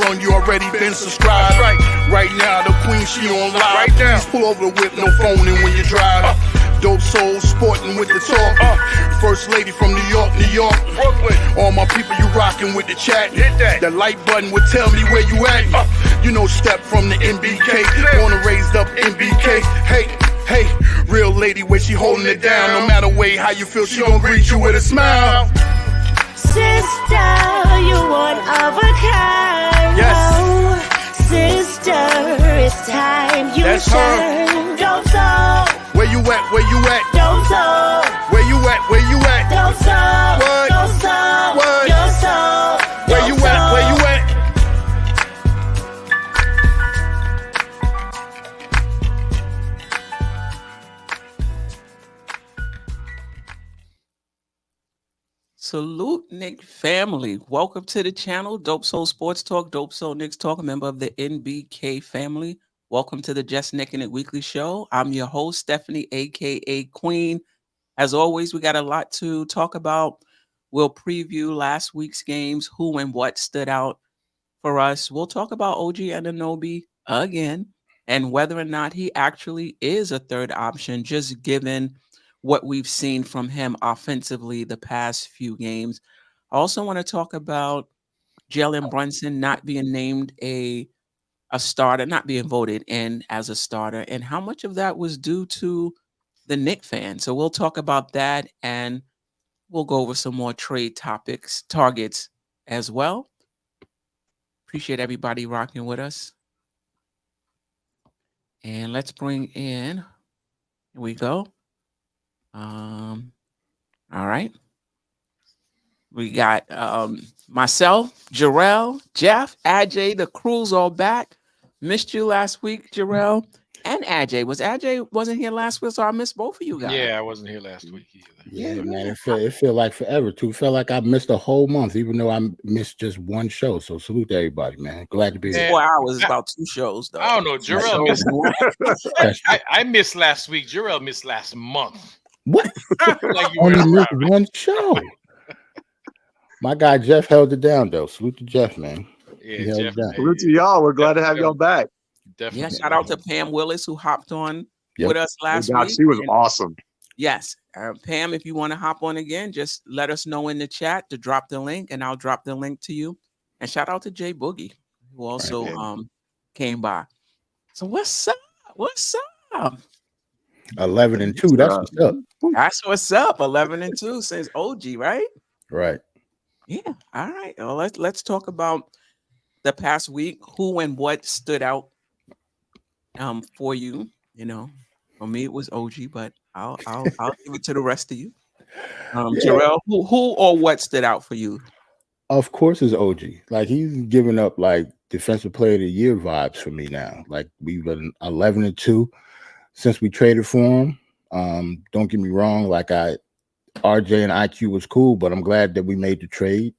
on, you already been subscribed. Right now, the queen, she on live. Right now. Please pull over the whip, no phoning when you drive. Dope Soul sporting with the talk. First lady from New York, Brooklyn. All my people, you rocking with the chat. Hit that. The like button would tell me where you at. You know, Step from the NBK. Born and raised up NBK. Hey, real lady, where she holding it down. No matter way how you feel, she gon' greet you with a smile. Sister, you one of a kind. Yes. Oh, sister, it's time you That's shine. Dope Soul. Where you at? Where you at? Dope Soul. Where you at? Where you at? Dope Soul. What? Dope Soul. What? Your soul. Where you at? Where you at? Salute, Knick family. Welcome to the channel, Dope Soul Sports Talk, Dope Soul Knicks Talk, a member of the NBK family. Welcome to the Just Knickin' It Weekly Show. I'm your host, Stephanie, a.k.a. Queen. As always, we got a lot to talk about. We'll preview last week's games, who and what stood out for us. We'll talk about OG Anunoby again and whether or not he actually is a third option, just given what we've seen from him offensively the past few games. I also want to talk about Jerrell Brunson not being named a starter, not being voted in as a starter, and how much of that was due to the Knicks fan. So we'll talk about that, and we'll go over some more trade topics, targets as well. Appreciate everybody rocking with us. And let's bring in, here we go. All right. We got myself, Jerrell, Geoff, Ajay, the crew's all back. Missed you last week, Jerrell, and Ajay. Wasn't here last week, so I missed both of you guys. Yeah, I wasn't here last week either. Yeah, man, it felt like forever too. It felt like I missed a whole month, even though I missed just one show. So salute to everybody, man. Glad to be here. 4 hours is about 2 shows, though. I don't know. Jerrell missed. I missed last week. Jerrell missed last month. What? Like you Only were missed one show. My guy Geoff held it down, though. Salute to Geoff, man. Yeah, He held Jeff, it down. Salute to y'all. We're glad to have y'all back. definitely. Yeah, shout out to Pam Willis who hopped on Yep. with us last God, week. she was And awesome. yes, Pam, if you want to hop on again, just let us know in the chat to drop the link, and I'll drop the link to you. And shout out to Jay Boogie, who also came by. So what's up? What's up? 11-2. That's what's up. That's what's up. 11-2 since OG, right? Right. Yeah. All right. Well, let's talk about the past week. Who and what stood out for you? You know, for me it was OG, but I'll give it to the rest of you. Jerrell, who or what stood out for you? Of course, it's OG. Like he's giving up like defensive player of the year vibes for me now. Like we've been 11-2 since we traded for him. Don't get me wrong. Like RJ and IQ was cool, but I'm glad that we made the trade.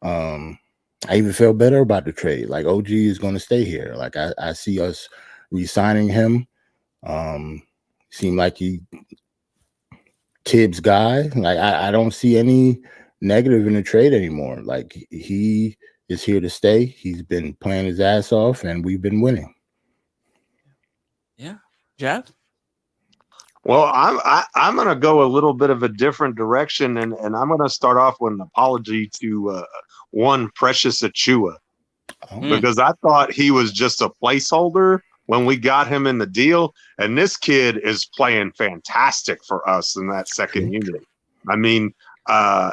I even feel better about the trade. Like OG is going to stay here. Like I see us re-signing him. Seem like he Tibbs guy. Like I don't see any negative in the trade anymore. Like he is here to stay. He's been playing his ass off, and we've been winning. Yeah, Geoff. Well, I'm going to go a little bit of a different direction, and I'm going to start off with an apology to one Precious Achua, because I thought he was just a placeholder when we got him in the deal, and this kid is playing fantastic for us in that second unit. I mean,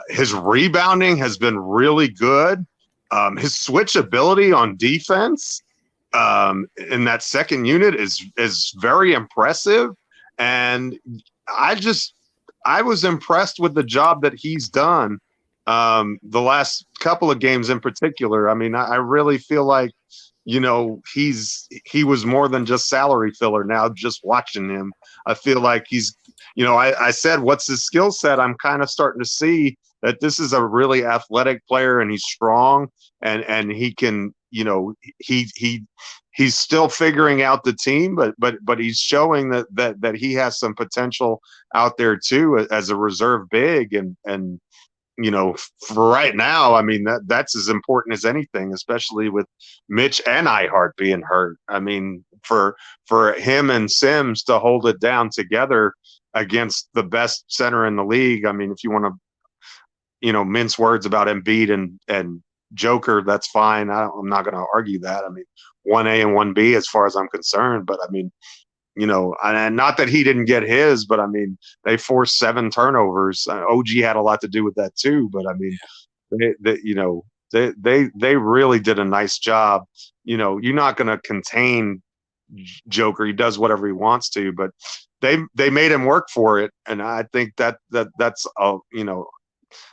his rebounding has been really good. His switchability on defense in that second unit is very impressive. And I was impressed with the job that he's done the last couple of games in particular. I mean, I really feel like, you know, he was more than just salary filler. Now just watching him, I feel like he's, you know, I said, what's his skill set? I'm kind of starting to see that this is a really athletic player, and he's strong, and he can, you know, he's still figuring out the team, but he's showing that he has some potential out there too as a reserve big, and for right now, I mean, that's as important as anything, especially with Mitch and Ihart being hurt. I mean, for him and Sims to hold it down together against the best center in the league. I mean, if you want to, mince words about Embiid and Joker, that's fine. I'm not going to argue that. I mean, 1A and 1B as far as I'm concerned. But I mean, and not that he didn't get his, but I mean, they forced 7 turnovers. OG had a lot to do with that too. But I mean, they really did a nice job. You're not going to contain Joker. He does whatever he wants to, but they made him work for it. And I think that's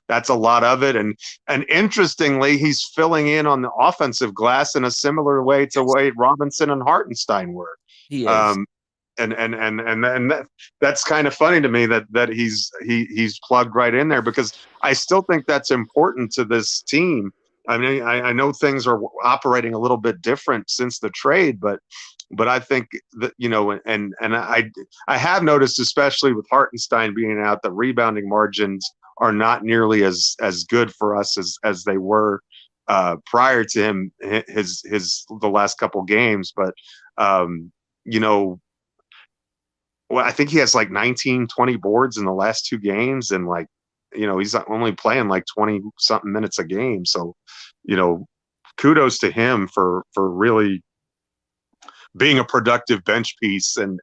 that's a lot of it. And interestingly, he's filling in on the offensive glass in a similar way to way Robinson and Hartenstein were. He is. And that's kind of funny to me that he's plugged right in there, because I still think that's important to this team. I mean, I know things are operating a little bit different since the trade, but I think that, and I have noticed, especially with Hartenstein being out, the rebounding margins are not nearly as good for us as they were prior to him, the last couple games. But well, I think he has like 19, 20 boards in the last 2 games. And like, he's only playing like 20 something minutes a game. So, kudos to him for really being a productive bench piece and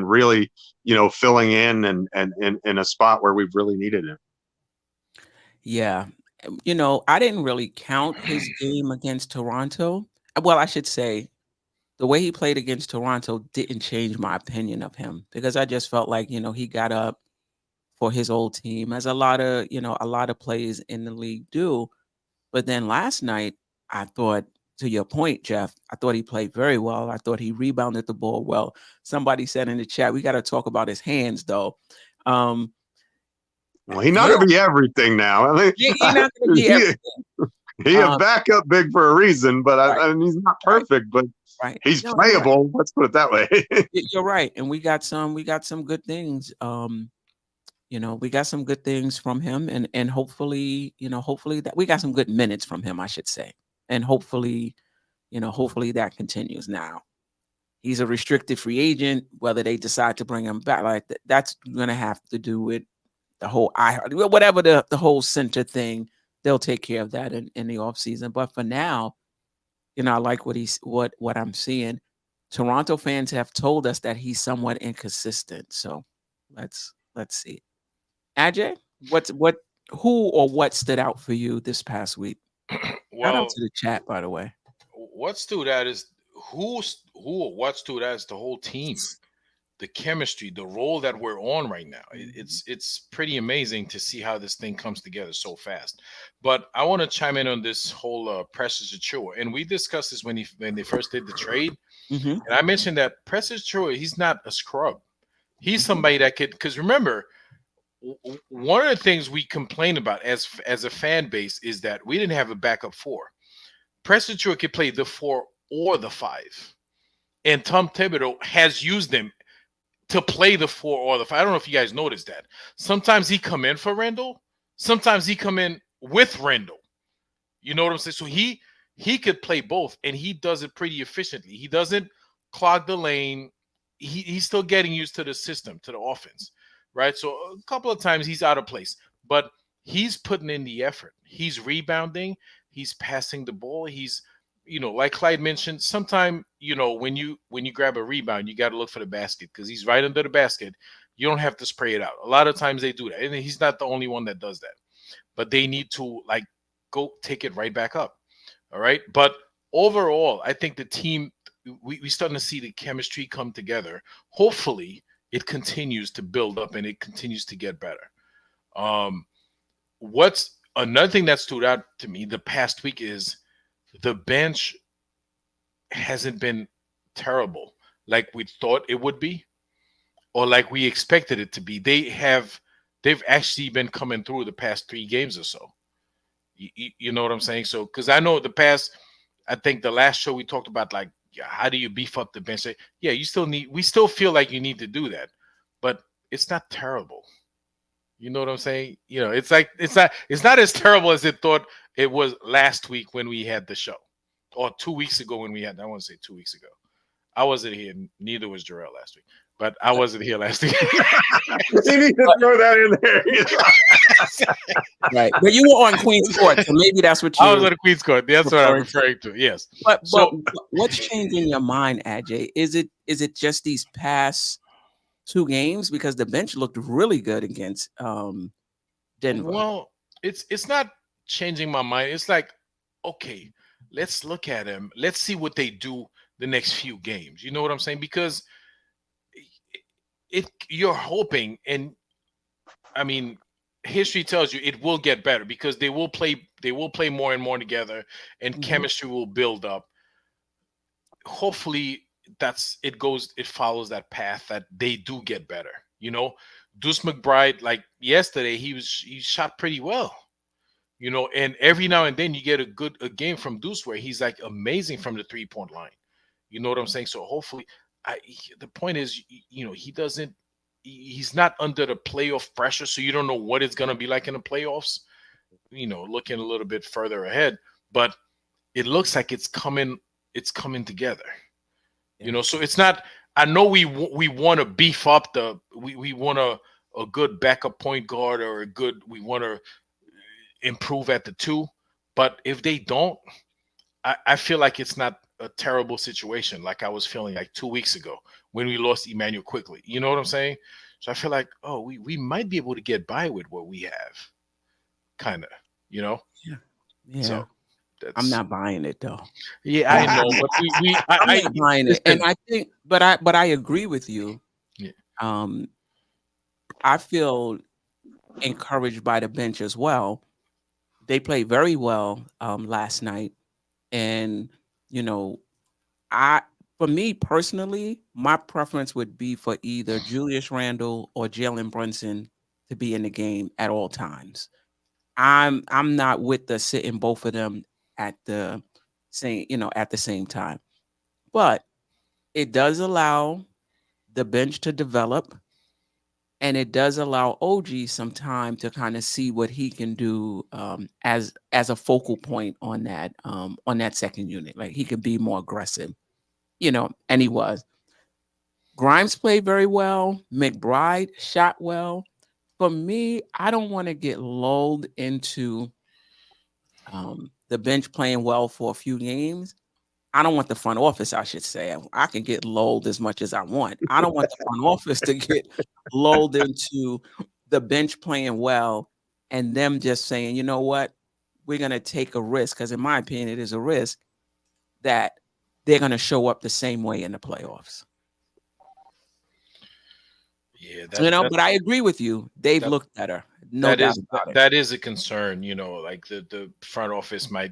really, filling in and in a spot where we've really needed him. Yeah. I didn't really count his game against Toronto. Well, I should say, the way he played against Toronto didn't change my opinion of him, because I just felt like, he got up for his old team, as a lot of players in the league do. But then last night, I thought, to your point, Geoff, I thought he played very well. I thought he rebounded the ball well. Somebody said in the chat, we got to talk about his hands, though. Well, he's not going to be everything now. I mean, he's not going to be everything. He a backup big for a reason, but I mean, he's not perfect, but he's playable. Right. Let's put it that way. You're right, and we got some good things. We got some good things from him, and hopefully that we got some good minutes from him, I should say, and hopefully that continues. Now, he's a restricted free agent. Whether they decide to bring him back, like that's going to have to do with the whole whatever the whole center thing. They'll take care of that in the offseason. But for now, I like what I'm seeing. Toronto fans have told us that he's somewhat inconsistent. So let's see. Ajay, who or what stood out for you this past week? Well, shout out to the chat, by the way. What stood out is who or what stood out is the whole team. The chemistry, the role that we're on right now. It's pretty amazing to see how this thing comes together so fast. But I want to chime in on this whole Precious Achiuwa. And we discussed this when they first did the trade. Mm-hmm. And I mentioned that Precious Achiuwa, he's not a scrub. He's somebody that could, because remember, one of the things we complain about as a fan base is that we didn't have a backup 4. Precious Achiuwa could play the 4 or the 5. And Tom Thibodeau has used them to play the 4 or the 5. I don't know if you guys noticed that. Sometimes he come in for Randle. Sometimes he come in with Randle. You know what I'm saying? So he could play both, and he does it pretty efficiently. He doesn't clog the lane. He's still getting used to the system, to the offense, right? So a couple of times he's out of place, but he's putting in the effort. He's rebounding. He's passing the ball. He's like Clyde mentioned, sometime, when you grab a rebound, you got to look for the basket, because he's right under the basket. You don't have to spray it out. A lot of times they do that. And he's not the only one that does that. But they need to, go take it right back up. All right? But overall, I think the team, we starting to see the chemistry come together. Hopefully, it continues to build up and it continues to get better. What's another thing that stood out to me the past week is the bench hasn't been terrible like we thought it would be, or like we expected it to be. They've actually been coming through the past 3 games or so. You know what I'm saying? So, because I know I think the last show we talked about, how do you beef up the bench? Yeah, we still feel like you need to do that, but it's not terrible. You know what I'm saying? You know, it's like it's not as terrible as it thought it was last week when we had the show, or 2 weeks ago when we had. I want to say 2 weeks ago. I wasn't here. Neither was Jerrell last week, but I wasn't here last week. You need to throw that in there. Right, but you were on Queen's Court, so maybe that's what you. I was on the Queen's Court. That's what I'm referring referring to. Yes. But So what's changing your mind, Ajay? Is it just these past 2 games, because the bench looked really good against Denver? well, it's not changing my mind. It's like, okay, let's look at them. Let's see what they do the next few games. You know what I'm saying? Because you're hoping, and I mean, history tells you it will get better because they will play more and more together, and chemistry will build up. Hopefully it follows that path that they do get better. You know, Deuce McBride, like yesterday, he shot pretty well. You know, and every now and then you get a game from Deuce where he's like amazing from the 3-point line. You know what I'm saying? So hopefully, the point is, you know, he's not under the playoff pressure, so you don't know what it's gonna be like in the playoffs. You know, looking a little bit further ahead, but it looks like it's coming together. You know, so it's not. I know we want to beef up we want a good backup point guard, or we want to improve at the 2, but if they don't, I feel like it's not a terrible situation like I was feeling like 2 weeks ago when we lost Emmanuel quickly. You know what I'm saying? So I feel like, oh, we might be able to get by with what we have, kind of, you know? Yeah. So I'm not buying it though. Yeah, I know, but I'm not buying it, and I think, but I agree with you. Yeah. I feel encouraged by the bench as well. They played very well last night, and you know, for me personally, my preference would be for either Julius Randle or Jalen Brunson to be in the game at all times. I'm not with the sitting both of them at the same time, but it does allow the bench to develop, and it does allow OG some time to kind of see what he can do as a focal point on that second unit. Like, he could be more aggressive, you know, and he was. Grimes played very well. McBride shot well. For me, I don't want to get lulled into the bench playing well for a few games. I don't want the front office, I should say. I can get lulled as much as I want. I don't want the front office to get lulled into the bench playing well and them just saying, you know what, we're going to take a risk, because in my opinion, it is a risk that they're going to show up the same way in the playoffs. Yeah, but I agree with you. They've looked better. No doubt about it. That is a concern. You know, like the front office might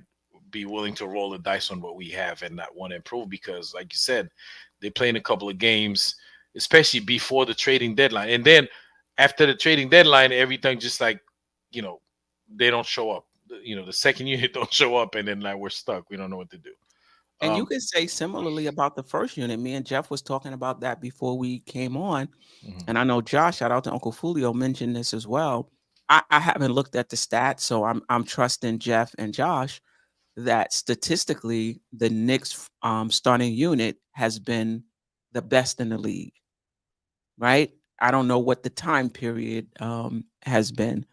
be willing to roll the dice on what we have and not want to improve, because, like you said, they play in a couple of games, especially before the trading deadline, and then after the trading deadline, everything just like, you know, they don't show up. You know, the second unit don't show up, and then like we're stuck. We don't know what to do. And you could say similarly about the first unit. Me and Geoff was talking about that before we came on. And I know Josh, shout out to Uncle Fulio, mentioned this as well. I haven't looked at the stats, so I'm trusting Geoff and Josh that statistically the Knicks starting unit has been the best in the league, right? I don't know what the time period has been.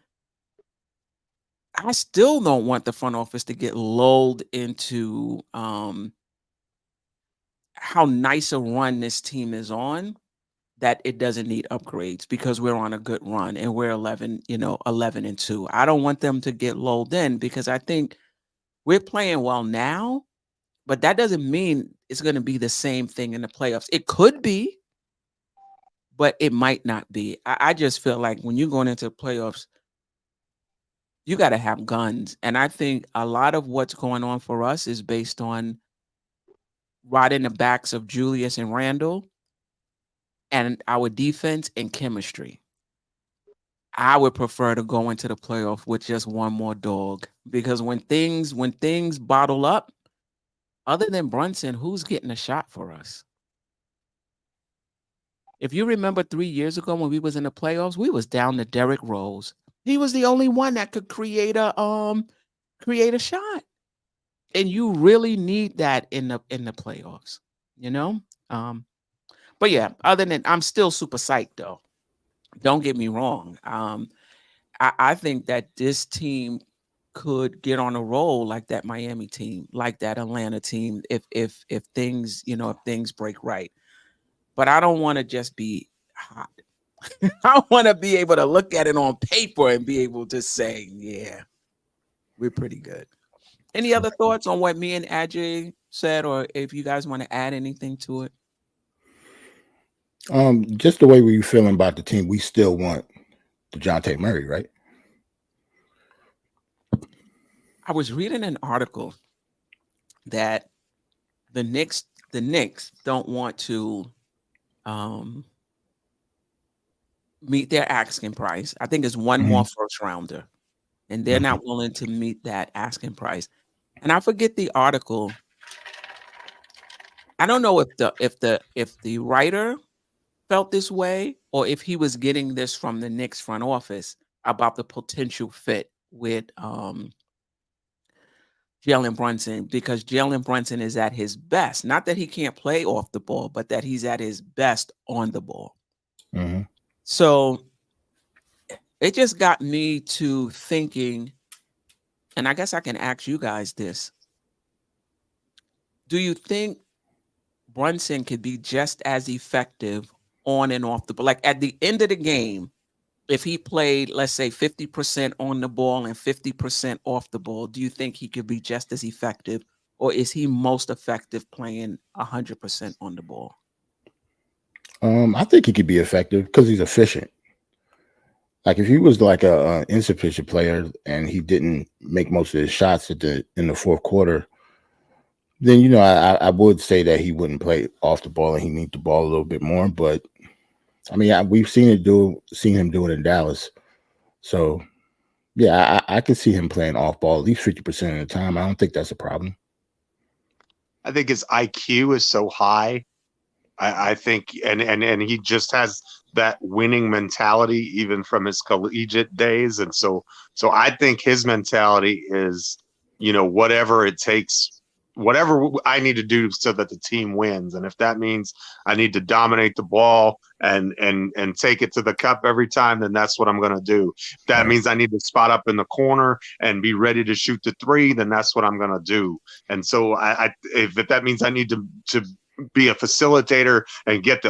I still don't want the front office to get lulled into how nice a run this team is on, that it doesn't need upgrades, because we're on a good run and we're 11-2. I don't want them to get lulled in, because I think we're playing well now, but that doesn't mean it's going to be the same thing in the playoffs. It could be, but it might not be. I just feel like when you're going into the playoffs, you got to have guns. And I think a lot of what's going on for us is based on riding the backs of Julius and Randle and our defense and chemistry. I would prefer to go into the playoff with just one more dog, because when things bottle up, other than Brunson, who's getting a shot for us? If you remember 3 years ago when we was in the playoffs, we was down to Derrick Rose. He was the only one that could create a shot. And you really need that in the playoffs, you know? But yeah, other than I'm still super psyched though. Don't get me wrong. I think that this team could get on a roll like that Miami team, like that Atlanta team, if things, if things break right. But I don't want to just be hot. I want to be able to look at it on paper and be able to say, yeah, we're pretty good. Any other thoughts on what me and Ajay said, or if you guys want to add anything to it? Just the way we feeling about the team, we still want DeJounte Murray, right? I was reading an article that the Knicks don't want to meet their asking price. I think it's one more first rounder, and they're not willing to meet that asking price. And I forget the article. I don't know if the writer felt this way or if he was getting this from the Knicks front office about the potential fit with Jalen Brunson, because Jalen Brunson is at his best. Not that he can't play off the ball, but that he's at his best on the ball. So it just got me to thinking, and I guess I can ask you guys this. Do you think Brunson could be just as effective on and off the ball? Like at the end of the game, if he played, let's say 50% on the ball and 50% off the ball, do you think he could be just as effective, or is he most effective playing 100% on the ball? I think he could be effective because he's efficient. Like if he was like a insufficient player and he didn't make most of his shots in the fourth quarter, then I would say that he wouldn't play off the ball and he needs the ball a little bit more. But I mean, we've seen him do it in Dallas. So yeah, I can see him playing off ball at least 50% of the time. I don't think that's a problem. I think his IQ is so high. I think, and he just has that winning mentality even from his collegiate days, and so I think his mentality is, whatever it takes, whatever I need to do so that the team wins, and if that means I need to dominate the ball and take it to the cup every time, then that's what I'm going to do. If that means I need to spot up in the corner and be ready to shoot the three, then that's what I'm going to do. And so if that means I need to be a facilitator and get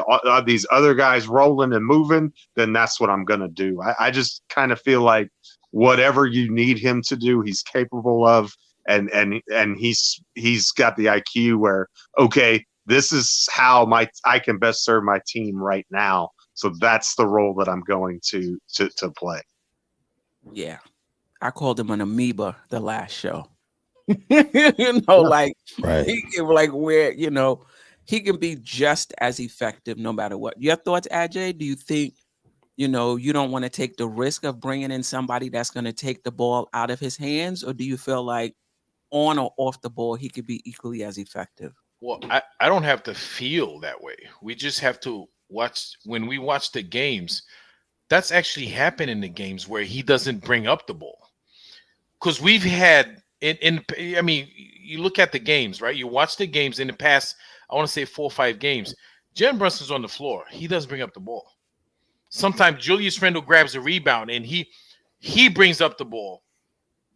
these other guys rolling and moving, then that's what I'm going to do. I just kind of feel like whatever you need him to do, he's capable of, and he's got the IQ where, okay, this is how I can best serve my team right now. So that's the role that I'm going to play. Yeah. I called him an amoeba the last show. Right. He can be just as effective no matter what. Your thoughts, Ajay? Do you think, you don't want to take the risk of bringing in somebody that's going to take the ball out of his hands? Or do you feel like on or off the ball, he could be equally as effective? Well, I don't have to feel that way. We just have to watch. When we watch the games, that's actually happened in the games where he doesn't bring up the ball. Because we've had, I mean, you look at the games, right? You watch the games in the past, I want to say 4 or 5 games. Jalen Brunson's on the floor. He doesn't bring up the ball. Sometimes Julius Randle grabs a rebound and he brings up the ball,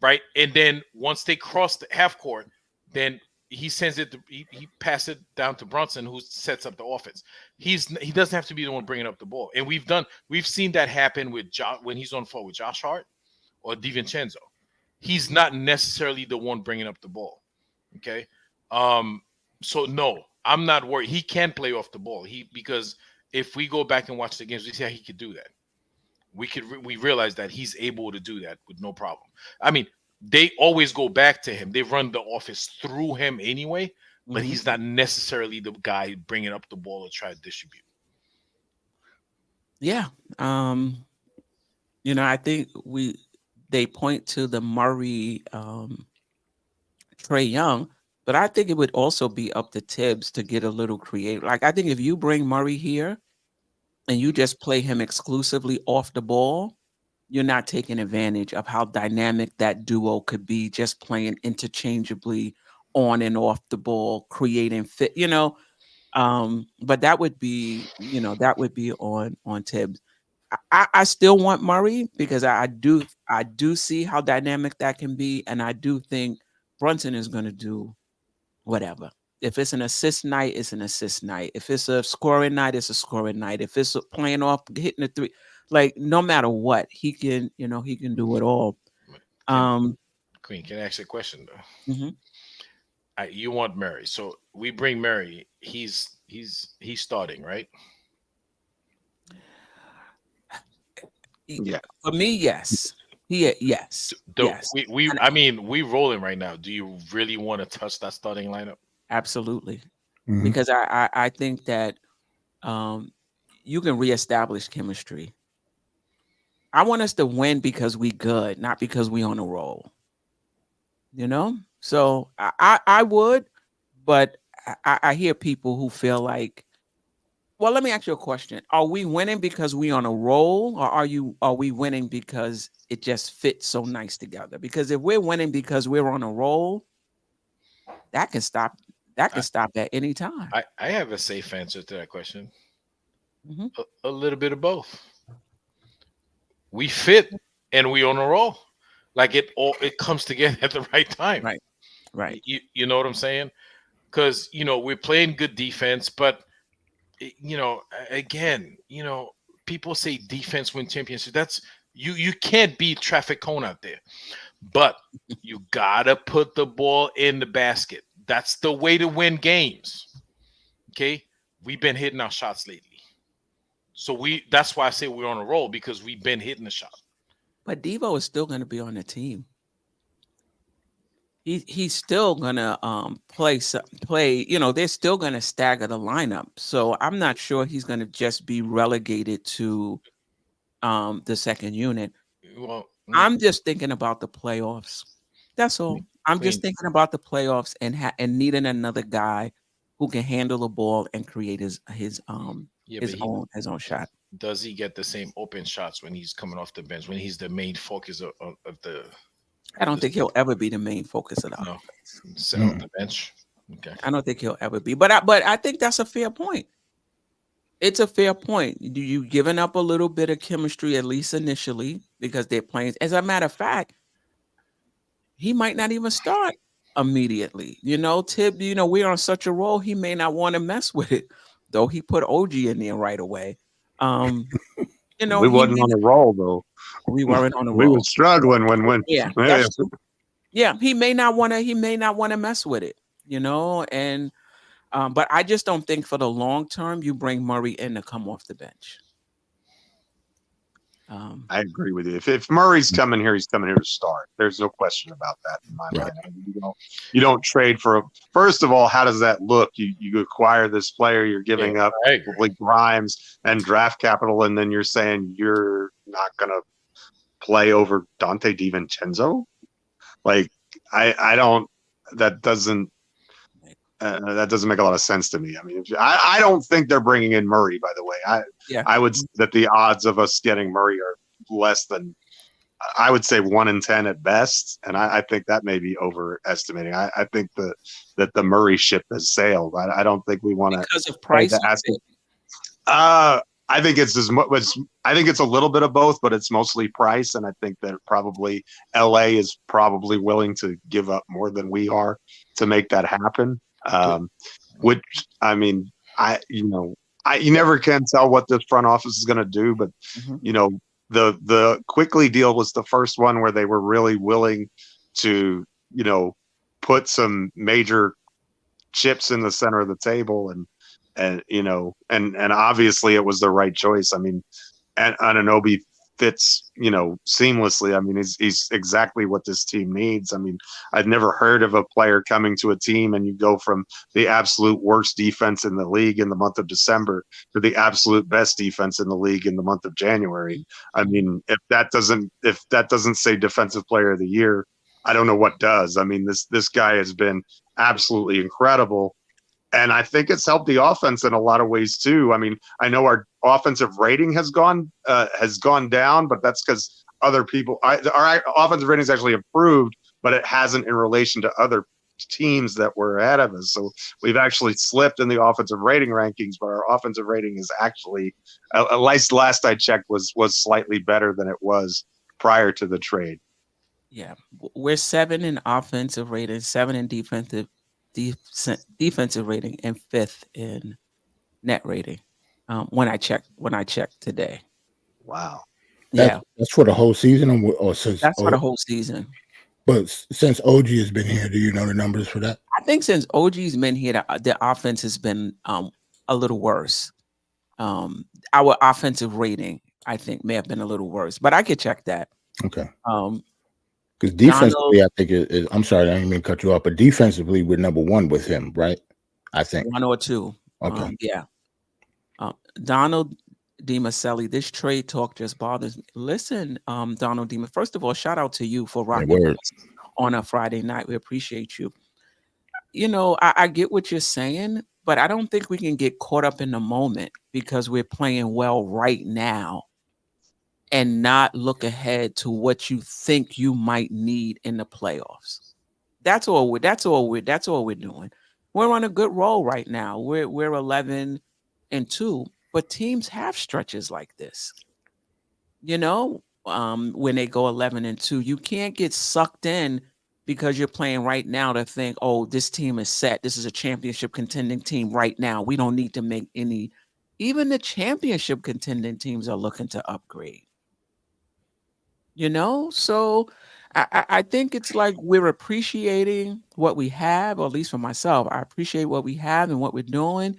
right? And then once they cross the half court, then he sends it. He passes it down to Brunson, who sets up the offense. He doesn't have to be the one bringing up the ball. And we've seen that happen with when he's on the floor with Josh Hart or DiVincenzo. He's not necessarily the one bringing up the ball. Okay, so no. I'm not worried. He can play off the ball. Because if we go back and watch the games, we see how he could do that. We realize that he's able to do that with no problem. I mean, they always go back to him. They run the offense through him anyway, but he's not necessarily the guy bringing up the ball to try to distribute. Yeah. I think they point to the Murray Trae Young. But I think it would also be up to Tibbs to get a little creative. Like, I think if you bring Murray here, and you just play him exclusively off the ball, you're not taking advantage of how dynamic that duo could be, just playing interchangeably on and off the ball, creating fit, but that would be, on Tibbs. I still want Murray because I do see how dynamic that can be, and I do think Brunson is going to do whatever. If it's an assist night, it's an assist night. If it's a scoring night, it's a scoring night. If it's playing off, hitting a three, like no matter what, he can do it all. Queen, can I ask you a question though? Mm-hmm. You want Murray, so we bring Murray. He's starting, right? Yeah. For me, yes. Yes. Yes. We rolling right now. Do you really want to touch that starting lineup? Absolutely. Mhm. Because I think that you can reestablish chemistry. I want us to win because we good, not because we on a roll. So I would, but I hear people who feel like, well, let me ask you a question. Are we winning because we on a roll, or are we winning because it just fits so nice together? Because if we're winning because we're on a roll, that can stop at any time. I have a safe answer to that question. Mhm. A little bit of both. We fit and we on a roll. Like it comes together at the right time. Right. You know what I'm saying? Because we're playing good defense, but again, people say defense win championships. That's you can't beat traffic cone out there, but you gotta put the ball in the basket. That's the way to win games. Okay, we've been hitting our shots lately, so that's why I say we're on a roll, because we've been hitting the shot. But Devo is still going to be on the team. He's still gonna play. They're still gonna stagger the lineup. So I'm not sure he's gonna just be relegated to the second unit. Well, I'm just thinking about the playoffs. That's all. I'm just thinking about the playoffs and needing another guy who can handle the ball and create his own shot. Does he get the same open shots when he's coming off the bench, when he's the main focus of the? I don't think he'll ever be the main focus of the offense. Set off the bench. Okay. I don't think he'll ever be. But I think that's a fair point. It's a fair point. You giving up a little bit of chemistry, at least initially, because they're playing. As a matter of fact, he might not even start immediately. Tib, we're on such a roll, he may not want to mess with it, though he put OG in there right away. We wasn't on a roll though. We weren't on a roll. We were struggling when yeah. Yeah, he may not want to mess with it, and but I just don't think for the long term you bring Murray in to come off the bench. I agree with you. If Murray's coming here, he's coming here to start. There's no question about that in my mind. You don't trade for first of all, how does that look? You acquire this player, you're giving up like Grimes and draft capital, and then you're saying you're not gonna play over Dante DiVincenzo? Like I don't. That doesn't make a lot of sense to me. I mean, I don't think they're bringing in Murray. By the way, I would say that the odds of us getting Murray are less than, I would say 1 in 10 at best, and I think that may be overestimating. I think that the Murray ship has sailed. I don't think we want to because of price. I think it's I think it's a little bit of both, but it's mostly price, and I think that probably LA is probably willing to give up more than we are to make that happen. Which I mean, you never can tell what this front office is going to do, but the Quickly deal was the first one where they were really willing to put some major chips in the center of the table, and obviously it was the right choice. I mean, and Anunoby fits seamlessly. I mean, he's exactly what this team needs. I mean, I've never heard of a player coming to a team and you go from the absolute worst defense in the league in the month of December to the absolute best defense in the league in the month of January. I mean, if that doesn't say defensive player of the year, I don't know what does. I mean, this guy has been absolutely incredible. And I think it's helped the offense in a lot of ways too. I mean, I know our offensive rating has gone down, but that's because other people. Our offensive rating has actually improved, but it hasn't in relation to other teams that were ahead of us. So we've actually slipped in the offensive rating rankings, but our offensive rating is actually, at least last I checked, was slightly better than it was prior to the trade. Yeah, we're 7 in offensive rating, 7 in defensive rating, and 5th in net rating. When I checked today. Wow. That's for the whole season, or since That's for the whole season. But since OG has been here, do you know the numbers for that? I think since OG's been here, the offense has been a little worse. Our offensive rating, I think, may have been a little worse, but I could check that. Okay. Because defensively, Donald, I think I'm sorry, I didn't mean to cut you off, but defensively, we're number 1 with him, right? I think 1 or 2. Okay. Yeah. Donald DiMaselli, this trade talk just bothers me. Listen, Donald DiMaselli, first of all, shout out to you for rocking us on a Friday night. We appreciate you. You know, I get what you're saying, but I don't think we can get caught up in the moment because we're playing well right now and not look ahead to what you think you might need in the playoffs. That's all we're doing. We're on a good roll right now. We're 11-2. But teams have stretches like this, you know, when they go 11-2, you can't get sucked in because you're playing right now to think, oh, this team is set. This is a championship contending team right now. We don't need to make any. Even the championship contending teams are looking to upgrade, you know? So I think it's like we're appreciating what we have, or at least for myself, I appreciate what we have and what we're doing.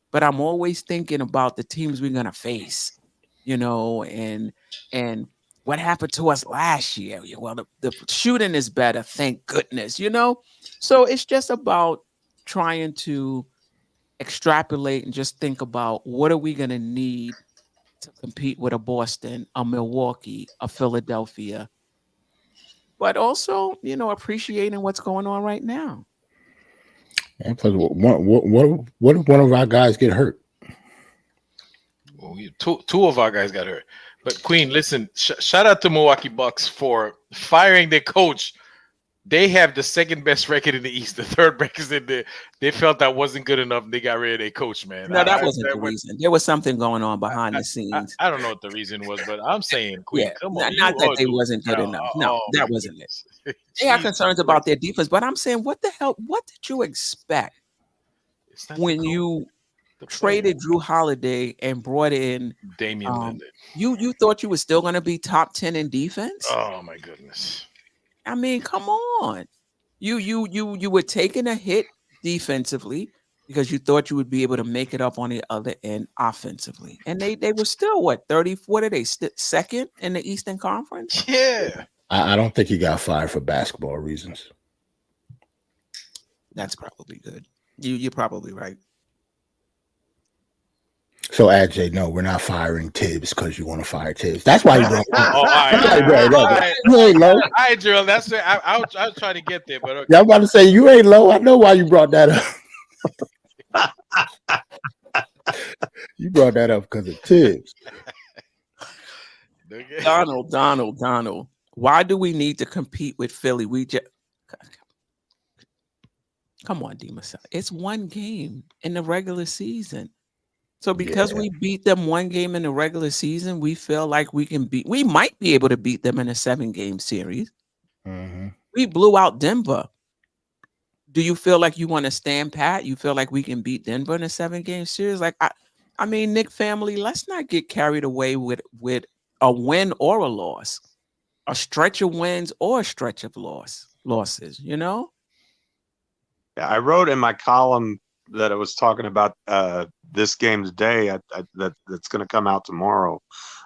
But I'm always thinking about the teams we're gonna face, you know, and what happened to us last year. Well, the shooting is better, thank goodness, you know. So it's just about trying to extrapolate and just think about what are we gonna need to compete with a Boston, a Milwaukee, a Philadelphia, but also, you know, appreciating what's going on right now. And plus, what if one of our guys get hurt? Well, two of our guys got hurt. But Queen, listen, shout out to Milwaukee Bucks for firing their coach. They have the 2nd best record in the East. The 3rd record in the. They felt that wasn't good enough. They got rid of their coach, man. No, that wasn't the reason. There was something going on behind the scenes. I don't know what the reason was, but I'm saying, Queen, come on. Not that they wasn't good enough. No, that wasn't it. They have concerns about their defense, but I'm saying, what the hell? What did you expect when you traded Drew Holiday and brought in Damian Lillard? You thought you were still going to be top 10 in defense? Oh my goodness! I mean, come on. You were taking a hit defensively because you thought you would be able to make it up on the other end offensively, and they were still what 30? What are they? 2nd in the Eastern Conference? Yeah. I don't think he got fired for basketball reasons. That's probably good. You're probably right. So, Ajay, no, we're not firing Tibbs because you want to fire Tibbs. That's why you brought him. All right. You ain't low. All right, Jerrell. That's it. I was trying to get there, but okay. Yeah, I'm about to say you ain't low. I know why you brought that up. You brought that up because of Tibbs. Donald. Why do we need to compete with Philly? Come on, DiMaselli. It's 1 game in the regular season. So because we beat them 1 game in the regular season, we feel like we might be able to beat them in a 7-game series. Mm-hmm. We blew out Denver. Do you feel like you want to stand pat? You feel like we can beat Denver in a 7-game series? Like, I mean, Knick family, let's not get carried away with a win or a loss, a stretch of wins or a stretch of losses, you know? Yeah, I wrote in my column that I was talking about this game today that's going to come out tomorrow.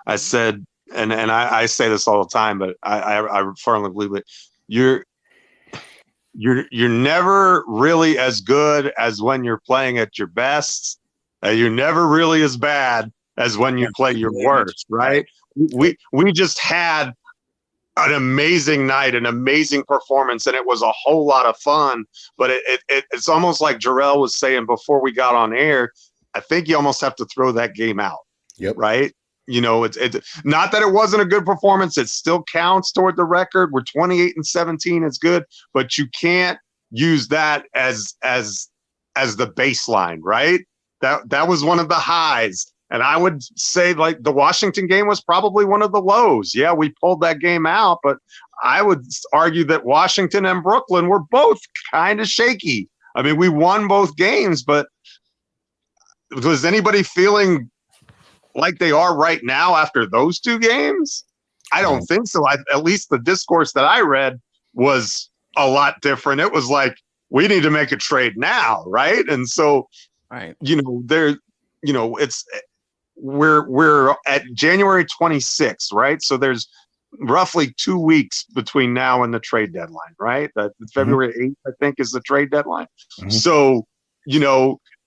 I said, and I say this all the time, but I firmly believe it. You're never really as good as when you're playing at your best. You're never really as bad as when you play your worst, right? We just had an amazing night, an amazing performance, and it was a whole lot of fun. But it's almost like Jerrell was saying before we got on air. I think you almost have to throw that game out. Yep. Right. It's not that it wasn't a good performance. It still counts toward the record. We're 28-17. It's good, but you can't use that as the baseline, right? That was one of the highs. And I would say like the Washington game was probably one of the lows. Yeah, we pulled that game out, but I would argue that Washington and Brooklyn were both kind of shaky. I mean, we won both games, but was anybody feeling like they are right now after those two games? I don't think so. At least the discourse that I read was a lot different. It was like, we need to make a trade now, right? And so, right, we're at January 26th, right? So there's roughly 2 weeks between now and the trade deadline, right? That February 8th, I think, is the trade deadline. So,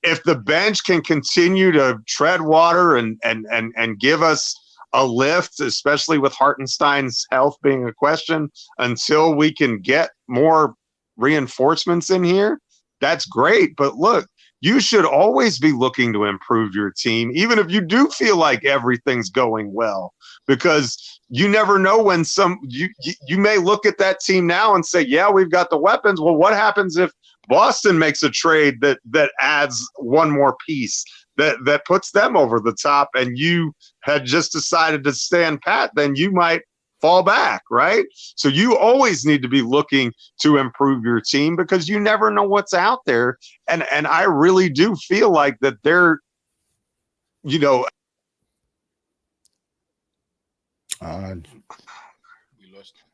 if the bench can continue to tread water and give us a lift, especially with Hartenstein's health being a question, until we can get more reinforcements in here, that's great. But look, you should always be looking to improve your team, even if you do feel like everything's going well, because you never know when you may look at that team now and say, yeah, we've got the weapons. Well, what happens if Boston makes a trade that adds one more piece that puts them over the top, and you had just decided to stand pat? Then you might fall back, right? So you always need to be looking to improve your team, because you never know what's out there. And I really do feel like that they're,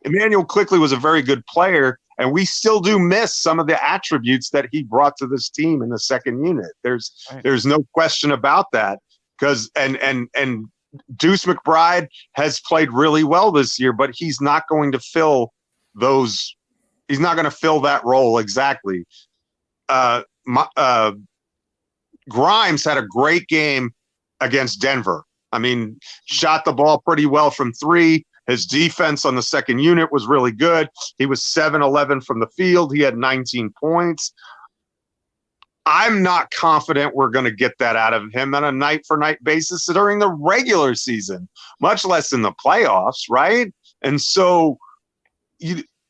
Emmanuel Quickley was a very good player, and we still do miss some of the attributes that he brought to this team in the second unit. There's no question about that, because and Deuce McBride has played really well this year, but he's not going to fill those. He's not going to fill that role exactly. Grimes had a great game against Denver. I mean, shot the ball pretty well from three. His defense on the second unit was really good. He was 7-11 from the field. He had 19 points. I'm not confident we're going to get that out of him on a night-for-night basis during the regular season, much less in the playoffs, right? And so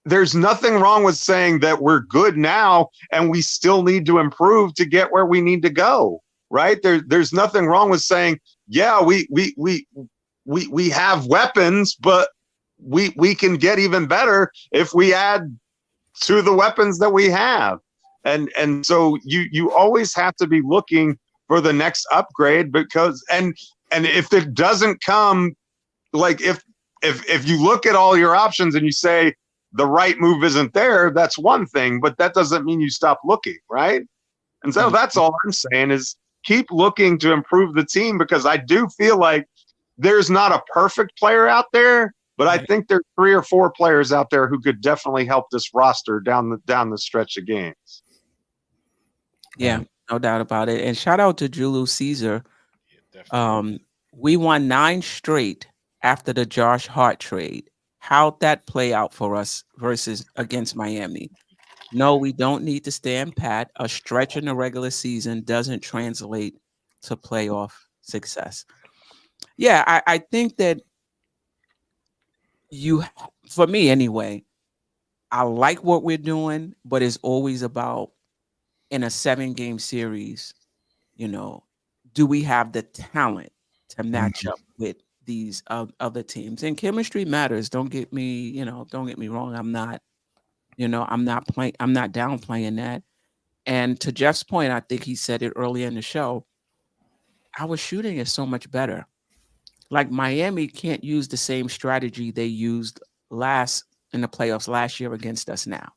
there's nothing wrong with saying that we're good now and we still need to improve to get where we need to go, right? There's nothing wrong with saying, yeah, we have weapons, but we can get even better if we add to the weapons that we have. And so you always have to be looking for the next upgrade, because and if it doesn't come, like if you look at all your options and you say the right move isn't there, that's one thing, but that doesn't mean you stop looking, right? And so that's all I'm saying is keep looking to improve the team, because I do feel like there's not a perfect player out there, but I think there's 3 or 4 players out there who could definitely help this roster down the stretch of games. Yeah, no doubt about it. And shout out to Julius Caesar. Yeah, We won 9 straight after the Josh Hart trade. How'd that play out for us versus against Miami? No, we don't need to stand pat. A stretch in the regular season doesn't translate to playoff success. Yeah, I think that for me anyway, I like what we're doing, but it's always about, in a 7-game series, do we have the talent to match up with these other teams? And chemistry matters. Don't get me wrong. I'm not downplaying that. And to Jeff's point, I think he said it earlier in the show, our shooting is so much better. Like Miami can't use the same strategy they used in the playoffs last year against us now.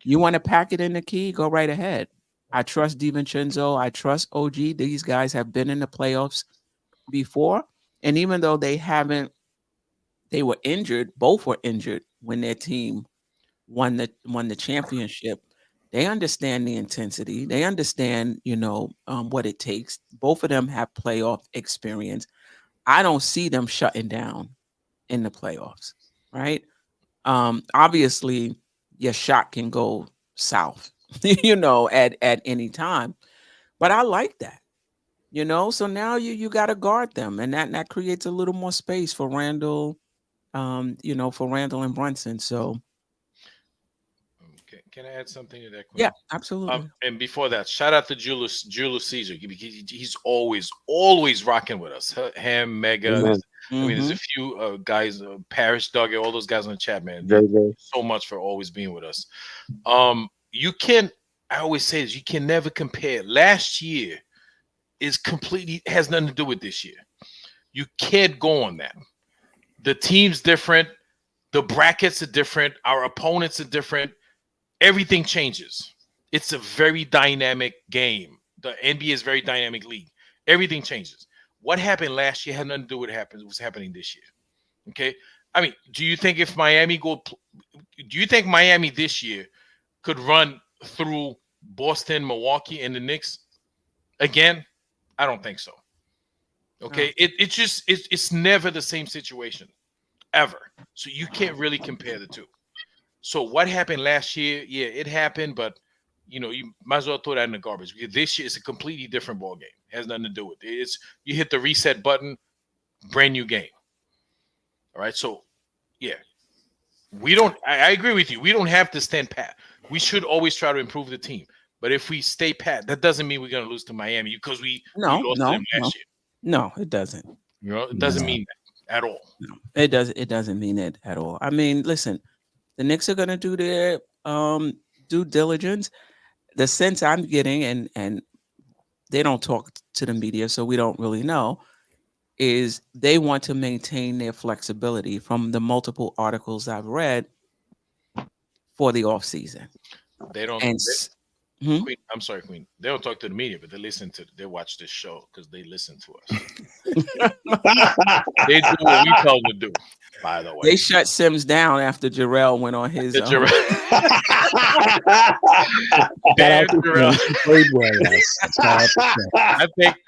You want to pack it in the key? Go right ahead. I trust DiVincenzo. I trust OG. These guys have been in the playoffs before. And even though they were injured, both were injured when their team won the championship. They understand the intensity. They understand, what it takes. Both of them have playoff experience. I don't see them shutting down in the playoffs, right? Obviously, your shot can go south, at any time. But I like that. So now you got to guard them, and that creates a little more space for Randle, for Randle and Brunson. So can I add something to that, Queen? yeah, absolutely. And before that, shout out to Julius Caesar. He's always rocking with us. Him, Mega. Amen. I mean, there's a few guys, Parrish, Doug, all those guys on the chat, man. Very, Thank very. you so much for always being with us. I always say this, you can never compare. Last year has nothing to do with this year. You can't go on that. The team's different. The brackets are different. Our opponents are different. Everything changes. It's a very dynamic game. The NBA is a very dynamic league. Everything changes. What happened last year had nothing to do with what's happening this year. Okay. I mean, do you think Miami this year could run through Boston, Milwaukee, and the Knicks again? I don't think so. Okay. No. It's never the same situation ever. So you can't really compare the two. So what happened last year? Yeah, it happened, but you might as well throw that in the garbage because this year it's a completely different ball game. It has nothing to do with it. It's you hit the reset button, brand new game. All right. So yeah, I agree with you. We don't have to stand pat. We should always try to improve the team. But if we stay pat, that doesn't mean we're going to lose to Miami because we lost to them last year. No, it doesn't. It doesn't mean that at all. No, it doesn't mean it at all. I mean, listen, the Knicks are going to do their due diligence. The sense I'm getting, and they don't talk to the media, so we don't really know, is they want to maintain their flexibility from the multiple articles I've read for the offseason. They don't. Queen, I'm sorry, Queen. They don't talk to the media, but they watch this show because they listen to us. They do what we tell them to do. By the way, they shut Sims down after Jerrell went on his. Jerrell.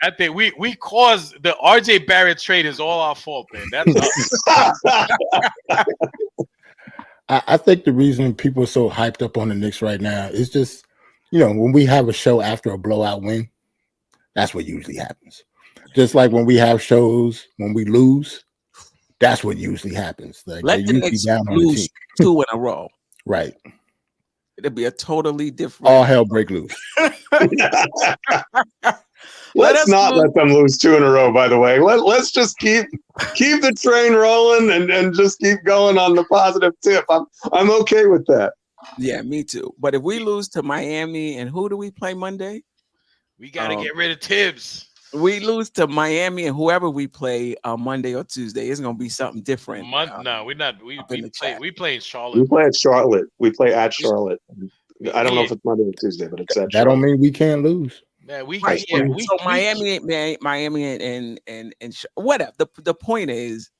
I think we caused the RJ Barrett trade is all our fault, man. That's us. I think the reason people are so hyped up on the Knicks right now is just, when we have a show after a blowout win, that's what usually happens. Just like when we have shows when we lose, that's what usually happens. Like let the Knicks lose 2 in a row. Right. It'll be a totally different. All hell break loose. Let's not let them lose 2 in a row, by the way. Let's just keep the train rolling and just keep going on the positive tip. I'm okay with that. Yeah, me too. But if we lose to Miami, and who do we play Monday? We got to get rid of Tibbs. We lose to Miami, and whoever we play Monday or Tuesday, it's going to be something different. No, we're not. We play in Charlotte. We play at Charlotte. We play at Charlotte. I don't know if it's Monday or Tuesday, but it's at Charlotte. That don't mean we can't lose. Yeah, Miami and whatever. The point is,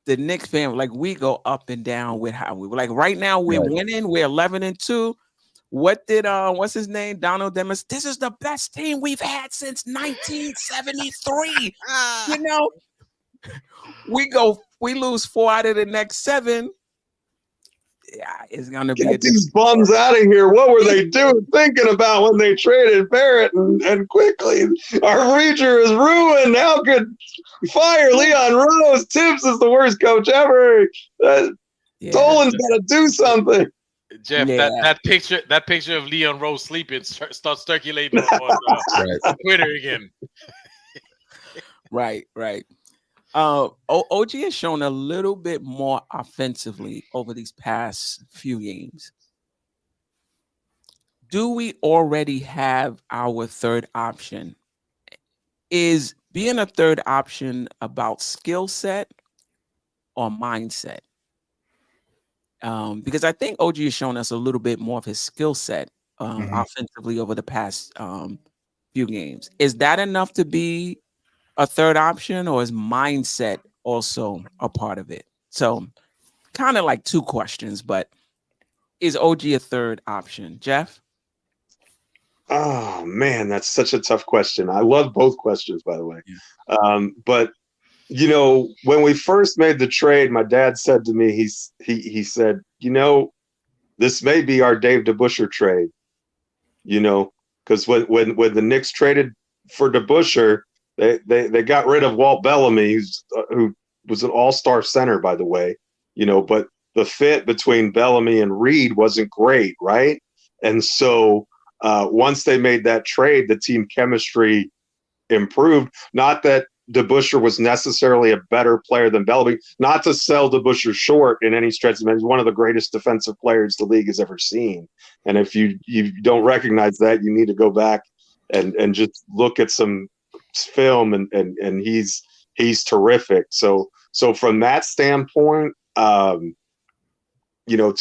the Knicks fan, like, we go up and down with how we like. Right now, we're winning. We're 11-2. What did what's his name? Donald Demis. This is the best team we've had since 1973. We lose 4 out of the next 7. Yeah, it's gonna be these bums out of here. What were they thinking about when they traded Barrett and quickly? Our future is ruined. How could fire Leon Rose? Tibbs is the worst coach ever. Dolan's got to do something. Geoff, that picture of Leon Rose sleeping starts circulating on Twitter again. Right. OG has shown a little bit more offensively over these past few games. Do we already have our third option? Is being a third option about skill set or mindset? Because I think OG has shown us a little bit more of his skill set offensively over the past few games. Is that enough to be a third option, or is mindset also a part of it? So kind of like 2 questions, but is OG a third option? Geoff? Oh, man, that's such a tough question. I love both questions, by the way. Yeah. But, when we first made the trade, my dad said to me, he said, this may be our Dave DeBusschere trade, because when the Knicks traded for DeBusschere, They got rid of Walt Bellamy, who was an all-star center, by the way, but the fit between Bellamy and Reed wasn't great, right? And so once they made that trade, the team chemistry improved. Not that DeBusschere was necessarily a better player than Bellamy, not to sell DeBusschere short in any stretch. He's one of the greatest defensive players the league has ever seen. And if you don't recognize that, you need to go back and just look at some film, and he's terrific. So from that standpoint, to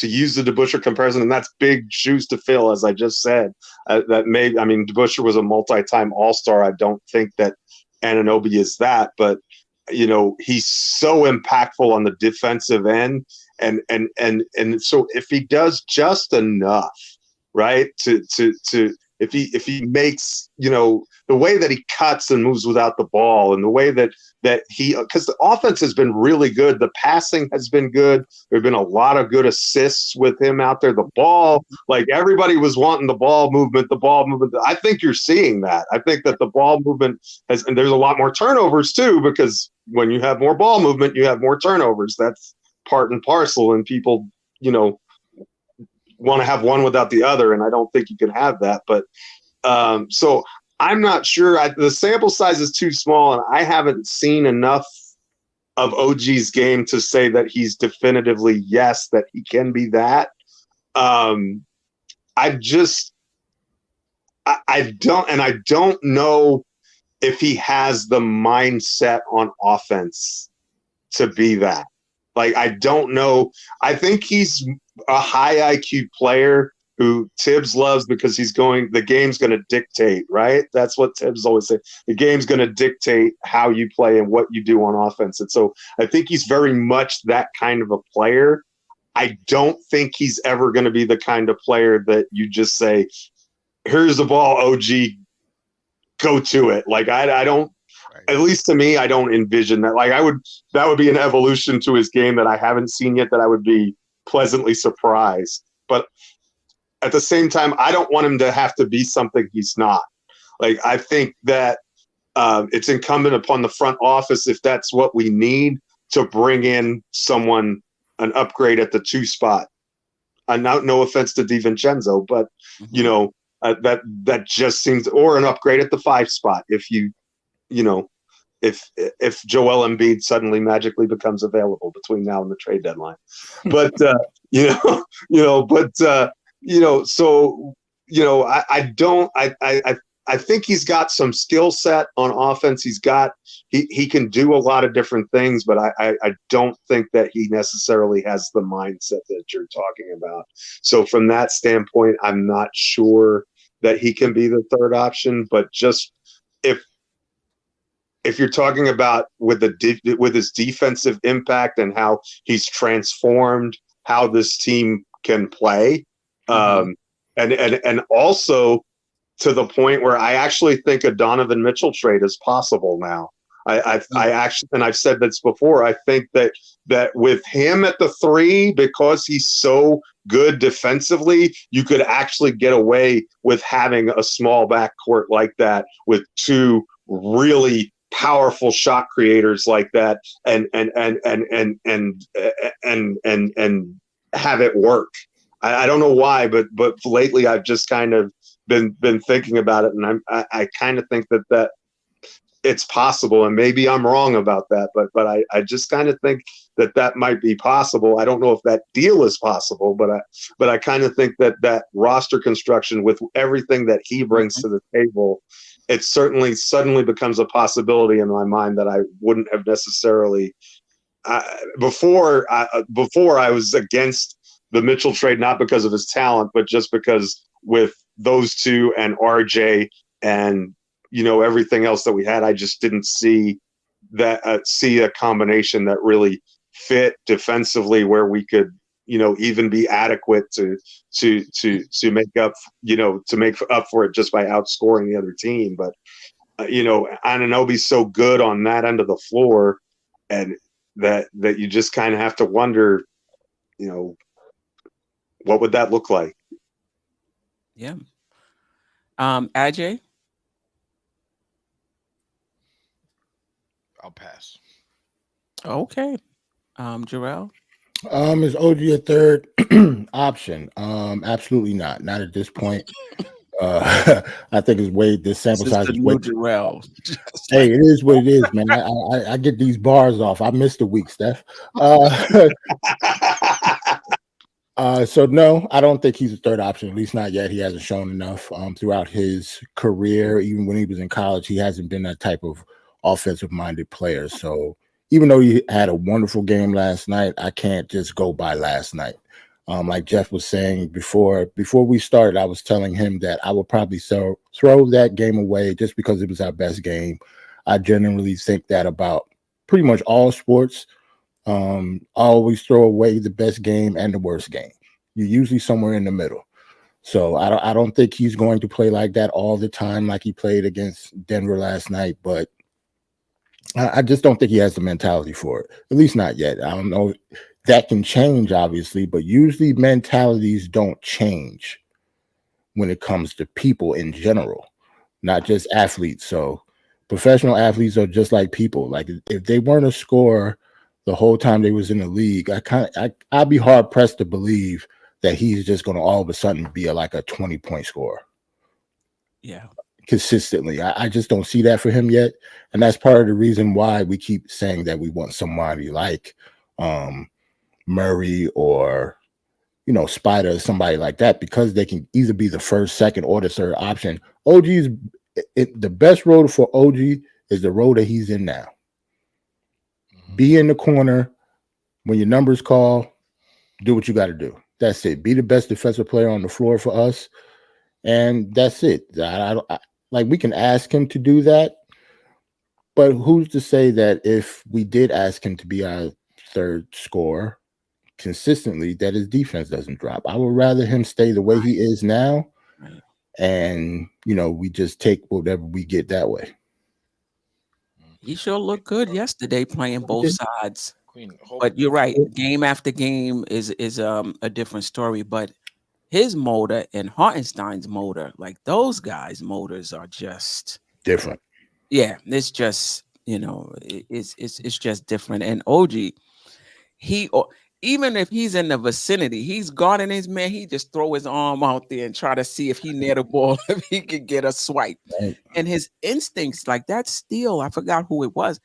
use the DeBusschere comparison, and that's big shoes to fill, as I just said. DeBusschere was a multi-time All-Star. I don't think that Anunoby is that, but he's so impactful on the defensive end, and so if he does just enough, right, to if he makes the way that he cuts and moves without the ball, and the way that he, because the offense has been really good, the passing has been good, there have been a lot of good assists with him out there. The ball, like everybody was wanting the ball movement. I think you're seeing that. I think that the ball movement and there's a lot more turnovers too, because when you have more ball movement, you have more turnovers. That's part and parcel, and people want to have one without the other, and I don't think you can have that. But so I'm not sure. The sample size is too small, and I haven't seen enough of OG's game to say that he's definitively that he can be that. I don't know if he has the mindset on offense to be that. Like, I don't know. I think he's a high IQ player who Tibbs loves because the game's going to dictate, right? That's what Tibbs always say. The game's going to dictate how you play and what you do on offense. And so I think he's very much that kind of a player. I don't think he's ever going to be the kind of player that you just say, here's the ball, OG, go to it. Like, I don't, at least to me, I don't envision that. Like, that would be an evolution to his game that I haven't seen yet, that I would be pleasantly surprised. But at the same time, I don't want him to have to be something he's not. Like, I think that it's incumbent upon the front office, if that's what we need, to bring in someone, an upgrade at the 2 spot. No offense to DiVincenzo, but that just seems, or an upgrade at the 5 spot. If if Joel Embiid suddenly magically becomes available between now and the trade deadline, but I think he's got some skill set on offense. He can do a lot of different things, but I don't think that he necessarily has the mindset that you're talking about. So from that standpoint, I'm not sure that he can be the third option. But just if you're talking about with his defensive impact and how he's transformed how this team can play, and also to the point where I actually think a Donovan Mitchell trade is possible now. I actually, and I've said this before, I think that with him at the 3, because he's so good defensively, you could actually get away with having a small backcourt like that with 2 really powerful shot creators like that, and have it work. I don't know why, but lately I've just kind of been thinking about it, and I kind of think that it's possible, and maybe I'm wrong about that, but I just kind of think that might be possible. I don't know if that deal is possible, but I kind of think that roster construction with everything that he brings to the table, it certainly suddenly becomes a possibility in my mind that I wouldn't have necessarily before I was against the Mitchell trade, not because of his talent, but just because with those 2 and RJ and everything else that we had, I just didn't see a combination that really fit defensively where we could even be adequate to make up for it just by outscoring the other team. But Anunoby's so good on that end of the floor, and that you just kind of have to wonder, what would that look like? Yeah. Ajay? I'll pass. Okay. Jerrell? Is OG a third option? Absolutely not. Not at this point. I think it's way this sample This is size the is way. new Jerrell. Just Hey, like, it is what it is, man. I get these bars off. I missed a week, Steph. So no, I don't think he's a third option. At least not yet. He hasn't shown enough throughout his career. Even when he was in college, he hasn't been that type of offensive-minded player. So even though he had a wonderful game last night, I can't just go by last night. Like Geoff was saying before we started, I was telling him that I would probably throw that game away just because it was our best game. I genuinely think that about pretty much all sports. I always throw away the best game and the worst game. You're usually somewhere in the middle. So I don't think he's going to play like that all the time, like he played against Denver last night. But I just don't think he has the mentality for it. At least not yet. I don't know. That can change, obviously, but usually mentalities don't change when it comes to people in general, not just athletes. So professional athletes are just like people. Like if they weren't a scorer the whole time they was in the league, I'd be hard pressed to believe that he's just going to all of a sudden be like a 20-point scorer. yeah. Consistently. I just don't see that for him yet. And that's part of the reason why we keep saying that we want somebody like Murray or, Spider, somebody like that, because they can either be the first, second, or the third option. The best road for OG is the road that he's in now. Be in the corner when your numbers call, do what you got to do. That's it. Be the best defensive player on the floor for us. And that's it. We can ask him to do that, but who's to say that if we did ask him to be our third scorer consistently, that his defense doesn't drop? I would rather him stay the way he is now, and we just take whatever we get that way. He sure looked good yesterday playing both sides. Queen, But you're right. Game after game is a different story. But his motor and Hartenstein's motor, like those guys' motors are just different. Yeah, it's just it's just different. And OG, even if he's in the vicinity, he's guarding his man. He just throw his arm out there and try to see if he near the ball, if he could get a swipe. Right. And his instincts, like that steal, I forgot who it was.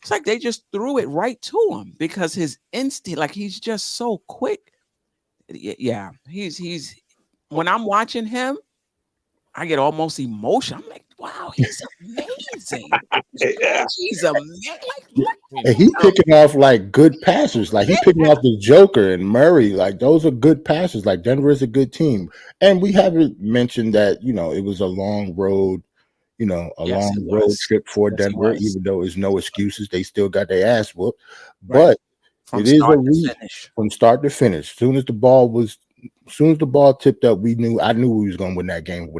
It's like they just threw it right to him because his instinct, like he's just so quick. Yeah, he's when I'm watching him, I get almost emotional. I'm like, wow, he's amazing. He's amazing. And he's picking off like good passers. Like he's picking off the Joker and Murray. Like those are good passers. Like Denver is a good team. And we haven't mentioned that, it was a long road, long road trip for Denver, even though there's no excuses. They still got their ass whooped. Right. But it is a week from start to finish. As soon as the ball tipped up, I knew we was going to win that game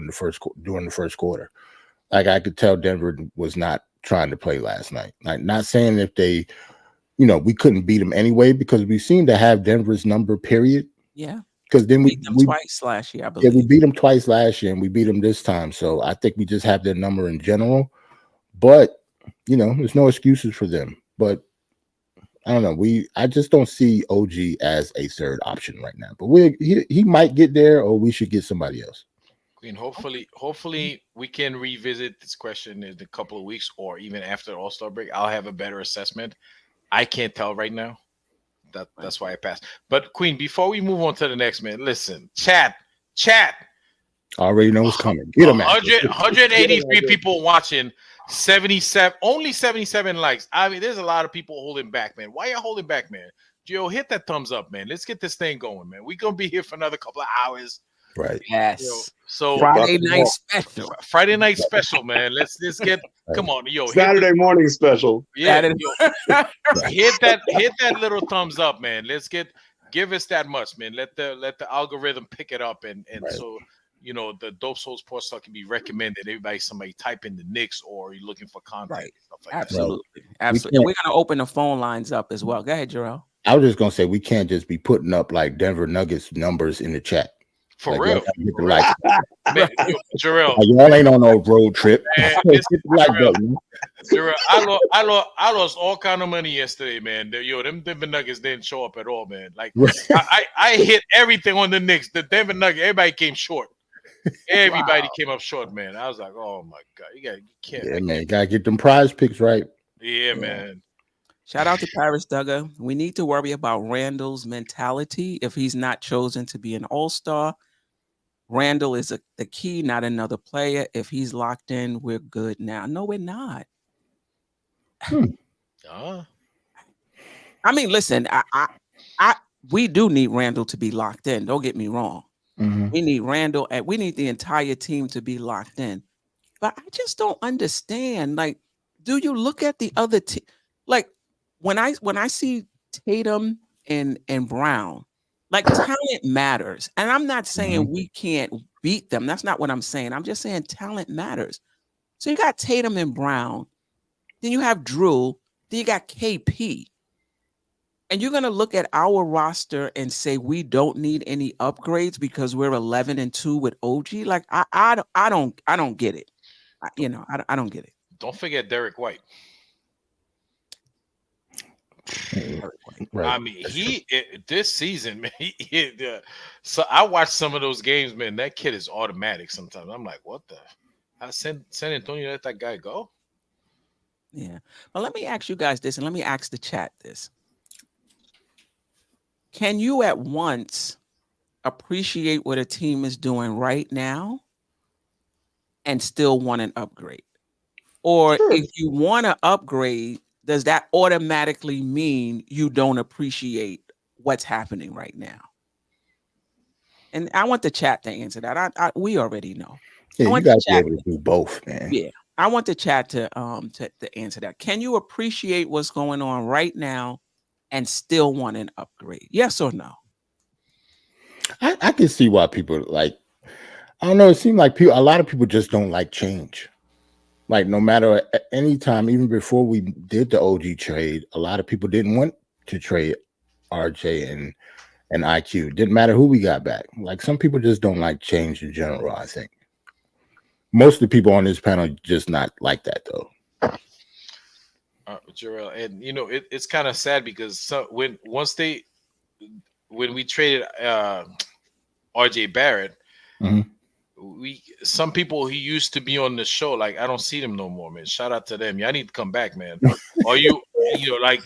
during the first quarter. Like I could tell Denver was not trying to play last night. Like not saying if they, we couldn't beat them anyway, because we seem to have Denver's number, period. Yeah. Because then we beat them twice last year, I believe. Yeah, we beat them twice last year and we beat them this time. So I think we just have their number in general. But, there's no excuses for them. But I don't know. I just don't see OG as a third option right now. But he might get there, or we should get somebody else. Queen, hopefully we can revisit this question in a couple of weeks or even after the All-Star break. I'll have a better assessment. I can't tell right now. That's why I passed. But Queen, before we move on to the next, man, listen, chat. I already know what's coming. Get them 183 people watching, 77, only 77 likes. I mean, there's a lot of people holding back, man. Why you holding back, man? Gio, hit that thumbs up, man. Let's get this thing going, man. We're gonna be here for another couple of hours. Right. Yes. So Friday night special, man. Let's get come on, Saturday morning special. Yeah. Hit that little thumbs up, man. Give us that much, man. Let the algorithm pick it up and right. So the Dope Soul Sports Talk can be recommended. Somebody type in the Knicks or you're looking for content. Right. Stuff like Absolutely. Absolutely. We're gonna open the phone lines up as well. Go ahead, Jerrell. I was just gonna say we can't just be putting up like Denver Nuggets numbers in the chat. For like, real. y'all gotta get the lights. Man, yo, Jerrell, Like, y'all ain't on no road trip. man, Get listen, the light Jerrell, button. Jerrell, I lost all kind of money yesterday, man. Them Denver Nuggets didn't show up at all, man. Like I hit everything on the Knicks. The Denver Nuggets, everybody came short. Everybody came up short, man. I was like, oh my god, you can't. Yeah, man, gotta get them prize picks right. Yeah, man. Shout out to Paris Duggar. We need to worry about Randle's mentality if he's not chosen to be an all-star. Randle is the key, not another player. If he's locked in, we're good now. No, we're not. Uh, I mean, listen, we do need Randle to be locked in. Don't get me wrong. Mhm. We need Randle and we need the entire team to be locked in. But I just don't understand. Like, do you look at the other team? Like, when I see Tatum and Brown, like, talent matters. And I'm not saying we can't beat them. That's not what I'm saying. I'm just saying talent matters. So you got Tatum and Brown, then you have Drew, then you got KP. And you're gonna look at our roster and say we don't need any upgrades because we're 11-2 with OG. Like, I don't get it. I don't get it. don't forget Derek White. Right. I mean, this season, man. So I watched some of those games, man. That kid is automatic. Sometimes I'm like, what the? How San Antonio let that guy go? Yeah. Well, let me ask you guys this, and let me ask the chat this. Can you at once appreciate what a team is doing right now and still want an upgrade? Or if you want to upgrade, does that automatically mean you don't appreciate what's happening right now? And I want the chat to answer that. We already know. Yeah, you gotta be able to do both, man. Yeah. I want the chat to answer that. Can you appreciate what's going on right now and still want an upgrade? Yes or no? I can see why people like. I don't know. It seems like a lot of people just don't like change. Like, no matter any time, even before we did the OG trade, a lot of people didn't want to trade RJ and IQ. Didn't matter who we got back. Like, some people just don't like change in general. I think most of the people on this panel just not like that, though. Jerrell, and it's kind of sad because when we traded RJ Barrett, some people who used to be on the show, like, I don't see them no more, man. Shout out to them. Y'all need to come back, man. Are you like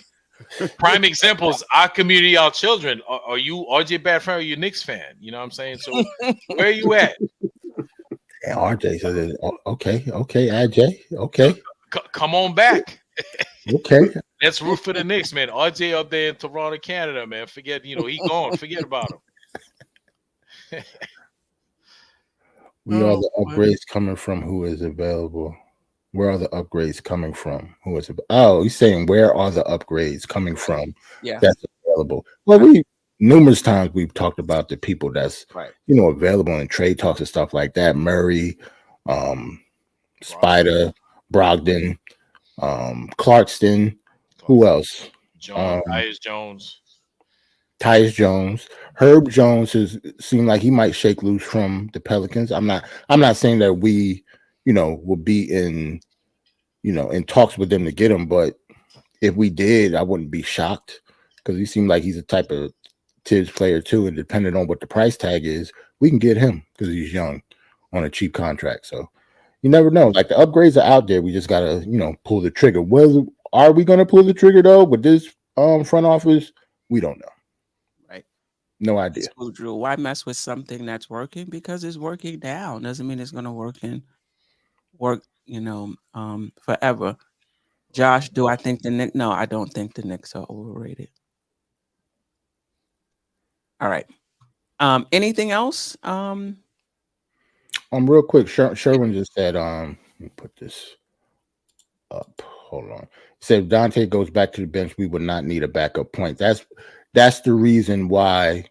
prime examples? Our community, our children. Are you RJ Barrett fan or are you Knicks fan? You know what I'm saying? So where are you at? And RJ said, "Okay, RJ, okay, come on back." Okay. Let's root for the Knicks, man. RJ up there in Toronto, Canada, man. Forget, he gone. Forget about him. We are the upgrades coming from who is available. Where are the upgrades coming from? Who is available? Oh, he's saying where are the upgrades coming from? Yeah, that's available. Well, numerous times we've talked about the people that's available in trade talks and stuff like that. Murray, Spider, Brogdon, Clarkston. Who else? Tyus Jones. Herb Jones seemed like he might shake loose from the Pelicans. I'm not saying that we, will be in talks with them to get him, but if we did, I wouldn't be shocked because he seemed like he's a type of Tibbs player too, and depending on what the price tag is, we can get him because he's young on a cheap contract. So you never know. Like, the upgrades are out there. We just gotta, pull the trigger. Whether are we gonna pull the trigger though with this front office? We don't know. Right. No idea. Drew, why mess with something that's working? Because it's working now. Doesn't mean it's gonna work forever. Josh, do I think the Knicks? No, I don't think the Knicks are overrated. All right. Anything else? Real quick, Sherwin just said, let me put this up. Hold on. He said if Dante goes back to the bench, we would not need a backup point. That's the reason why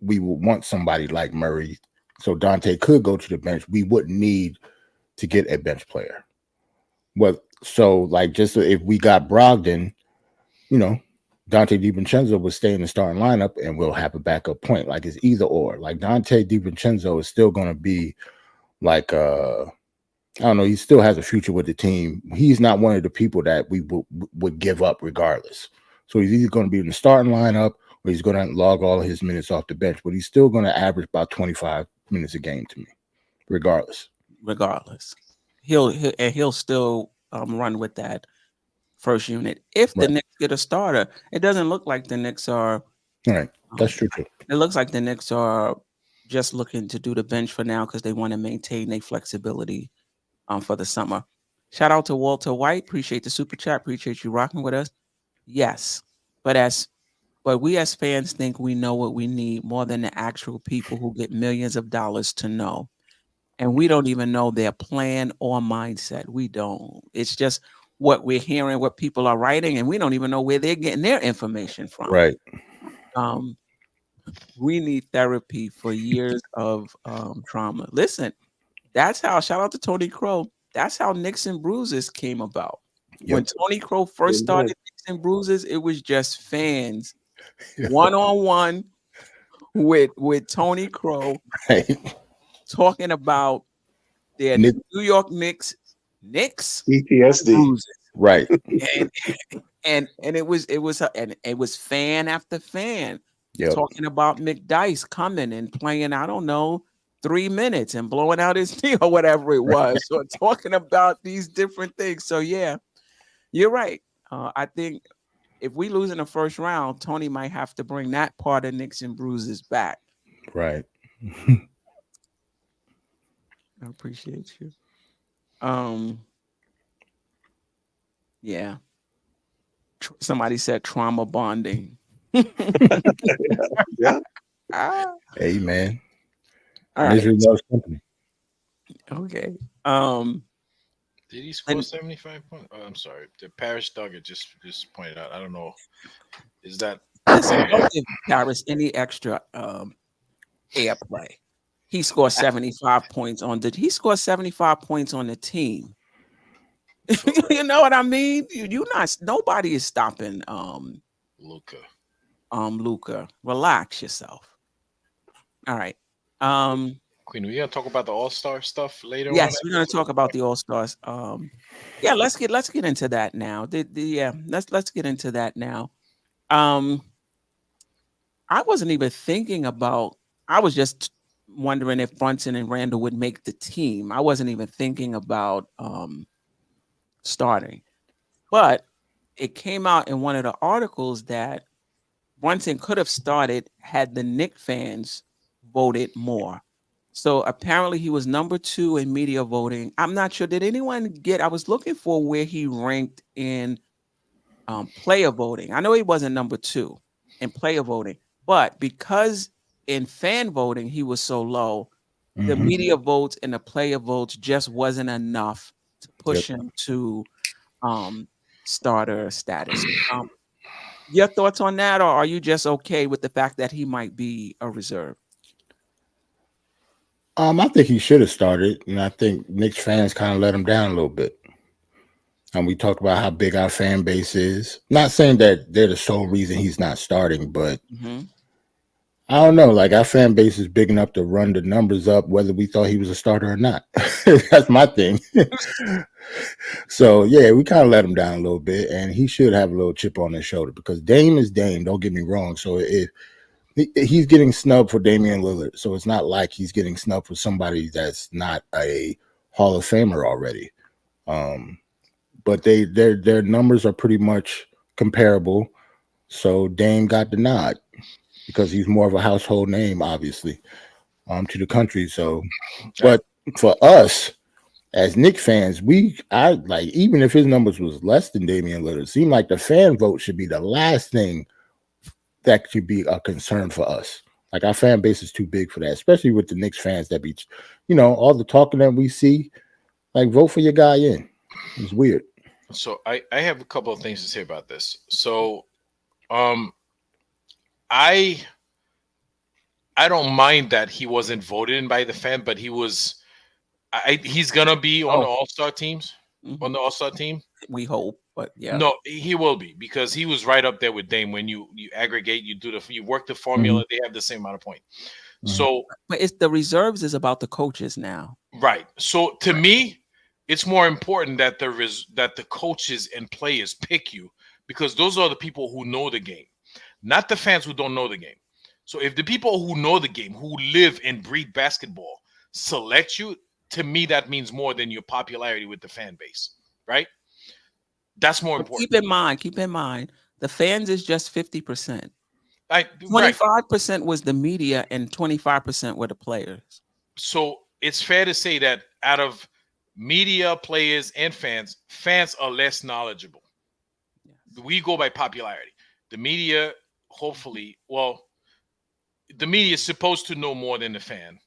we would want somebody like Murray. So Dante could go to the bench. We wouldn't need to get a bench player. Well, so like, just if we got Brogdon, Dante DiVincenzo will stay in the starting lineup and we'll have a backup point. Like it's either or. Like Dante DiVincenzo is still going to be like I don't know. He still has a future with the team. He's not one of the people that we would give up regardless. So he's either going to be in the starting lineup or he's going to log all of his minutes off the bench. But he's still going to average about 25 minutes a game to me, regardless. He'll still run with that first unit. If the Knicks get a starter, it doesn't look like the Knicks are. All right, that's true too. It looks like the Knicks are just looking to do the bench for now because they want to maintain their flexibility for the summer. Shout out to Walter White. Appreciate the super chat. Appreciate you rocking with us. Yes, but we as fans think we know what we need more than the actual people who get millions of dollars to know. And we don't even know their plan or mindset. We don't. It's just what we're hearing, what people are writing, and we don't even know where they're getting their information from. Right. We need therapy for years of trauma. Listen, that's how, shout out to Tony Crow, that's how Knicks and Bruises came about. Yep. When Tony Crow first started Knicks and Bruises, it was just fans one-on-one with Tony Crow talking about their New York Knicks PTSD. Right. And it was fan after fan talking about McDice coming and playing, I don't know, 3 minutes and blowing out his knee or whatever it was. So talking about these different things. So yeah, you're right. I think if we lose in the first round, Tony might have to bring that part of Knicks and Bruises back. Right. I appreciate you. Yeah. Somebody said trauma bonding. Yeah. Hey man. All right. Company. Okay. Did he score 75 points? Oh, I'm sorry. The Paris Duggar just pointed out. I don't know. Is that don't give Paris any extra airplay? He scored 75 points on the team. You know what I mean? Nobody is stopping Luka. Luka. Relax yourself. All right. Queen, we gonna talk about the All-Star stuff later. Yes, we're gonna talk about the All-Stars. Yeah, let's get into that now. Let's get into that now. I wasn't even thinking about, I was just wondering if Brunson and Randle would make the team. I wasn't even thinking about starting. But it came out in one of the articles that Brunson could have started had the Knicks fans voted more. So apparently he was number 2 in media voting. I'm not sure. Did anyone I was looking for where he ranked in player voting. I know he wasn't number 2 in player voting, but because in fan voting he was so low, the media votes and the player votes just wasn't enough to push him to starter status. Your thoughts on that, or are you just okay with the fact that he might be a reserve? I think he should have started, and I think Knicks fans kind of let him down a little bit. And we talked about how big our fan base is. Not saying that they're the sole reason he's not starting, but I don't know. Like, our fan base is big enough to run the numbers up, whether we thought he was a starter or not. That's my thing. So, yeah, we kind of let him down a little bit, and he should have a little chip on his shoulder because Dame is Dame, don't get me wrong. So if he's getting snubbed for Damian Lillard, so it's not like he's getting snubbed for somebody that's not a Hall of Famer already. But their numbers are pretty much comparable. So Dame got the nod because he's more of a household name, obviously, to the country. So, but for us as Knicks fans, I like, even if his numbers was less than Damian Lillard, it seemed like the fan vote should be the last thing that should be a concern for us. Like, our fan base is too big for that, especially with the Knicks fans that be, all the talking that we see. Like, vote for your guy in. It's weird. So I have a couple of things to say about this. So I don't mind that he wasn't voted in by the fan, but he's gonna be on the All-Star teams. on the All-Star team? We hope, but yeah. No, he will be, because he was right up there with Dame. When you aggregate, you work the formula, they have the same amount of points. So, but it's the reserves is about the coaches now, right? So to me, it's more important that the coaches and players pick you, because those are the people who know the game, not the fans who don't know the game. So if the people who know the game, who live and breathe basketball, select you, to me that means more than your popularity with the fan base, right? That's more important. Keep in mind, the fans is just 50%. 25% Right. was the media and 25% were the players. So it's fair to say that out of media, players, and fans are less knowledgeable. Yes. We go by popularity. The media, hopefully, the media is supposed to know more than the fan.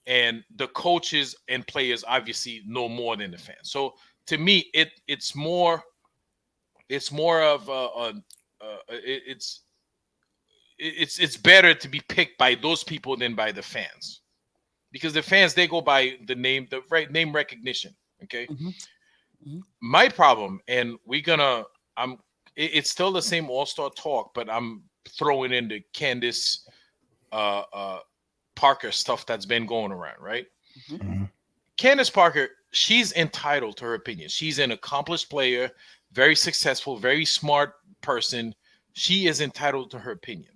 And the coaches and players obviously know more than the fan. So to me, it's more of it's better to be picked by those people than by the fans, because the fans, they go by the name recognition. Okay. My problem, and it's still the same all-star talk, but I'm throwing in the Candace Parker stuff that's been going around, right? Candace Parker, she's entitled to her opinion. She's an accomplished player, very successful, very smart person. She is entitled to her opinion.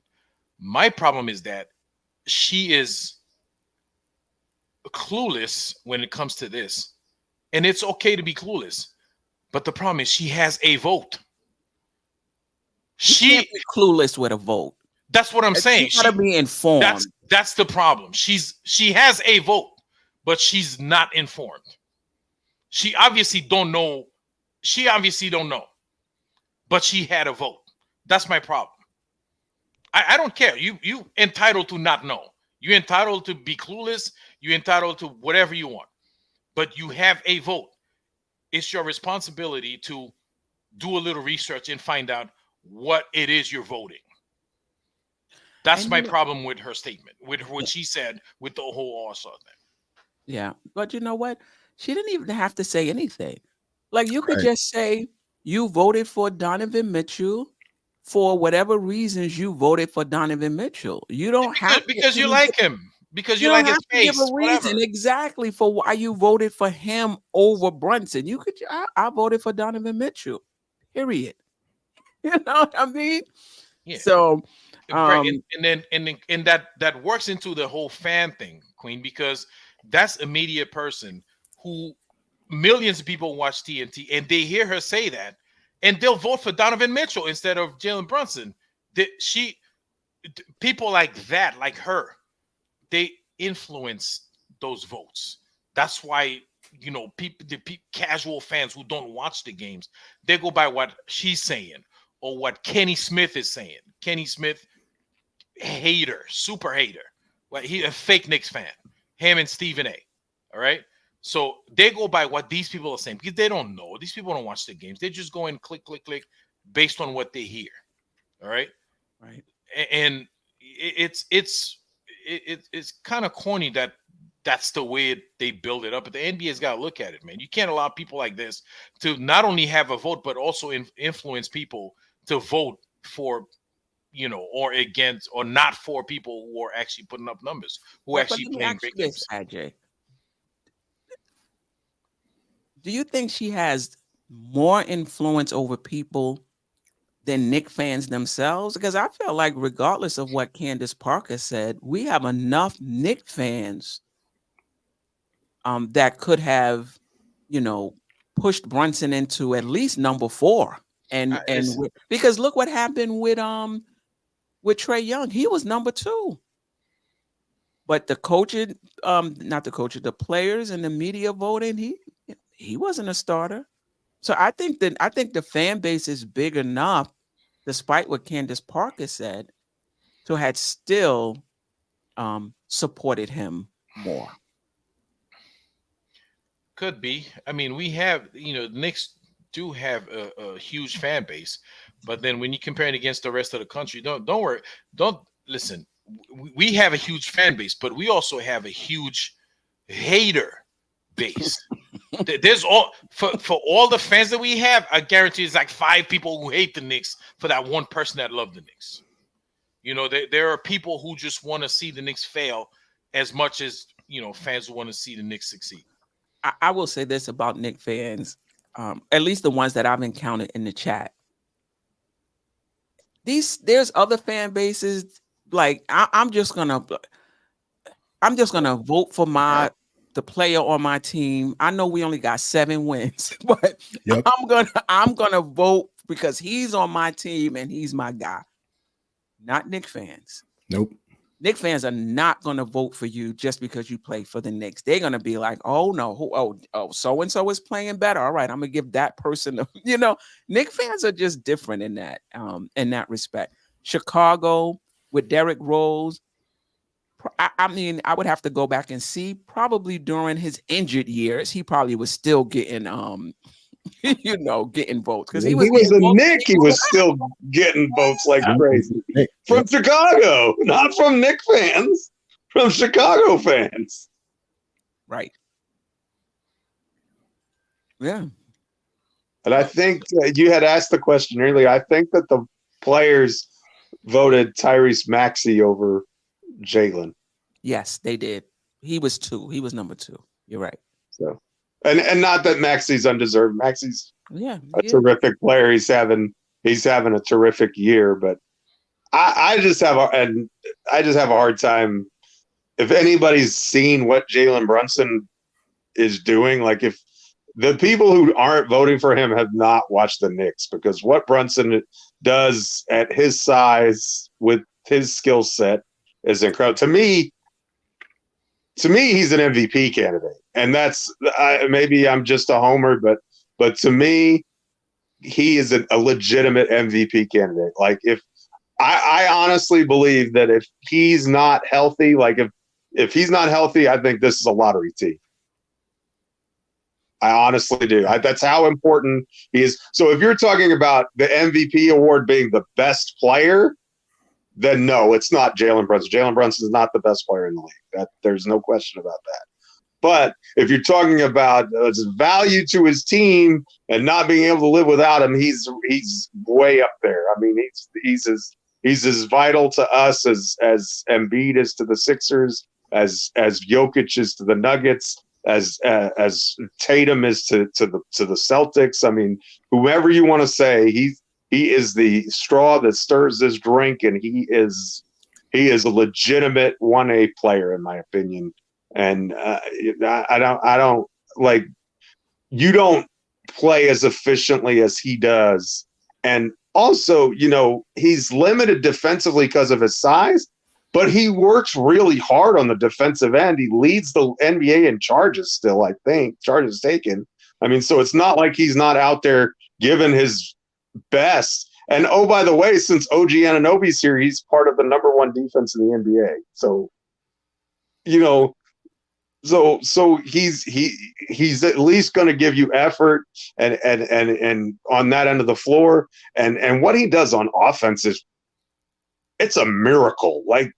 My problem is that she is clueless when it comes to this. And it's okay to be clueless. But the problem is she has a vote. She can't be clueless with a vote. That's what I'm saying. She gotta be informed. That's the problem. She has a vote, but she's not informed. She obviously don't know. But she had a vote. That's my problem. I don't care. You entitled to not know. You're entitled to be clueless. You're entitled to whatever you want. But you have a vote. It's your responsibility to do a little research and find out what it is you're voting. That's my problem with her statement, with what she said with the whole All-Star thing. Yeah, but you know what? She didn't even have to say anything. Like, you could just say you voted for Donovan Mitchell for whatever reasons you voted for Donovan Mitchell. You don't have because you like him, because you like his face. Give a reason exactly for why you voted for him over Brunson. You could. I voted for Donovan Mitchell. Period. You know what I mean? Yeah. So, and that works into the whole fan thing, Queen, because that's a media person who millions of people watch TNT and they hear her say that, and they'll vote for Donovan Mitchell instead of Jalen Brunson. People like that, like her, they influence those votes. That's why, casual fans who don't watch the games, they go by what she's saying or what Kenny Smith is saying. Kenny Smith, hater, super hater. Well, he's a fake Knicks fan. Him and Stephen A. All right. So they go by what these people are saying because they don't know. These people don't watch the games. They just go and click based on what they hear. All right. Right. And it's kind of corny that that's the way they build it up. But the NBA's got to look at it, man. You can't allow people like this to not only have a vote, but also influence people to vote for, or against or not for people who are actually putting up numbers, who actually playing great games. Ajay, do you think she has more influence over people than Knick fans themselves? Because I feel like regardless of what Candace Parker said, we have enough Knick fans that could have, pushed Brunson into at least number 4. And because look what happened with Trae Young. He was number 2. But the coaches, the players and the media voting, he wasn't a starter. So I think the fan base is big enough, despite what Candace Parker said, to had still supported him more. Could be. I mean, we have, the Knicks do have a huge fan base, but then when you compare it against the rest of the country, don't worry. Don't listen. We have a huge fan base, but we also have a huge hater base. There's all for all the fans that we have. I guarantee it's like 5 people who hate the Knicks for that one person that loved the Knicks. You know, there are people who just want to see the Knicks fail as much as, you know, fans who want to see the Knicks succeed. I will say this about Knicks fans, at least the ones that I've encountered in the chat. There's other fan bases, like I'm just gonna vote for the player on my team. I know we only got 7 wins, but Yep. I'm gonna vote because he's on my team and he's my guy. Not Knicks fans. Nope. Knicks fans are not going to vote for you just because you play for the Knicks. They're going to be like, oh, no, so and so is playing better. All right, I'm going to give that person, Knicks fans are just different in that respect. Chicago with Derrick Rose, I mean, I would have to go back and see. Probably during his injured years, he probably was still getting getting votes because he was a Knick. He was still getting votes like crazy from Chicago, not from Knick fans, from Chicago fans. Right. Yeah. And I think you had asked the question earlier. I think that the players voted Tyrese Maxey over Jalen. Yes, they did. He was 2. He was number 2. You're right. So. And not that Maxey's undeserved. Maxey's a terrific player. He's having a terrific year, but I just have a hard time. If anybody's seen what Jalen Brunson is doing, like if the people who aren't voting for him have not watched the Knicks, because what Brunson does at his size with his skill set is incredible. To me, he's an MVP candidate. And that's maybe I'm just a homer, but to me, he is a legitimate MVP candidate. Like if I honestly believe that if he's not healthy, like if he's not healthy, I think this is a lottery team. I honestly do. That's how important he is. So if you're talking about the MVP award being the best player, then no, it's not Jalen Brunson. Jalen Brunson is not the best player in the league. There's no question about that. But if you're talking about his value to his team and not being able to live without him, he's way up there. I mean, he's as vital to us as Embiid is to the Sixers, as Jokic is to the Nuggets, as Tatum is to the Celtics. I mean, whoever you want to say, he is the straw that stirs this drink, and he is a legitimate 1A player in my opinion. And I don't like, you don't play as efficiently as he does. And also, he's limited defensively because of his size, but he works really hard on the defensive end. He leads the NBA in charges still, I think, charges taken. I mean, so it's not like he's not out there giving his best. And oh, by the way, since OG Anunoby's here, he's part of the number 1 defense in the NBA. So, So he's at least going to give you effort and on that end of the floor, and what he does on offense it's a miracle. Like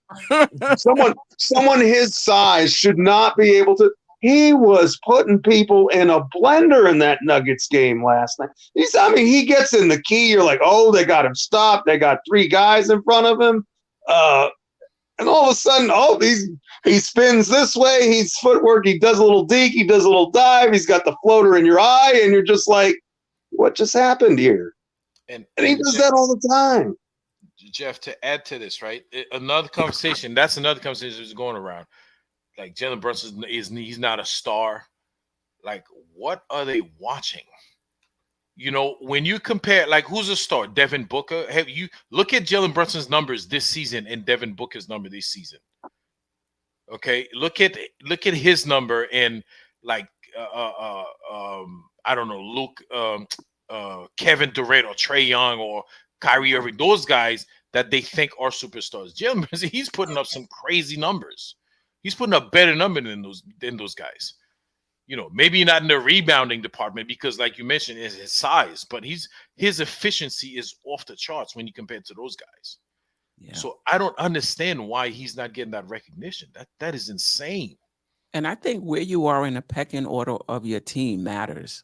someone his size should not be able to. He was putting people in a blender in that Nuggets game last night. He gets in the key. You're like, oh, they got him stopped. They got 3 guys in front of him. And all of a sudden, he spins this way. He's footwork. He does a little deke. He does a little dive. He's got the floater in your eye, and you're just like, what just happened here? And he does that all the time. Geoff, to add to this, right? Another conversation that's going around. Like Jalen Brunson he's not a star. Like, what are they watching? When you compare, like, who's a star? Devin Booker. Have you look at Jalen Brunson's numbers this season and Devin Booker's number this season? Okay, look at his number and like I don't know, Luke, Kevin Durant or Trae Young or Kyrie Irving, those guys that they think are superstars. Jalen Brunson, he's putting up some crazy numbers. He's putting up better numbers than those guys. Maybe not in the rebounding department because, like you mentioned, is his size, but his efficiency is off the charts when you compare it to those guys. Yeah. So I don't understand why he's not getting that recognition. That is insane. And I think where you are in the pecking order of your team matters.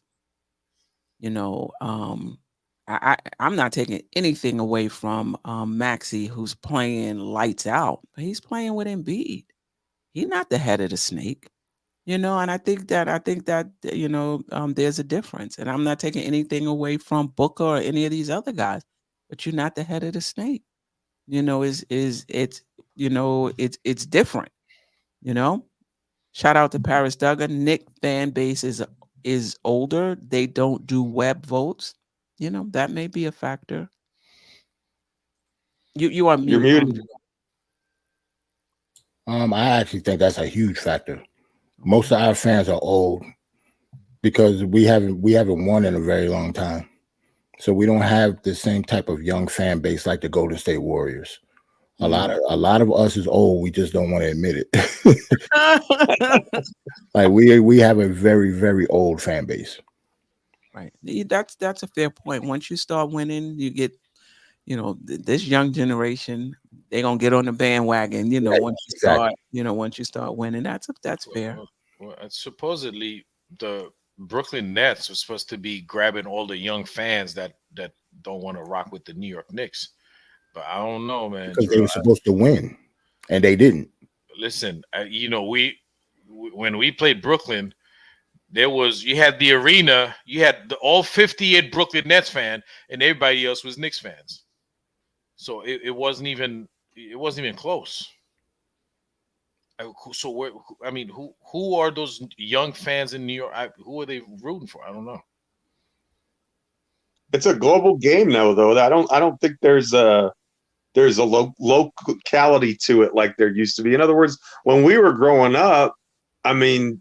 You know, I'm not taking anything away from Maxey, who's playing lights out, but he's playing with Embiid. He's not the head of the snake, you know. And I think that you know, there's a difference. And I'm not taking anything away from Booker or any of these other guys, but you're not the head of the snake. You know, it's you know, it's different. You know. Shout out to Paris Duggan. Knick fan base is older. They don't do web votes. You know, that may be a factor. You are You're mute. muted. I actually think that's a huge factor. Most of our fans are old because we haven't won in a very long time. So we don't have the same type of young fan base like the Golden State Warriors. A lot of us is old. We just don't want to admit it. Like we have a very, very old fan base. Right. That's a fair point. Once you start winning, you get, you know, this young generation, they're gonna get on the bandwagon. You know, Right, once you start winning, that's fair. Well, supposedly the Brooklyn Nets was supposed to be grabbing all the young fans that don't want to rock with the New York Knicks. But I don't know, man. Because they were supposed to win, and they didn't. Listen, you know, when we played Brooklyn, you had the arena, you had all 58 Brooklyn Nets fan, and everybody else was Knicks fans. So it wasn't even close. So who are those young fans in New York? Who are they rooting for? I don't know. It's a global game now, though. I don't think there's a locality to it like there used to be. In other words, when we were growing up, I mean,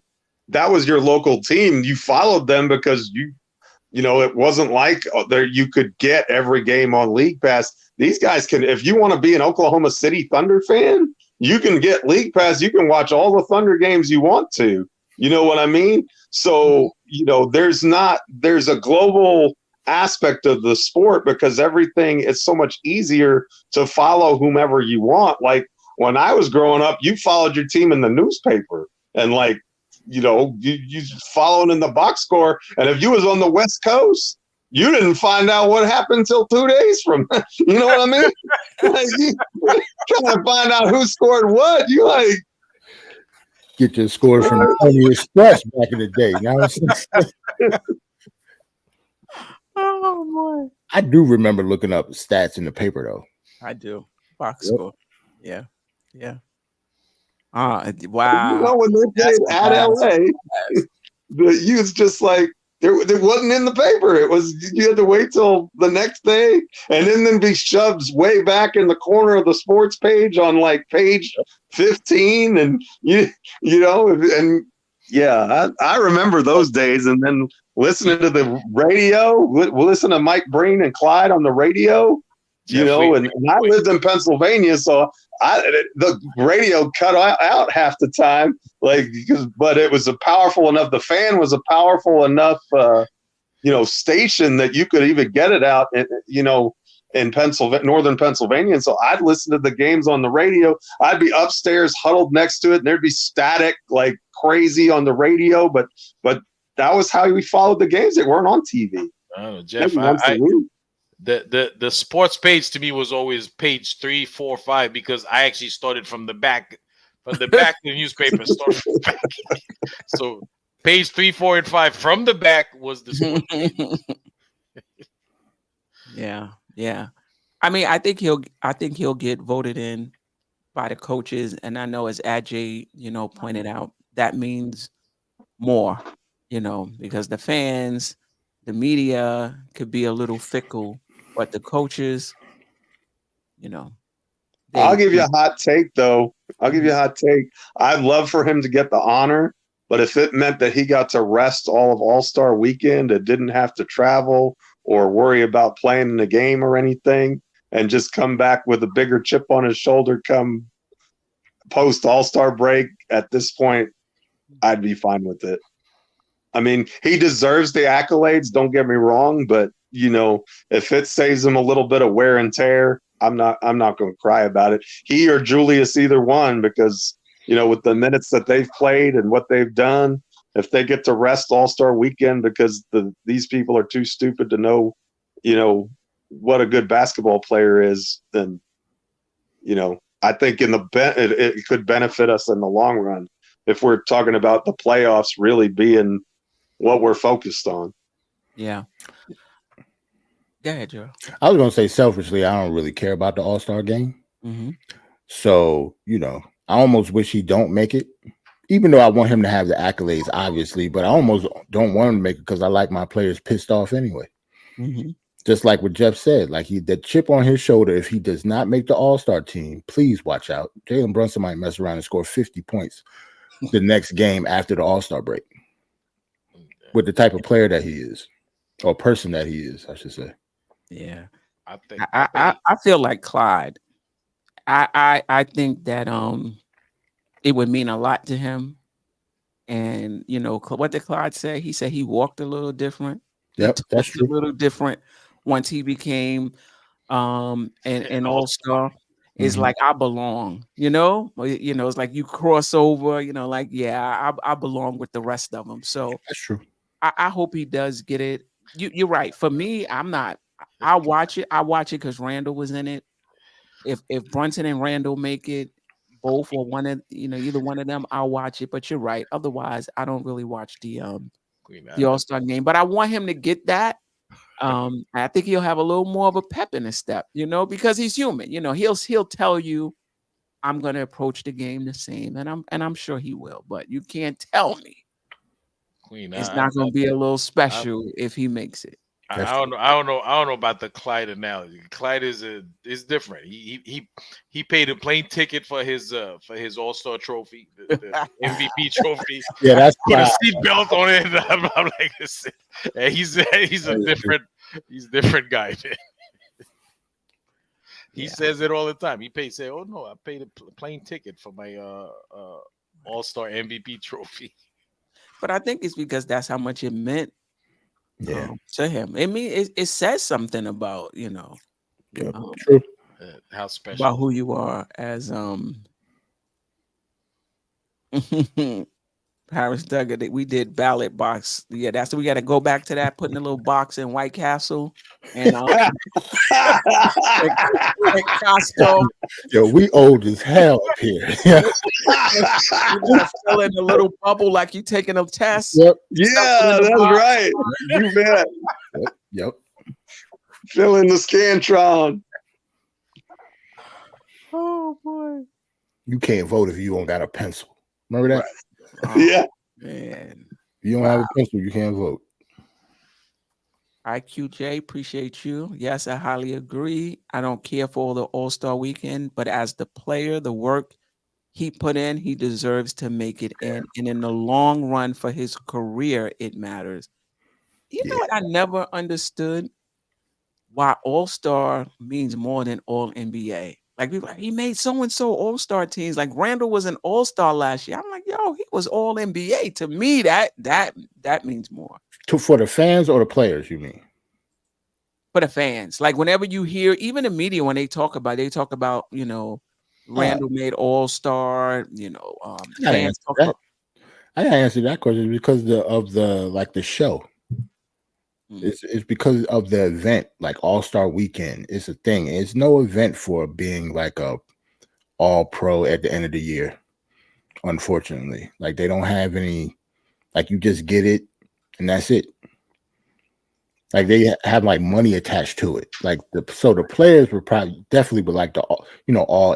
that was your local team. You followed them because you know, it wasn't like there you could get every game on League Pass. These guys can, if you want to be an Oklahoma City Thunder fan, you can get League Pass. You can watch all the Thunder games you want to. You know what I mean? So, you know, there's a global aspect of the sport because everything is so much easier to follow whomever you want. Like when I was growing up, you followed your team in the newspaper and like, you know, you followed in the box score. And if you was on the West Coast, you didn't find out what happened until 2 days from, you know what I mean? Like, you trying to find out who scored what. You like get your scores from the Pony Express back in the day. Now Oh boy. I do remember looking up stats in the paper though. I do. Box score. Yeah. Yeah. Wow. You know, when they played at LA, you was just like, it wasn't in the paper. It was, you had to wait till the next day and then be shoved way back in the corner of the sports page on like page 15. And you know, and yeah, I remember those days. And then listening to the radio, listen to Mike Breen and Clyde on the radio, you know, and I lived in Pennsylvania, so the radio cut out half the time, like, but it was a powerful enough. The fan was a powerful enough, you know, station that you could even get it out, you know, in northern Pennsylvania. And so I'd listen to the games on the radio. I'd be upstairs huddled next to it, and there'd be static like crazy on the radio. But that was how we followed the games. They weren't on TV. I don't know, Geoff. The sports page to me was always page 3, 4, 5 because I actually started from the back of the newspaper. Started from the back. So page 3, 4, and 5 from the back was the sports page. Yeah. I mean, I think he'll get voted in by the coaches, and I know as Ajay, you know, pointed out, that means more, you know, because the fans, the media could be a little fickle, but the coaches, you know. I'll give you a hot take, though. I'd love for him to get the honor, but if it meant that he got to rest all of All-Star Weekend and didn't have to travel or worry about playing in the game or anything, and just come back with a bigger chip on his shoulder come post All-Star break, at this point, I'd be fine with it. I mean, he deserves the accolades, don't get me wrong, but you know, if it saves him a little bit of wear and tear, I'm not going to cry about it. He or Julius, either one, because with the minutes that they've played and what they've done, if they get to rest All-Star weekend because these people are too stupid to know, what a good basketball player is, then, I think it could benefit us in the long run if we're talking about the playoffs really being what we're focused on. Yeah. Go ahead, Joe. I was going to say selfishly, I don't really care about the All-Star game. Mm-hmm. So, I almost wish he don't make it, even though I want him to have the accolades, obviously, but I almost don't want him to make it because I like my players pissed off anyway. Mm-hmm. Just like what Geoff said, like the chip on his shoulder, if he does not make the All-Star team, please watch out. Jalen Brunson might mess around and score 50 points the next game after the All-Star break with the type of player that he is, or person that he is, I should say. Yeah. I I feel like Clyde. I think that it would mean a lot to him. And what did Clyde say? He said he walked a little different. Yep, that's true. A little different once he became an all-star. It's like I belong, it's like you cross over, like, yeah, I belong with the rest of them. So that's true. I hope he does get it. You're right. For me, I'm not. I watch it because Randle was in it. If Brunson and Randle make it, both or one of either one of them, I'll watch it. But you're right. Otherwise, I don't really watch the All-Star game. But I want him to get that. I think he'll have a little more of a pep in his step, because he's human. He'll tell you, I'm going to approach the game the same, and I'm sure he will. But you can't tell me it's not going to be a little special if he makes it. I don't know about the Clyde analogy. Clyde is different. He paid a plane ticket for his All-Star trophy, the MVP trophy. Yeah, that's put a seatbelt on it. And I'm like, he's a different guy. Man. He says it all the time. He say, "Oh no, I paid a plane ticket for my All-Star MVP trophy." But I think it's because that's how much it meant. Yeah, to him. I mean, it says something about true. How special about who you are as Paris Duggar. We did ballot box. Yeah, that's we got to go back to that. Putting a little box in White Castle and Costco. Yo, we old as hell up here. You gotta fill in a little bubble like you taking a test. Yep. Yeah, that's right. You bet. Yep. Fill in the Scantron. Oh boy. You can't vote if you don't got a pencil. Remember that? Right. Yeah. Man. If you don't have a pencil, you can't vote. IQJ, appreciate you. Yes, I highly agree. I don't care for the All-Star weekend, but as the player, the work he put in, he deserves to make it in. And in the long run for his career, it matters. You know what? I never understood why All-Star means more than All-NBA. Like, he made so-and-so All-Star teams. Like, Randle was an All-Star last year. I'm like, yo, he was All-NBA. To me, that means more. For the fans or the players, you mean? For the fans. Like, whenever you hear, even the media, when they talk about, Randle made All-Star, fans talk about. I gotta answer that question because of the show. It's because of the event, like All-Star Weekend. It's a thing. It's no event for being like a All-Pro at the end of the year. Unfortunately, like they don't have any. Like you just get it, and that's it. Like they have like money attached to it. Like the players were definitely would like the all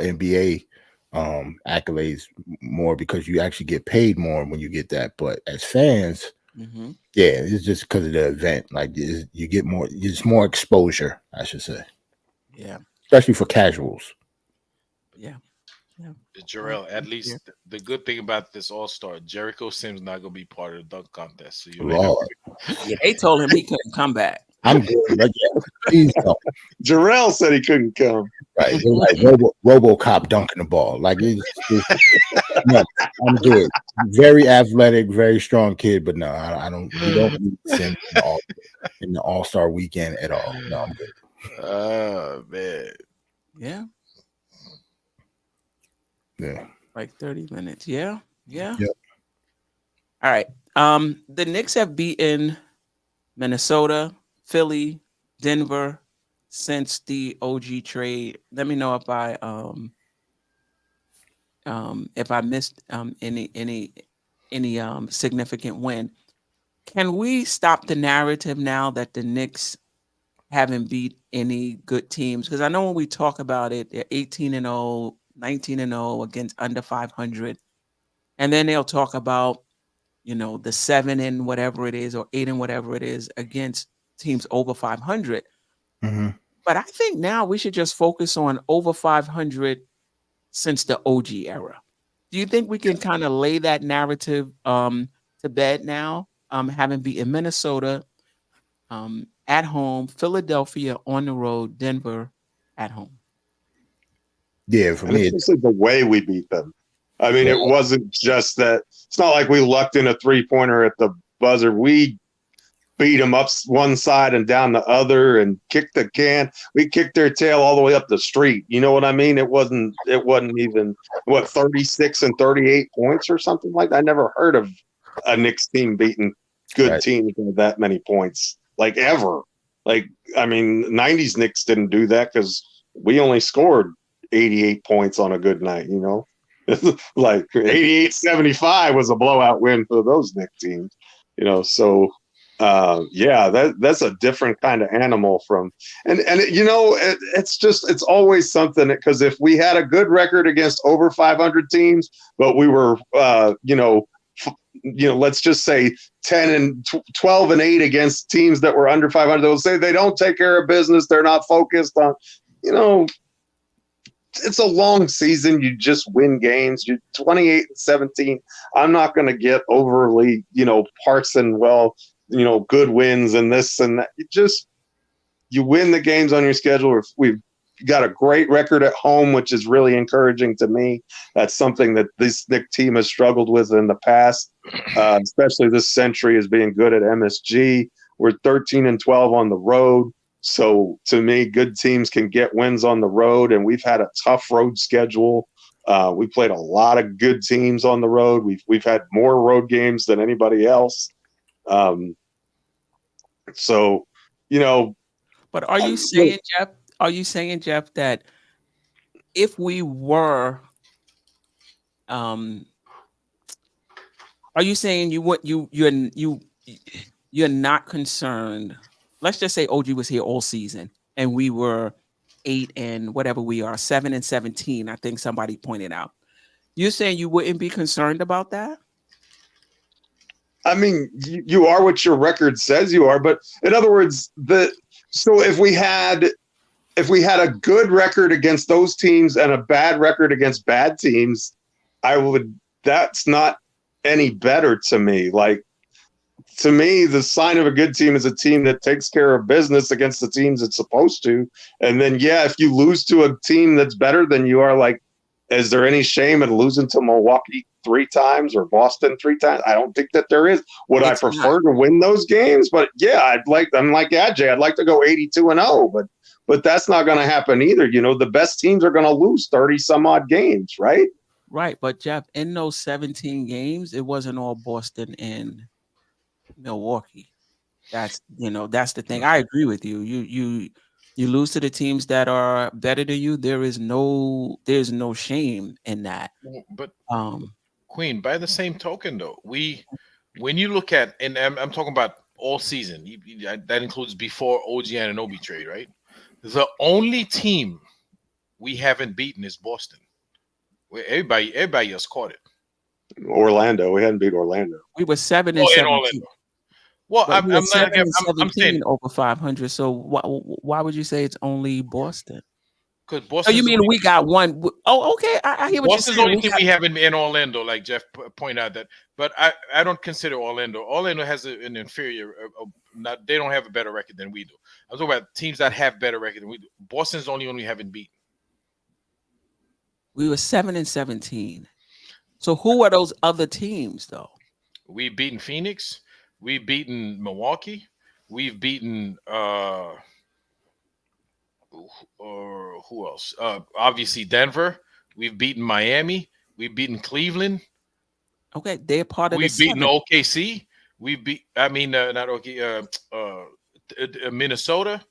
NBA accolades more because you actually get paid more when you get that. But as fans. Mm-hmm. Yeah, it's just because of the event. Like you get more, it's more exposure, I should say. Yeah, especially for casuals. Yeah. Jerrell, at least the good thing about this All-Star, Jericho Sims not gonna be part of the dunk contest. So they told him he couldn't come back. I'm good. Like, please don't. Jerrell said he couldn't come. Right, like RoboCop dunking the ball. Like no, I'm good. Very athletic, very strong kid, but no, I don't. We don't need Sims in the All-Star weekend at all. No, I'm good. Oh man, yeah. Like 30 minutes. Yeah. Yeah. Yep. All right. The Knicks have beaten Minnesota, Philly, Denver since the OG trade. Let me know if I missed any significant win. Can we stop the narrative now that the Knicks haven't beat any good teams? Because I know when we talk about it, they're 18-0, 19-0 against under 500. And then they'll talk about, the 7 and whatever it is, or 8 and whatever it is against teams over 500. Mm-hmm. But I think now we should just focus on over 500 since the OG era. Do you think we can kind of lay that narrative to bed now? Having beaten Minnesota at home, Philadelphia on the road, Denver at home. Yeah, for And me, especially the way we beat them. I mean, Yeah. it wasn't just that. It's not like we lucked in a 3-pointer at the buzzer. We beat them up one side and down the other and kicked the can. We kicked their tail all the way up the street. You know what I mean? It wasn't even 36 and 38 points or something like that. I never heard of a Knicks team beating good Right. teams with that many points, like ever. Like, I mean, 90s Knicks didn't do that because we only scored 88 points on a good night, like 88-75 was a blowout win for those Knicks teams, so that's a different kind of animal from, and it's always something, because if we had a good record against over 500 teams, but we were let's just say 10 and 12 and 8 against teams that were under 500, they'll say they don't take care of business, they're not focused on, it's a long season. You just win games. You're 28-17. I'm not going to get overly, parsing, good wins and this and that. You win the games on your schedule. We've got a great record at home, which is really encouraging to me. That's something that this Knick team has struggled with in the past, especially this century, is being good at MSG. We're 13-12 on the road. So to me, good teams can get wins on the road, and we've had a tough road schedule. We played a lot of good teams on the road. We've had more road games than anybody else. But are you saying, Jeff? Are you saying, Jeff, that if we were, are you saying you're not concerned? Let's just say OG was here all season and we were 8 and whatever we are, 7 and 17. I think somebody pointed out. You're saying you wouldn't be concerned about that? I mean, you are what your record says you are, but in other words, so if we had a good record against those teams and a bad record against bad teams, that's not any better to me. Like, to me, the sign of a good team is a team that takes care of business against the teams it's supposed to. And then, if you lose to a team that's better than you are, like, is there any shame in losing to Milwaukee 3 times or Boston 3 times? I don't think that there is. Would I prefer to win those games? But I'm like Ajay, I'd like to go 82-0, but that's not going to happen either. The best teams are going to lose 30 some odd games, right? Right. But Jeff, in those 17 games, it wasn't all Boston and Milwaukee. That's the thing. I agree with you. You lose to the teams that are better than you. There's no shame in that. But Queen, by the same token, though, when you look at, and I'm talking about all season, that includes before OG Anunoby trade, right? The only team we haven't beaten is Boston. Where everybody else caught it. Orlando, we hadn't beat Orlando. We were 7 and 17. Well, But I'm saying over 500. So why would you say it's only Boston? Because Boston. Oh, you mean we got one? Oh, okay. I hear what Boston's you're saying. the only team we haven't in Orlando, like Jeff pointed out that. But I don't consider Orlando. Orlando has an inferior. They don't have a better record than we do. I'm talking about teams that have better record than we do. Boston's the only one we haven't beaten. We were 7 and 17. So who are those other teams, though? We've beaten Phoenix. We've beaten Milwaukee. We've beaten who else? Obviously Denver. We've beaten Miami. We've beaten Cleveland. Okay, they're part of the We've beaten 7. OKC. Not OK. Minnesota.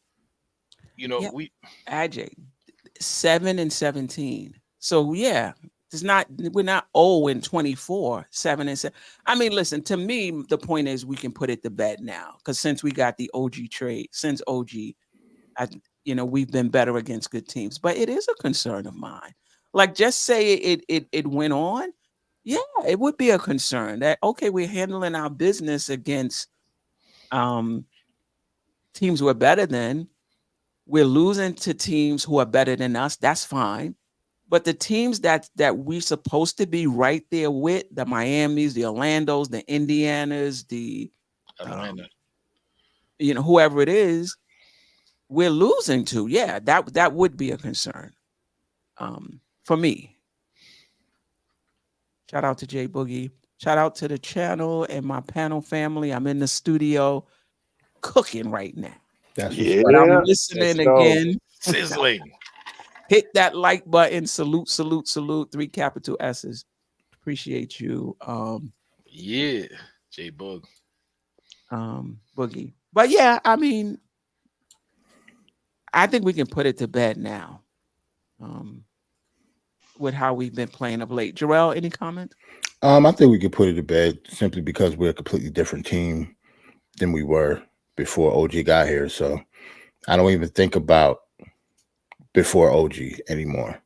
Yeah. We Ajay, 7-17. So yeah, we're not 0-24, 7-7. I mean, listen, to me, the point is we can put it to bed now because since we got the OG trade, since OG, we've been better against good teams. But it is a concern of mine. Like, just say it went on. Yeah, it would be a concern that okay, we're handling our business against teams we're better than. We're losing to teams who are better than us. That's fine. But the teams that we're supposed to be right there with, the Miamis, the Orlandos, the Indianas, the Atlanta. Whoever it is, we're losing to. Yeah, that would be a concern for me. Shout out to Jay Boogie. Shout out to the channel and my panel family. I'm in the studio cooking right now. That's But I'm listening again. Sizzling. Hit that like button. Salute, salute, salute. 3 capital S's. Appreciate you. Yeah, J Bug. Boogie. But yeah, I mean, I think we can put it to bed now. With how we've been playing of late. Jerrell, any comment? I think we could put it to bed simply because we're a completely different team than we were before OG got here. So I don't even think about before OG anymore.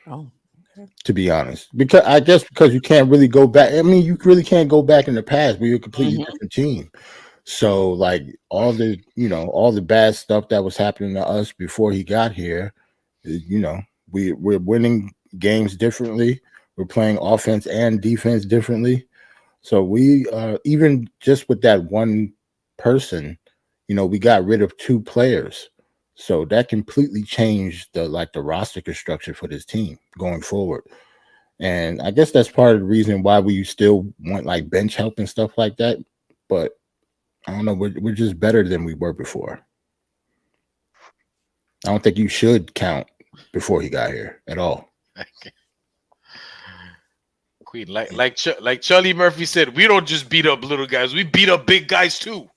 Oh, okay. To be honest, because you can't really go back. I mean, you really can't go back in the past. We're a completely different team. So like all the bad stuff that was happening to us before he got here, we're winning games differently. We're playing offense and defense differently. So we even just with that one person, we got rid of 2 players. So that completely changed the roster construction for this team going forward. And I guess that's part of the reason why we still want like bench help and stuff like that. But I don't know, we're just better than we were before. I don't think you should count before he got here at all. Queen, like Charlie Murphy said, we don't just beat up little guys, we beat up big guys too.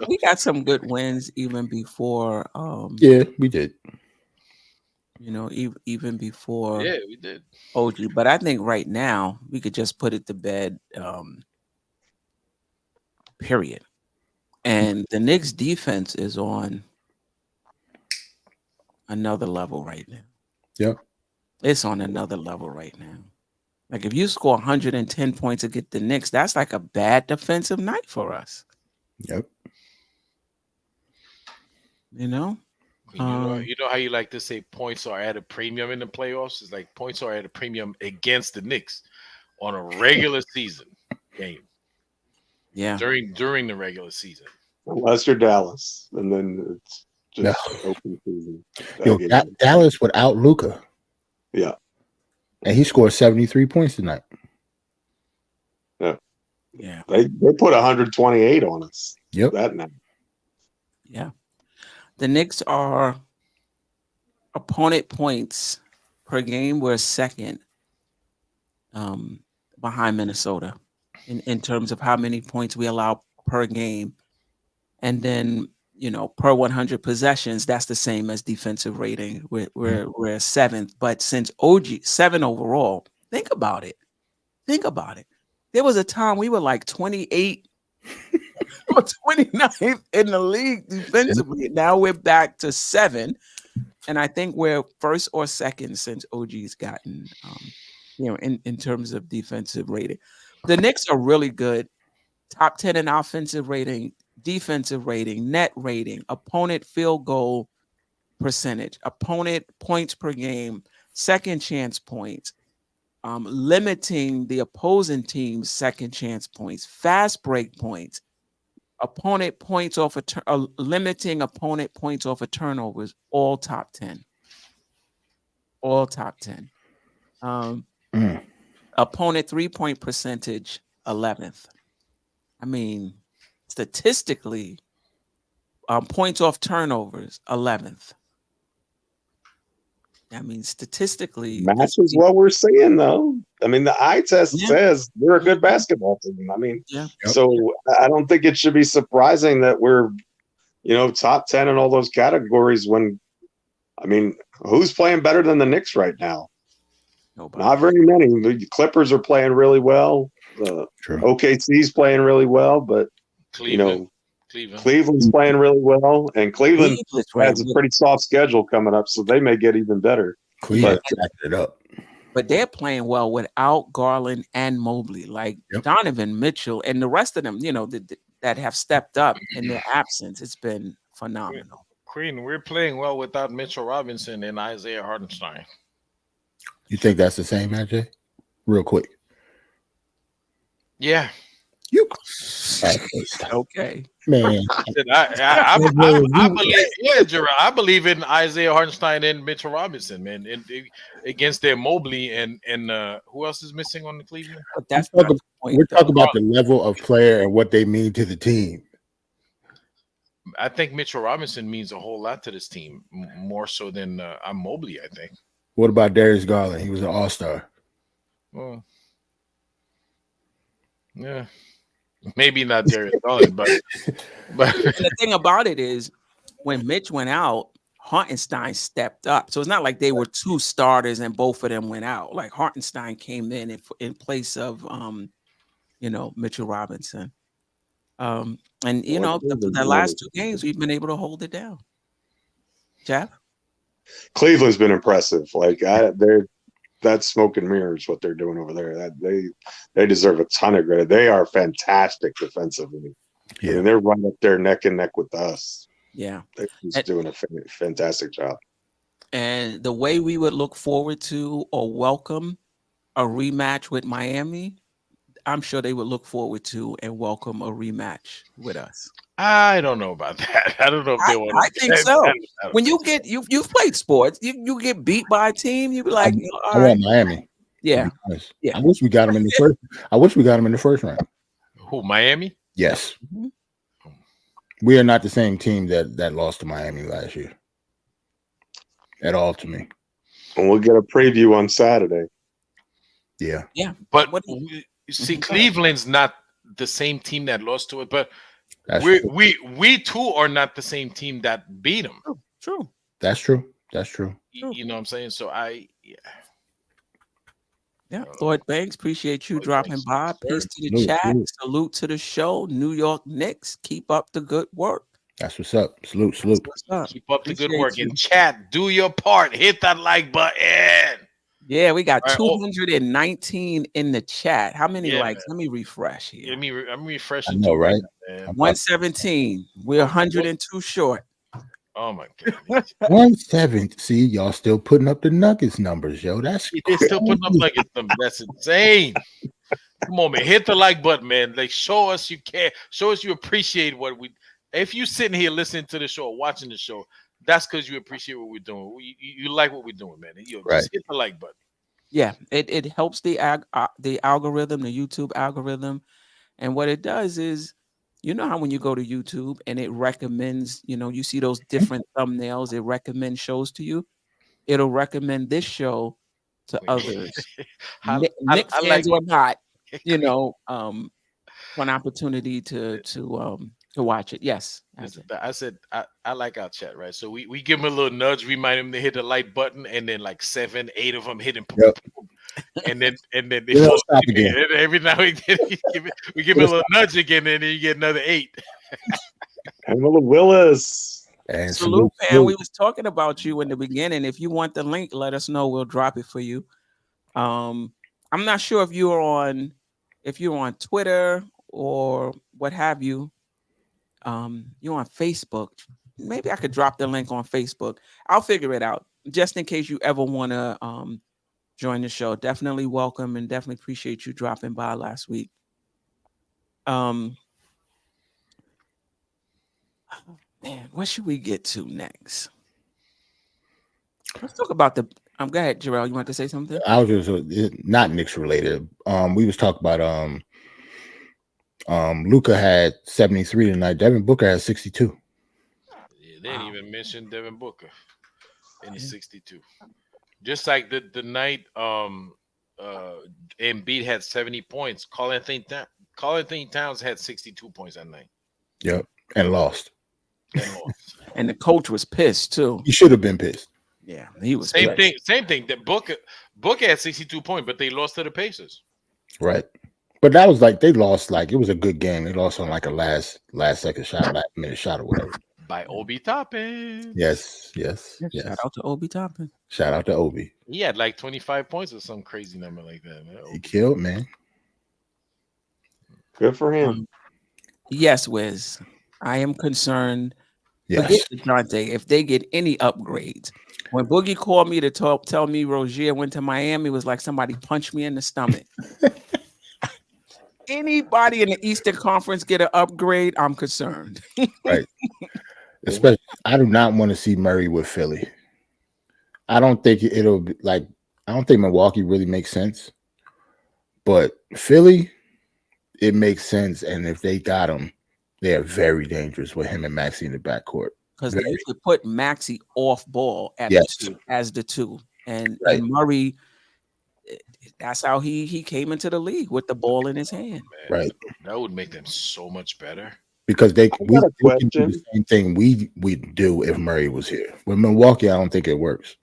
We got some good wins even before. Yeah, we did. Even before. Yeah, we did. OG, but I think right now we could just put it to bed. Period. And the Knicks defense is on another level right now. Yep. It's on another level right now. Like if you score 110 points against the Knicks, that's like a bad defensive night for us. Yep. You know how you like to say points are at a premium in the playoffs? It's like points are at a premium against the Knicks on a regular season game. Yeah. During the regular season. Unless you're Dallas, and then it's just open season. Dallas without Luka. Yeah. And he scored 73 points tonight. Yeah. Yeah. They put 128 on us. Yep. That night. Yeah. The Knicks are opponent points per game. We're second behind Minnesota in terms of how many points we allow per game. And then, per 100 possessions, that's the same as defensive rating. We're seventh. But since OG, 7 overall, think about it. There was a time we were like 28 or 29th in the league defensively. Now we're back to 7. And I think we're first or second since OG's gotten, in terms of defensive rating. The Knicks are really good. Top 10 in offensive rating, defensive rating, net rating, opponent field goal percentage, opponent points per game, second chance points, limiting the opposing team's second chance points, fast break points, opponent points off limiting opponent points off of turnovers, all top 10. All top 10. Opponent 3-point percentage, 11th. I mean, statistically, points off turnovers, 11th. I mean, statistically, matches what we're seeing, though. I mean, the eye test says we're a good basketball team. I mean, so I don't think it should be surprising that we're, top 10 in all those categories when, I mean, who's playing better than the Knicks right now? Nobody. Not very many. The Clippers are playing really well. OKC's playing really well, but Cleveland's playing really well, and Cleveland has a pretty soft schedule coming up, so they may get even better. Cleveland jacked it up. But they're playing well without Garland and Mobley, like Donovan Mitchell and the rest of them, that have stepped up in their absence. It's been phenomenal. Queen, we're playing well without Mitchell Robinson and Isaiah Hartenstein. You think that's the same, AJ? Real quick. Yeah. Okay, man. I believe, Jerrell, I believe in Isaiah Hartenstein and Mitchell Robinson, man, against their Mobley and who else is missing on the Cleveland? But that's we're talking about the level of player and what they mean to the team. I think Mitchell Robinson means a whole lot to this team, more so than Mobley. I think. What about Darius Garland? He was an all-star. Well, yeah. Maybe not Darius Garland, but the thing about it is when Mitch went out, Hartenstein stepped up. So it's not like they were two starters and both of them went out. Like Hartenstein came in place of Mitchell Robinson. And the last two games we've been able to hold it down. Geoff? Cleveland's been impressive. Like that's smoke and mirrors what they're doing over there. They deserve a ton of credit. They are fantastic defensively. Yeah, I mean, they're right up there neck and neck with us. Yeah, they're just doing a fantastic job. And the way we would look forward to or welcome a rematch with Miami, I'm sure they would look forward to and welcome a rematch with us. I don't know about that. I don't know if they want. I think so. When you get you've played sports, you get beat by a team, you be like, I want Miami. Yeah. I wish we got them in the first. I wish we got them in the first round. Who, Miami? Yes. Mm-hmm. We are not the same team that lost to Miami last year. At all to me. And we'll get a preview on Saturday. Yeah. Yeah. But see, Cleveland's not the same team that lost to it, but we too are not the same team that beat them. True. That's true. You know what I'm saying? So Lloyd Banks, appreciate you dropping by. Peace to the chat. Salute to the show. New York Knicks, keep up the good work. That's what's up. Salute. Keep up the good work. In chat, do your part. Hit that like button. Yeah, we got 219 in the chat. How many likes? Let me refresh here. I'm refreshing. I know, right? 117. We're 102 short. Oh my god. 170. See, y'all still putting up the Nuggets numbers, yo. They're still putting up Nuggets numbers. That's insane. Come on, man. Hit the like button, man. Like, show us you care. Show us you appreciate what we. If you sitting here listening to the show, watching the show, that's because you appreciate what we're doing. You like what we're doing, man. Just hit the like button. Yeah, it helps the algorithm, the YouTube algorithm, and what it does is, how when you go to YouTube and it recommends, you see those different thumbnails, it recommends shows to you. It'll recommend this show to others, Knicks fans or not, for an opportunity to watch it. Yes. I said I like our chat, right? So we give them a little nudge, remind them to hit the like button, and then like 7, 8 of them hit him. Yep. And then they stop again. And every now and then we give them a little nudge again, and then you get another 8. Pamela Willis. And salute, man. We was talking about you in the beginning. If you want the link, let us know. We'll drop it for you. I'm not sure if you're on Twitter or what have you. You're on Facebook. Maybe I could drop the link on Facebook. I'll figure it out just in case you ever want to join the show. Definitely welcome and definitely appreciate you dropping by last week. Man, what should we get to next? Let's talk about the. Go ahead, Jerrell. You want to say something? I was just not Knicks related. We was talking about Luka had 73 tonight. Devin Booker had 62. Yeah, they didn't even mention Devin Booker. And he's 62. Just like the night Embiid had 70 points. Carl Anthony Towns had 62 points that night. Yep, and lost. And the coach was pissed too. He should have been pissed. Yeah, he was Same pissed. thing. The Book had 62 points, but they lost to the Pacers. Right. But that was like they lost. Like it was a good game. They lost on like a last second shot, last minute shot or whatever. By Obi Toppin. Yes. Shout out to Obi Toppin. Shout out to Obi. He had like 25 points or some crazy number like that, man. He killed, man. Good for him. Yes, Wiz. I am concerned. Yes. Forget DeJounte, if they get any upgrades. When Boogie called me to tell me Rozier went to Miami, it was like somebody punched me in the stomach. Anybody in the Eastern Conference get an upgrade, I'm concerned. Right. Especially, I do not want to see Murray with Philly. I don't think it'll be like, I don't think Milwaukee really makes sense. But Philly, it makes sense. And if they got him, they are very dangerous with him and Maxey in the backcourt. Because you could put Maxey off ball at as the two. And Murray, that's how he came into the league with the ball in his hand. Man, right. That would make them so much better. Because we can do the same thing we do if Murray was here. With Milwaukee, I don't think it works.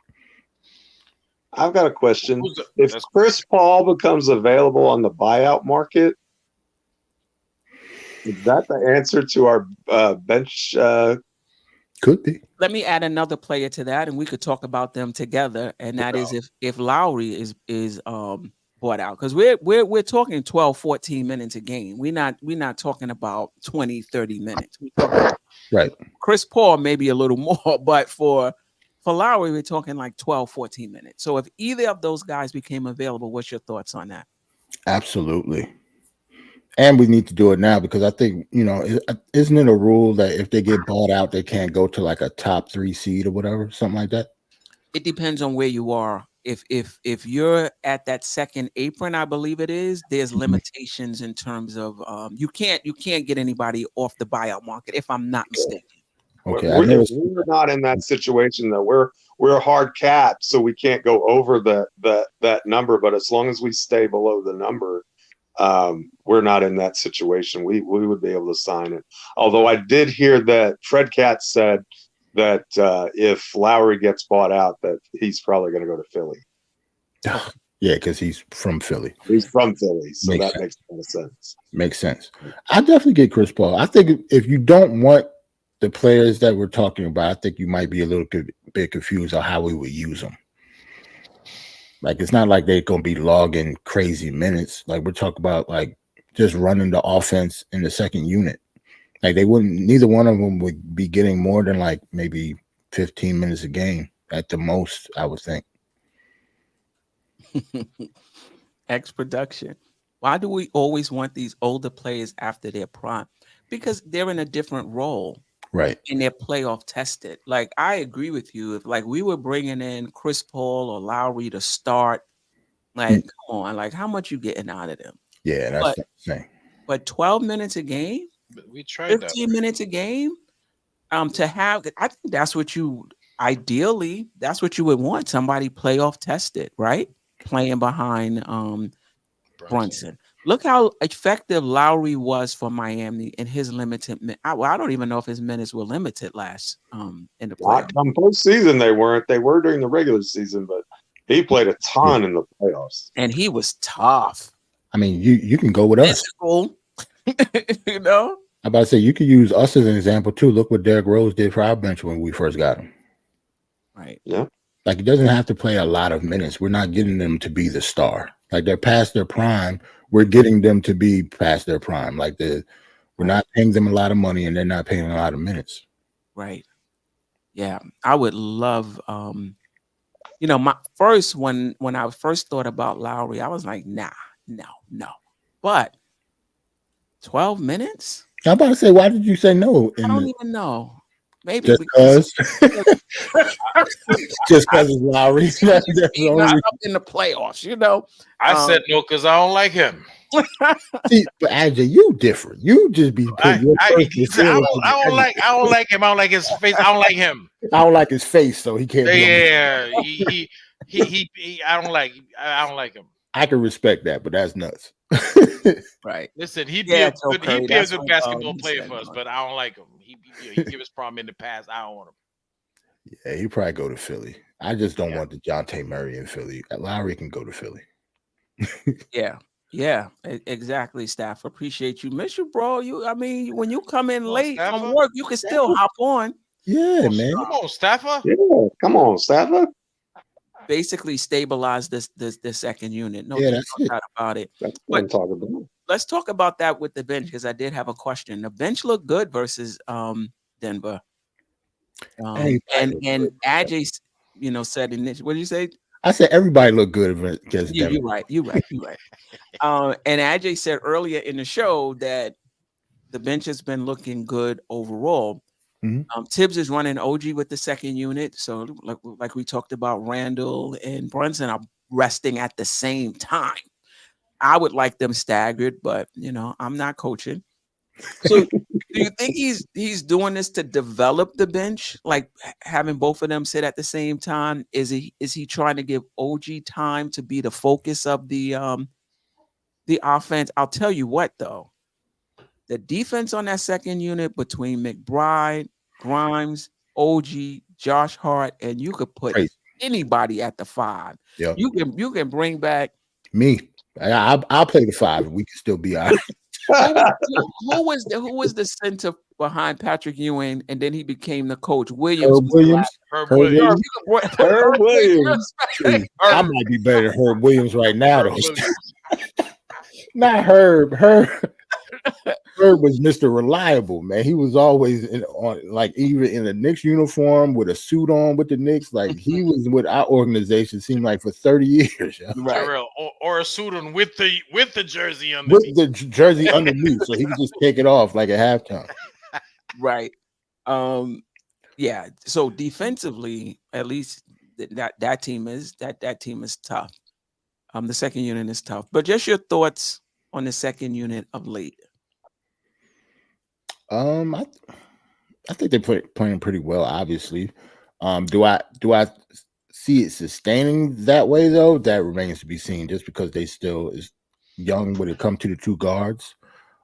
I've got a question. If Chris Paul becomes available on the buyout market, is that the answer to our bench? Could be. Let me add another player to that, and we could talk about them together. And that is if Lowry is bought out, because we're talking 12, 14 minutes a game. We're not talking about 20, 30 minutes. Right. Chris Paul maybe a little more, but for Lowry, we're talking like 12, 14 minutes. So if either of those guys became available, what's your thoughts on that? Absolutely. And we need to do it now because I think, isn't it a rule that if they get bought out, they can't go to like a top 3 seed or whatever, something like that? It depends on where you are. If you're at that second apron, I believe it is, there's limitations in terms of you can't get anybody off the buyout market, if I'm not mistaken. Okay, we're not in that situation though. We're hard capped, so we can't go over that number. But as long as we stay below the number, we're not in that situation. We would be able to sign it. Although I did hear that Fred Katz said that if Lowry gets bought out, that he's probably going to go to Philly. Yeah, because he's from Philly. He's from Philly, so makes a lot of sense. Makes sense. I definitely get Chris Paul. I think if you don't want the players that we're talking about, I think you might be a little bit confused on how we would use them. Like, it's not like they're going to be logging crazy minutes. Like, we're talking about, like, just running the offense in the second unit. Like, neither one of them would be getting more than, like, maybe 15 minutes a game at the most, I would think. X production. Why do we always want these older players after their prime? Because they're in a different role. Right. And they're playoff tested. Like, I agree with you. If like we were bringing in Chris Paul or Lowry to start, like, come on, like how much you getting out of them? Yeah, that's the thing. But 12 minutes a game, we tried 15 minutes a game, to have, I think that's what that's what you would want. Somebody playoff tested, right? Playing behind Brunson. Look how effective Lowry was for Miami in his limited minutes. I don't even know if his minutes were limited last in the playoffs. Postseason they weren't. They were during the regular season, but he played a ton in the playoffs. And he was tough. I mean, you can go with us. You know? I'm about to say, you could use us as an example too. Look what Derrick Rose did for our bench when we first got him. Right. Yeah. Like, he doesn't have to play a lot of minutes. We're not getting them to be the star. Like, they're past their prime. We're getting them to be past their prime. Like, we're not paying them a lot of money and they're not paying a lot of minutes. Right. Yeah. I would love, my first, when I first thought about Lowry, I was like, no. But 12 minutes? I'm about to say, why did you say no? I don't even know. Maybe just because it's Lowry. That's not up in the playoffs, I said no because I don't like him. See, but AJ, you different. You just be I don't like him. I don't like his face. I don't like him. I don't like his face, so he can't. Yeah, I don't like him. I can respect that, but that's nuts. Right. Listen, he'd Yeah, be Joe a Curry, he'd be a that's good what, basketball he player said, for us, but I don't like him. He gave us problem in the past. I don't want him. Yeah, he probably go to Philly. I just don't Yeah. want DeJounte Murray in Philly. Lowry can go to Philly. Yeah, exactly, Staff. Appreciate you. Miss you, bro. I mean, when you come in Come on, late from Stafford. work, you can still hop on. Yeah, man. Come on, Stafford. Yeah, come on, Stafford. Basically stabilize this second unit. No, Yeah, no that's it. doubt about it. That's what I'm But talking about. let's talk about that with the bench, because I did have a question. The bench looked good versus Denver. And Ajay, said in this, what did you say? I said everybody looked good against Denver. You're right. You're right. And Ajay said earlier in the show that the bench has been looking good overall. Mhm. Tibbs is running OG with the second unit. So like we talked about, Randle and Brunson are resting at the same time. I would like them staggered, but I'm not coaching. So do you think he's doing this to develop the bench, like having both of them sit at the same time? Is he trying to give OG time to be the focus of the offense? I'll tell you what, though. The defense on that second unit between McBride, Grimes, OG, Josh Hart, and you could put anybody at the 5. Yep. You can bring back me. I'll play the 5 and we can still be all right. who was the center behind Patrick Ewing, and then he became the coach? Williams. Herb Williams. Herb Williams. I might be better than Herb Williams right now. Not Herb. Herb was Mr. Reliable, man. He was always even in the Knicks uniform with a suit on with the Knicks. Like he was with our organization, seemed like for 30 years. Yeah. Right. Jerrell, or a suit on with the jersey underneath. With the jersey underneath, so he could just take it off like at halftime. Right. Yeah. So defensively, at least that team is tough. The second unit is tough. But just your thoughts on the second unit of late. I think they're playing pretty well. Obviously, do I see it sustaining that way though? That remains to be seen. Just because they still is young when it comes to the two guards.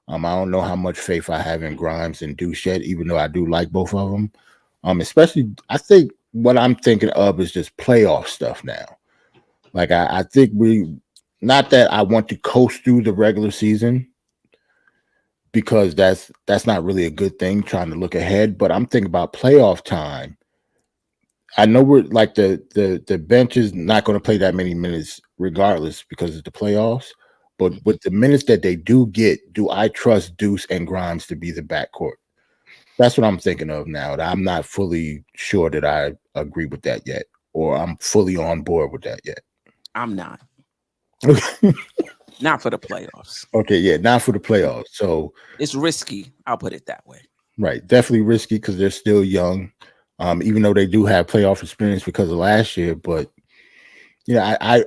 I don't know how much faith I have in Grimes and Deuce yet, even though I do like both of them. Especially, I think what I'm thinking of is just playoff stuff now. Like I think not that I want to coast through the regular season, because that's not really a good thing, trying to look ahead, but I'm thinking about playoff time. I know we're like the bench is not going to play that many minutes regardless because of the playoffs, but with the minutes that they do get, do I trust Deuce and Grimes to be the backcourt? That's what I'm thinking of now. That I'm not fully sure that I agree with that yet, or I'm fully on board with that yet. I'm not. Not for the playoffs. Okay, yeah, not for the playoffs. So it's risky. I'll put it that way. Right, definitely risky because they're still young, even though they do have playoff experience because of last year. But I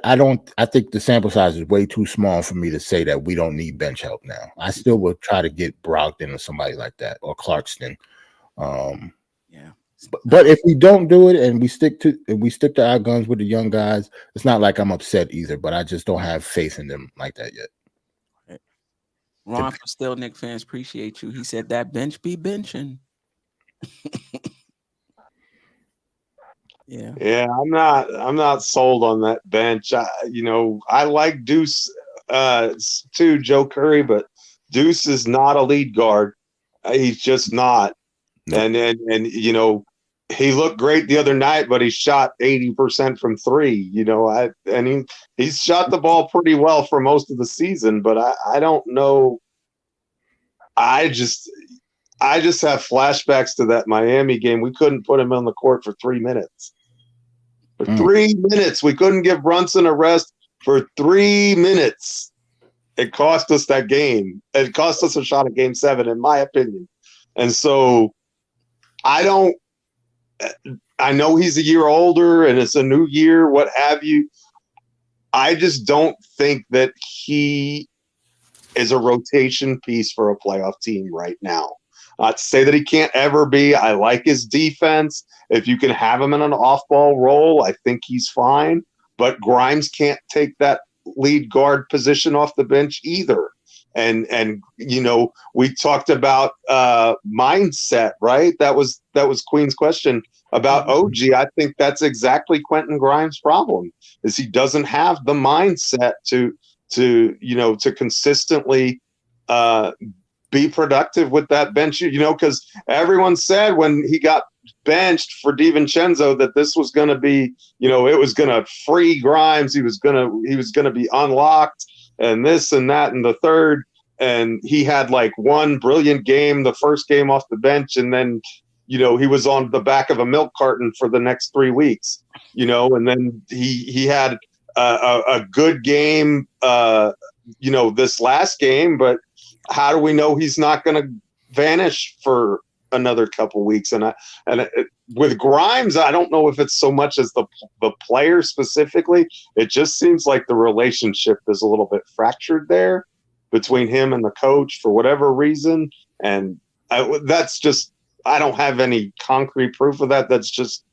think the sample size is way too small for me to say that we don't need bench help now. I still would try to get Brogdon or somebody like that, or Clarkston. Yeah. But if we don't do it and we stick to our guns with the young guys, it's not like I'm upset either. But I just don't have faith in them like that yet. Right. Ron from Still Knick Fans, appreciate you. He said that bench be benching. Yeah, I'm not sold on that bench. I like Deuce too, Joe Curry, but Deuce is not a lead guard. He's just not. No. And he looked great the other night, but he shot 80% from 3. He's shot the ball pretty well for most of the season, but I don't know. I just have flashbacks to that Miami game. We couldn't put him on the court for 3 minutes. For 3 minutes, we couldn't give Brunson a rest for 3 minutes. It cost us that game. It cost us a shot at Game 7, in my opinion. And so I know he's a year older and it's a new year, what have you. I just don't think that he is a rotation piece for a playoff team right now. Not to say that he can't ever be. I like his defense. If you can have him in an off-ball role, I think he's fine. but Grimes can't take that lead guard position off the bench either. And we talked about mindset, right? That was Queen's question about OG. I think that's exactly Quentin Grimes' problem, is he doesn't have the mindset to consistently be productive with that bench, because everyone said when he got benched for DiVincenzo that this was going to be, it was going to free Grimes. He was going to be unlocked and this and that and the third. And he had like one brilliant game, the first game off the bench. And then, he was on the back of a milk carton for the next 3 weeks, and then he had a good game, this last game, but how do we know he's not going to vanish for another couple weeks? And with Grimes, I don't know if it's so much as the player specifically. It just seems like the relationship is a little bit fractured there between him and the coach for whatever reason. And I don't have any concrete proof of that. That's just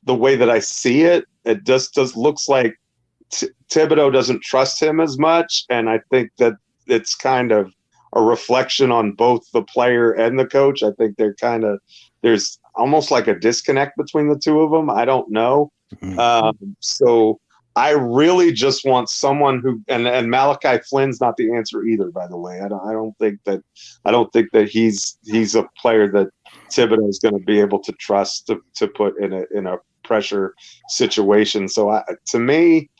the way that I see it. It just looks like Thibodeau doesn't trust him as much. And I think that it's kind of a reflection on both the player and the coach. I think there's almost like a disconnect between the two of them. I don't know. So I really just want someone who, and Malachi Flynn's not the answer either, by the way. I don't think that he's a player that Thibodeau is going to be able to trust to put in a pressure situation. So to me,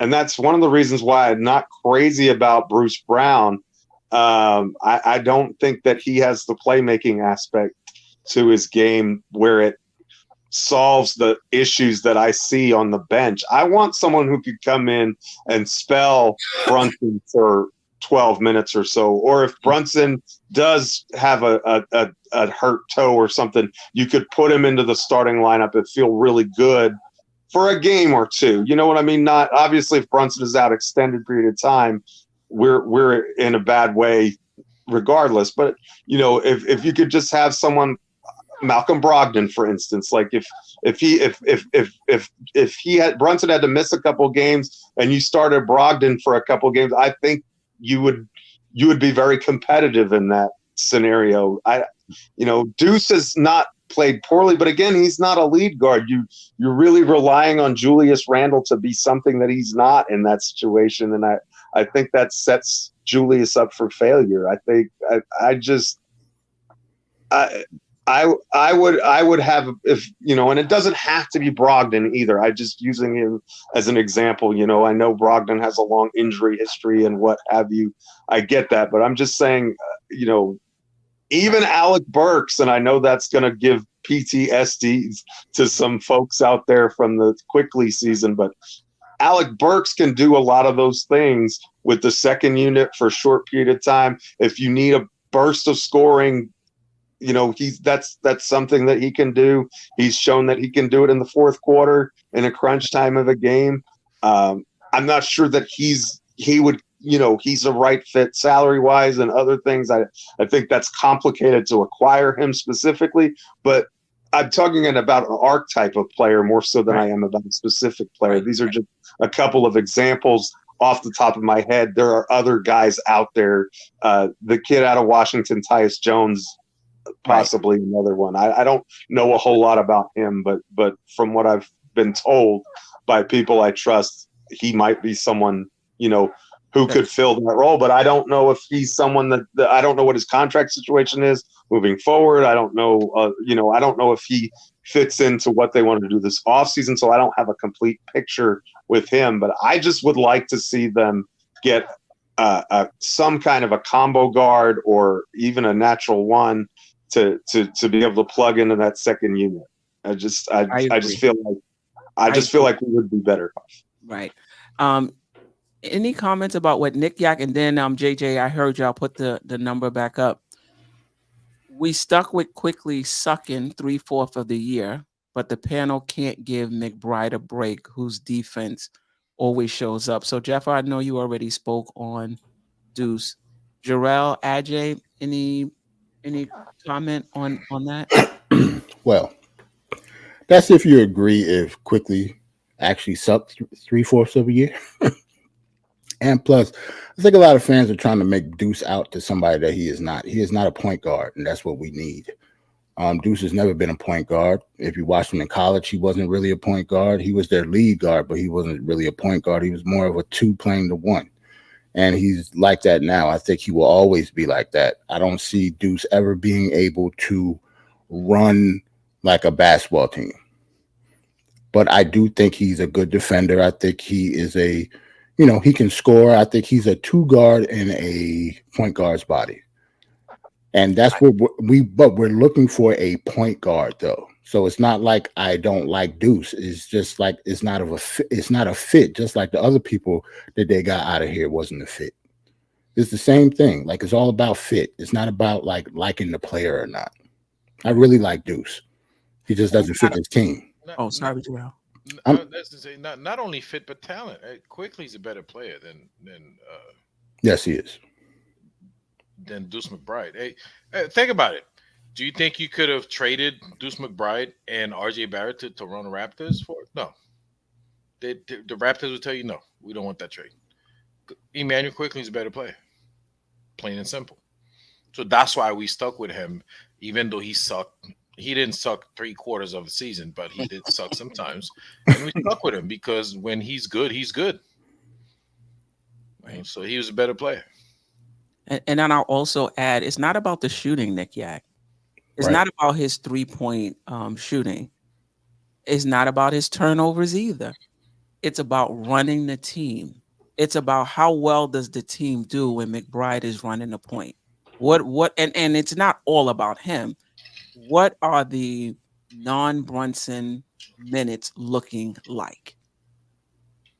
and that's one of the reasons why I'm not crazy about Bruce Brown. I don't think that he has the playmaking aspect to his game where it solves the issues that I see on the bench. I want someone who could come in and spell Brunson for 12 minutes or so, or if Brunson does have a hurt toe or something, you could put him into the starting lineup and feel really good for a game or two. You know what I mean? Not obviously if Brunson is out extended period of time, we're in a bad way regardless. But if you could just have someone, Malcolm Brogdon, for instance, like if he had Brunson had to miss a couple games and you started Brogdon for a couple games, I think you would be very competitive in that scenario. Deuce has not played poorly, but again, he's not a lead guard. You're really relying on Julius Randle to be something that he's not in that situation, and I think that sets Julius up for failure. I think I would have, if and it doesn't have to be Brogdon either. I just using him as an example. I know Brogdon has a long injury history and what have you. I get that, but I'm just saying, even Alec Burks, and I know that's going to give PTSD to some folks out there from the Quickly season, but Alec Burks can do a lot of those things with the second unit for a short period of time. If you need a burst of scoring, that's something that he can do. He's shown that he can do it in the fourth quarter in a crunch time of a game. I'm not sure that he's a right fit salary wise and other things. I think that's complicated to acquire him specifically, but I'm talking about an archetype of player more so than I am about a specific player. These are just a couple of examples off the top of my head. There are other guys out there. The kid out of Washington, Tyus Jones, possibly another one. I don't know a whole lot about him, but from what I've been told by people I trust, he might be someone, who could fill that role. But I don't know if he's someone that I don't know what his contract situation is moving forward. I don't know, I don't know if he fits into what they want to do this offseason. So I don't have a complete picture with him, but I just would like to see them get some kind of a combo guard or even a natural one to be able to plug into that second unit. I just feel like we would be better. Right. Any comments about what Nick Yak, and then JJ, I heard y'all put the number back up. We stuck with quickly sucking 3/4 of the year, but the panel can't give McBride a break, whose defense always shows up. So Geoff, I know you already spoke on Deuce. Jerrell, Ajay, any comment on that? Well, that's if you agree if Quickly actually sucked 3/4 of a year. And plus, I think a lot of fans are trying to make Deuce out to somebody that he is not. He is not a point guard, and that's what we need. Deuce has never been a point guard. If you watched him in college, he wasn't really a point guard. He was their lead guard, but he wasn't really a point guard. He was more of a 2 playing the 1. And he's like that now. I think he will always be like that. I don't see Deuce ever being able to run like a basketball team. But I do think he's a good defender. I think he is he can score. I think he's a 2 guard in a point guard's body. And that's what we're looking for, a point guard though. So it's not like I don't like Deuce. It's just like it's not a fit, just like the other people that they got out of here wasn't a fit. It's the same thing. Like, it's all about fit. It's not about like liking the player or not. I really like Deuce. He just doesn't fit his team. Sorry, Jerrell. That's to say, not only fit but talent. Quickly's a better player than yes, he is. Than Deuce McBride. Hey, think about it. Do you think you could have traded Deuce McBride and RJ Barrett to Toronto Raptors for? No. The Raptors would tell you, no, we don't want that trade. Emmanuel Quickly's a better player. Plain and simple. So that's why we stuck with him, even though he sucked. He didn't suck 3/4 of the season, but he did suck sometimes. And we stuck with him because when he's good, he's good. Right? So he was a better player. And then I'll also add, it's not about the shooting, Nick Yak. It's not about his 3-point shooting. It's not about his turnovers either. It's about running the team. It's about how well does the team do when McBride is running the point. And it's not all about him. What are the non-Brunson minutes looking like?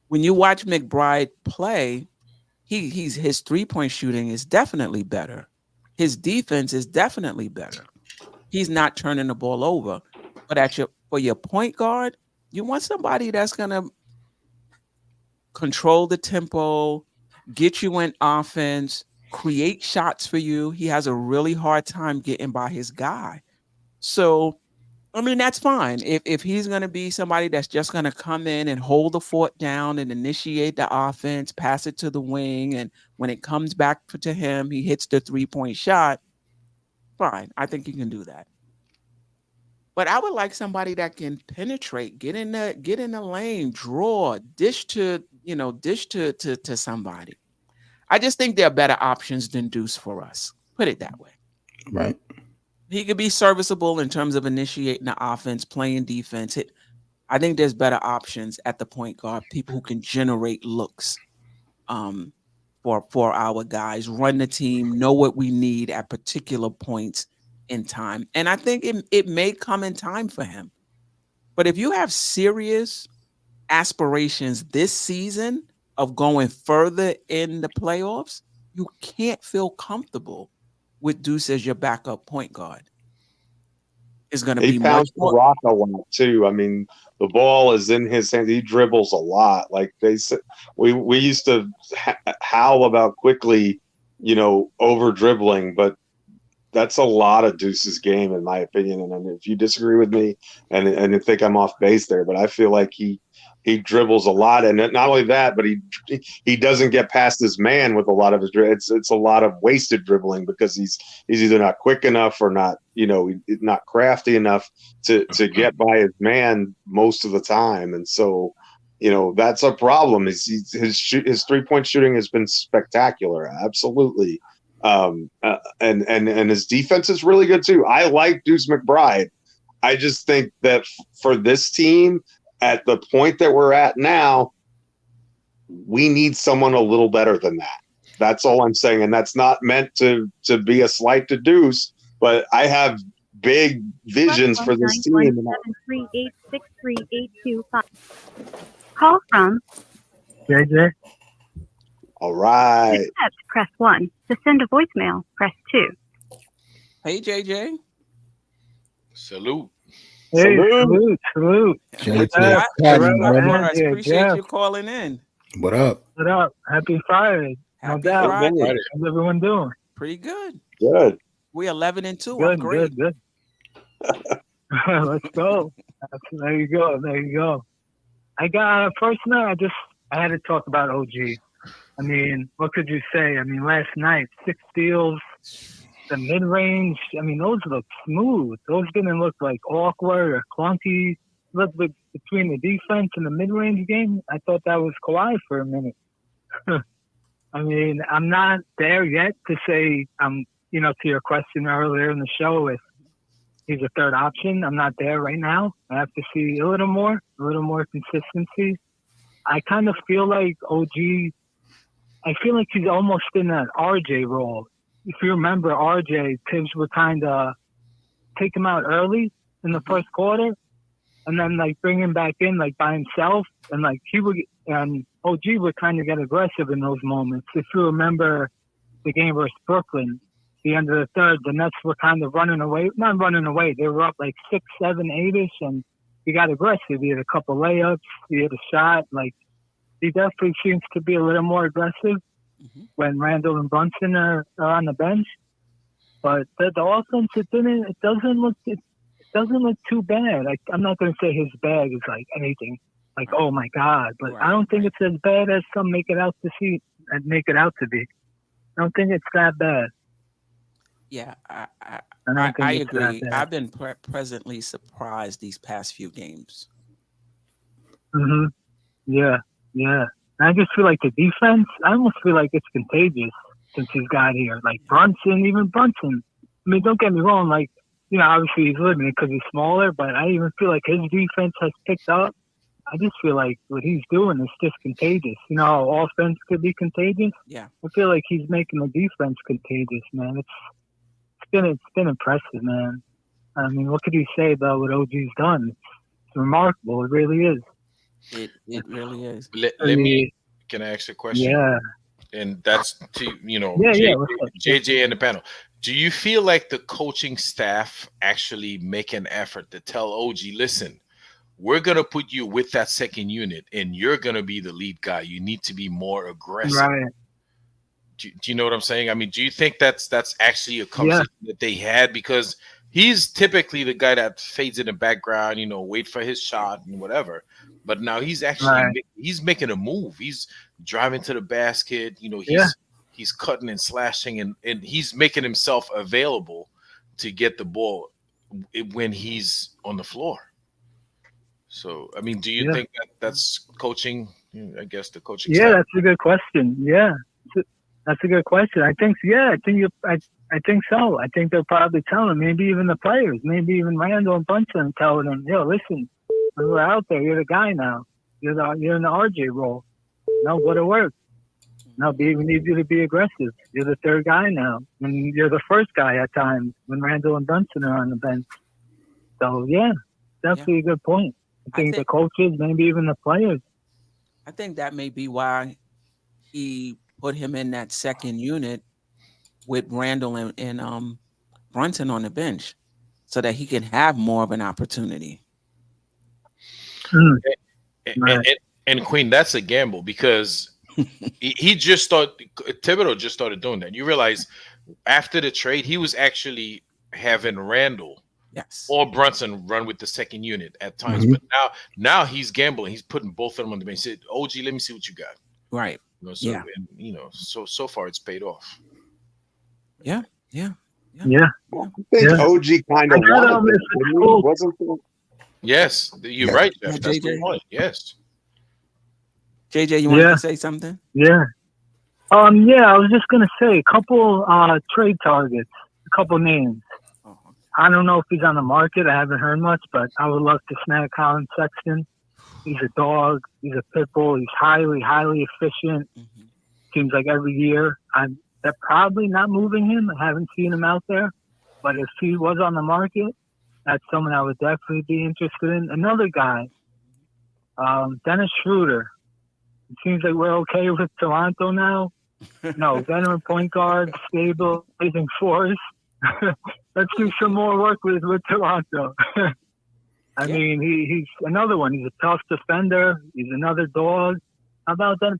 When you watch McBride play, his 3-point shooting is definitely better. His defense is definitely better. He's not turning the ball over. But for your point guard, you want somebody that's gonna control the tempo, get you in offense, create shots for you. He has a really hard time getting by his guy. So, I mean, that's fine. If he's going to be somebody that's just going to come in and hold the fort down and initiate the offense, pass it to the wing, and when it comes back to him, he hits the 3-point shot, fine. I think he can do that. But I would like somebody that can penetrate, get in the lane, draw, dish to somebody. I just think there are better options than Deuce for us. Put it that way. Right. He could be serviceable in terms of initiating the offense, playing defense. I think there's better options at the point guard, people who can generate looks for our guys, run the team, know what we need at particular points in time. And I think it may come in time for him. But if you have serious aspirations this season of going further in the playoffs, you can't feel comfortable with Deuce as your backup point guard. It's going to be much more. He pounds the rock a lot too. I mean, the ball is in his hands. He dribbles a lot. Like they said, we used to howl about Quickly, over dribbling, but that's a lot of Deuce's game, in my opinion. And if you disagree with me and think I'm off base there, but I feel like he dribbles a lot, and not only that, but he doesn't get past his man with a lot of his. It's a lot of wasted dribbling because he's either not quick enough or not not crafty enough to get by his man most of the time, and so that's a problem. His 3-point shooting has been spectacular, absolutely, and his defense is really good too. I like Deuce McBride. I just think that for this team, at the point that we're at now, we need someone a little better than that. That's all I'm saying. And that's not meant to be a slight to Deuce, but I have big visions for this team. 7386385. Call from JJ. All right. Accept, press 1. To send a voicemail, press 2. Hey, JJ. Salute. Hey, salute. I appreciate you calling in. What up? What up? Happy Friday. Happy No doubt. Friday. How's everyone doing? Pretty good. Good. We're 11-2. Good, I'm great. good. Let's go. There you go. I got personally. I had to talk about OG. I mean, what could you say? I mean, last night 6 steals, the mid range. I mean, those look smooth. Those didn't look like awkward or clunky. Look between the defense and the mid range game. I thought that was Kawhi for a minute. I mean, I'm not there yet to say to your question earlier in the show, if he's a third option. I'm not there right now. I have to see a little more consistency. I kind of feel like OG, I feel like he's almost in that RJ role. If you remember RJ, Tibbs would kind of take him out early in the first quarter and then like bring him back in like by himself, and like and OG would kind of get aggressive in those moments. If you remember the game versus Brooklyn, the end of the third, the Nets were kind of running away. Not running away. They were up like 6, 7, 8-ish, and he got aggressive. He had a couple layups. He had a shot. Like, he definitely seems to be a little more aggressive when Randle and Brunson are on the bench. But the offense, it doesn't look too bad. I'm not going to say his bag is like anything like, oh my God, but I don't think it's as bad as some make it out to be. I don't think it's that bad. Yeah, I agree. I've been pleasantly surprised these past few games. Yeah. I just feel like the defense, I almost feel like it's contagious since he's got here. Like even Brunson. I mean, don't get me wrong. Like, obviously he's limited because he's smaller, but I even feel like his defense has picked up. I just feel like what he's doing is just contagious. You know how offense could be contagious? Yeah. I feel like he's making the defense contagious, man. It's been impressive, man. I mean, what could you say about what OG's done? It's remarkable. It really is. It really is. Can I ask a question? Yeah. And that's to JJ and the panel. Do you feel like the coaching staff actually make an effort to tell OG, listen, we're going to put you with that second unit and you're going to be the lead guy. You need to be more aggressive. Right. Do you know what I'm saying? I mean, do you think that's actually a conversation that they had? Because he's typically the guy that fades in the background, wait for his shot and whatever. But now he's actually he's making a move. He's driving to the basket. He's cutting and slashing and he's making himself available to get the ball when he's on the floor. So, I mean, do you think that's coaching? I guess the coaching. Yeah, that's a good question. Yeah, that's a good question. I think. Yeah, I think so. I think they're probably telling maybe even the players, maybe even Randle and Brunson telling them, yo, listen, when we're out there, you're the guy now. You're in the RJ role. No, go to work. No, we need you to be aggressive. You're the third guy now. And you're the first guy at times when Randle and Brunson are on the bench. So, yeah, definitely a good point. I think the coaches, maybe even the players. I think that may be why he put him in that second unit with Randle and Brunson on the bench so that he can have more of an opportunity. And Queen, that's a gamble because he just Thibodeau just started doing that. You realize after the trade, he was actually having Randle or Brunson run with the second unit at times. But now he's gambling. He's putting both of them on the bench. He said, OG, let me see what you got. Right. So far it's paid off. Yeah. I think OG kind of wanted it, wasn't it? Yes, you're right, Jeff. That's the point. Yes. JJ, you wanted to say something? Yeah. I was just gonna say a couple trade targets, a couple names. I don't know if he's on the market. I haven't heard much, but I would love to snag Colin Sexton. He's a dog. He's a pit bull. He's highly, highly efficient. Seems like every year. They're probably not moving him. I haven't seen him out there. But if he was on the market, that's someone I would definitely be interested in. Another guy, Dennis Schroeder. It seems like we're okay with Toronto now. No, veteran point guard, stable, blazing force. Let's do some more work with Toronto. I mean, he's another one. He's a tough defender. He's another dog. How about that?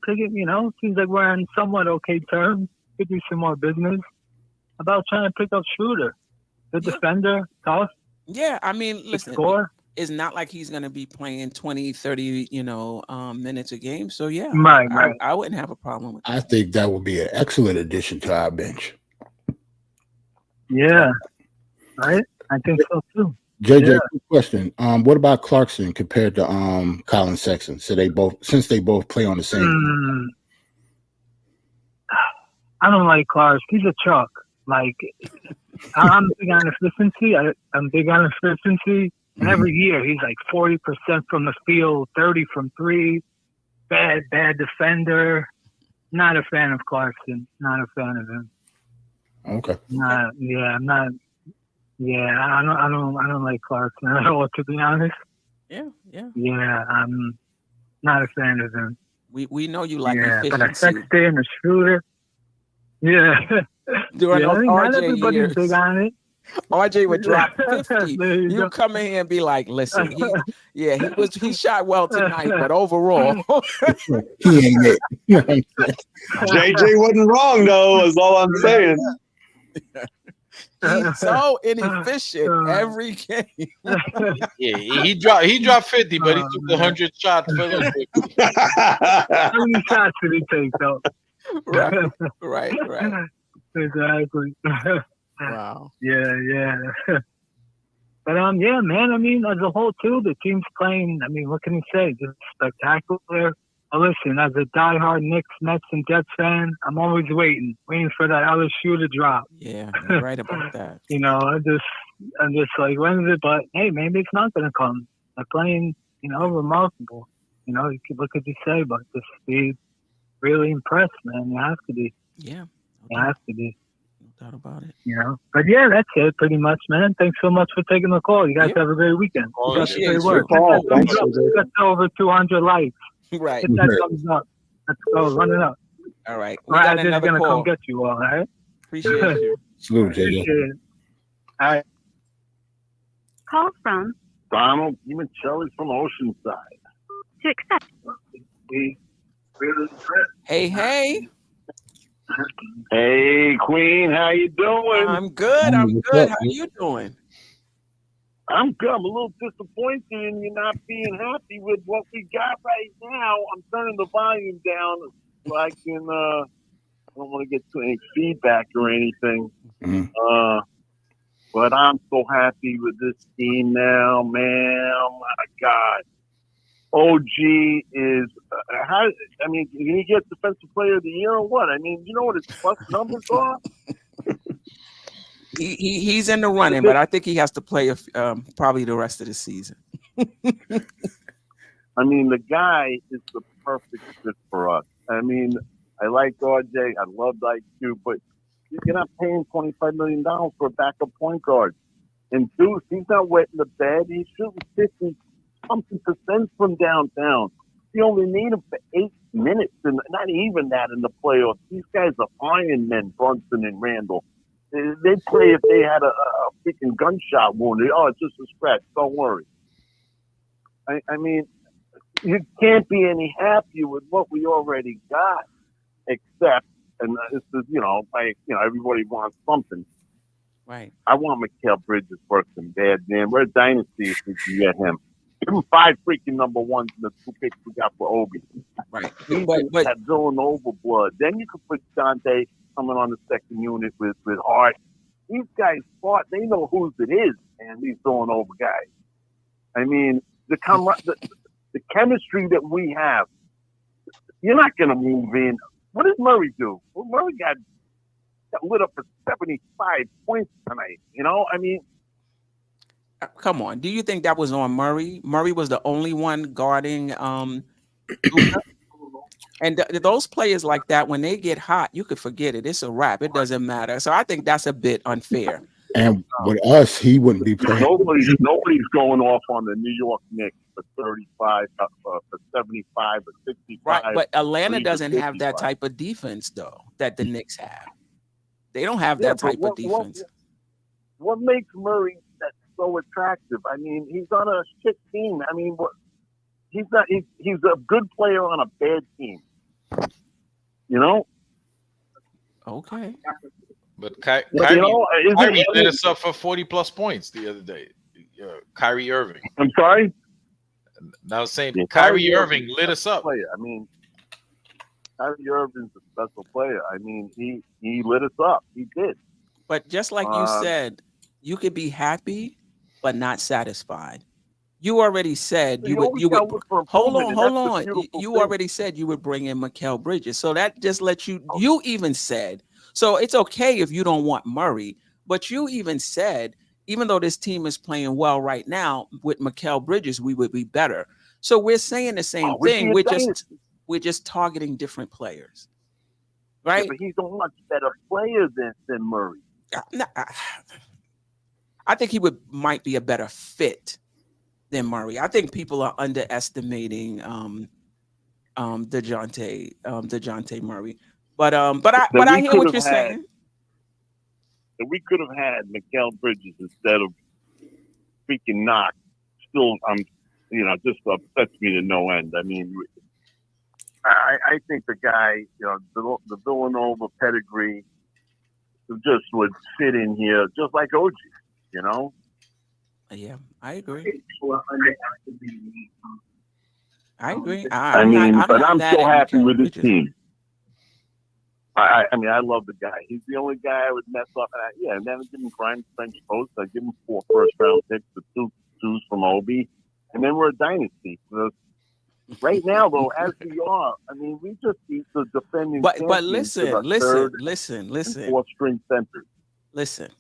Seems like we're on somewhat okay terms. Could do some more business. How about trying to pick up Schroeder? Good defender, tough. Yeah, I mean, listen. Score. it's not like he's going to be playing 20, 30, minutes a game. So yeah, Right. I wouldn't have a problem with that. I think that would be an excellent addition to our bench. Yeah. Right? I think so too. JJ, quick question. What about Clarkson compared to Colin Sexton? So since they both play on the same. I don't like Clark. He's a chalk. Like, I'm big on efficiency. I'm big on efficiency. And every year he's like 40% from the field, 30 from three. Bad defender. Not a fan of Clarkson. Not a fan of him. Okay. I don't like Clarkson at all, to be honest. Yeah. Yeah, I'm not a fan of him. We know you like But a efficiency. Sexton, a shooter. Yeah. During those not RJ everybody's years, big on it. RJ would drop 50. There you You go. come in here and be like, listen, he shot well tonight, but overall, He ain't it. You know what I'm saying? JJ wasn't wrong though. Is all I'm saying. he's so inefficient every game. Yeah, he dropped 50, but he took 100 shots for them. How many shots did he take, though? Right. Exactly. Wow. Yeah. But yeah, man. I mean, as a whole, too, the team's playing. I mean, what can you say? Just spectacular. Listen, as a diehard Knicks, Mets, and Jets fan, I'm always waiting for that other shoe to drop. Yeah, you're right about that. I'm just like, when is it? But hey, maybe it's not going to come. They're playing, remarkable. What could you say? But just be really impressed, man. You have to be. Yeah. You have to be. No doubt about it. But yeah, that's it pretty much, man. Thanks so much for taking the call. You guys have a great weekend. Appreciate Great you. work. Thanks, That's over 200 likes. Right. Hit that thumbs up. Let's go. Run it up. All right. All right, I'm just going to come get you all right? Appreciate you. Salute, JJ. Appreciate it. All right. Call from Donald, even Charlie's from Oceanside. to accept. Hey. Hey, Queen, how you doing? I'm good. I'm good. How you doing? I'm good. I'm a little disappointed in you not being happy with what we got right now. I'm turning the volume down so I can. I don't want to get to any feedback or anything. Mhm. But I'm so happy with this team now, man. Oh my God. OG is how? I mean, can he get Defensive Player of the Year or what? I mean, you know what his plus numbers are? He's in the running, but I think he has to play probably the rest of the season. I mean, the guy is the perfect fit for us. I mean, I like RJ. I love IQ, but you're not paying $25 million for a backup point guard. And Deuce, he's not wetting the bed. He's shooting 50-something% from downtown. You only need him for 8 minutes, and not even that in the playoffs. These guys are Iron Men, Brunson and Randle. They play if they had a freaking gunshot wound. It's just a scratch. Don't worry. I mean, you can't be any happier with what we already got, except, and this is, everybody wants something. Right. I want Mikal Bridges working bad, man. We're a dynasty if we can get him. Give him 5 freaking number ones in the 2 picks we got for Obi. Right. But that Villanova blood. Then you could put Dante coming on the second unit with Hart. These guys fought. They know whose it is, man, these Villanova guys. I mean, the chemistry that we have, you're not going to move in. What did Murray do? Well, Murray got lit up for 75 points tonight. I mean, come on. Do you think that was on Murray? Murray was the only one guarding and those players like that, when they get hot, you could forget it. It's a wrap. It doesn't matter. So I think that's a bit unfair. And with us, he wouldn't be playing. Nobody's going off on the New York Knicks for 35, for 75, or 65. Right, but Atlanta doesn't have that type of defense, though, that the Knicks have. They don't have that type of defense. What makes Murray so attractive? I mean, he's on a shit team. I mean, he's not. He's a good player on a bad team. But Kyrie lit us up for 40+ points the other day. Kyrie Irving. I'm sorry. I was saying Yeah, Kyrie Irving lit us up. Player. I mean, Kyrie Irving's a special player. I mean, he lit us up. He did. But just like you said, you could be happy but not satisfied. You already said you would hold on. You already said you would bring in Mikal Bridges. So that just lets you even said, so it's okay if you don't want Murray, but you even said, even though this team is playing well right now, with Mikal Bridges, we would be better. So we're saying the same thing. We're just targeting different players. Right? Yeah, but he's a much better player than Murray. I think he might be a better fit than Murray. I think people are underestimating DeJounte Murray. But I hear what you're saying. That we could have had Mikal Bridges instead of freaking Knox. Still, just upsets me to no end. I mean, I think the guy, the Villanova pedigree, just would fit in here just like OG. Yeah, I agree. I agree. I'm so happy with this team. I mean, I love the guy. He's the only guy I would mess up. And then give him prime French post. I give him 4 first-round picks, the 2s from Obi, and then we're a dynasty. Right now, though, as we are, I mean, we just beat the defending. But listen. 4th-string centers. Listen.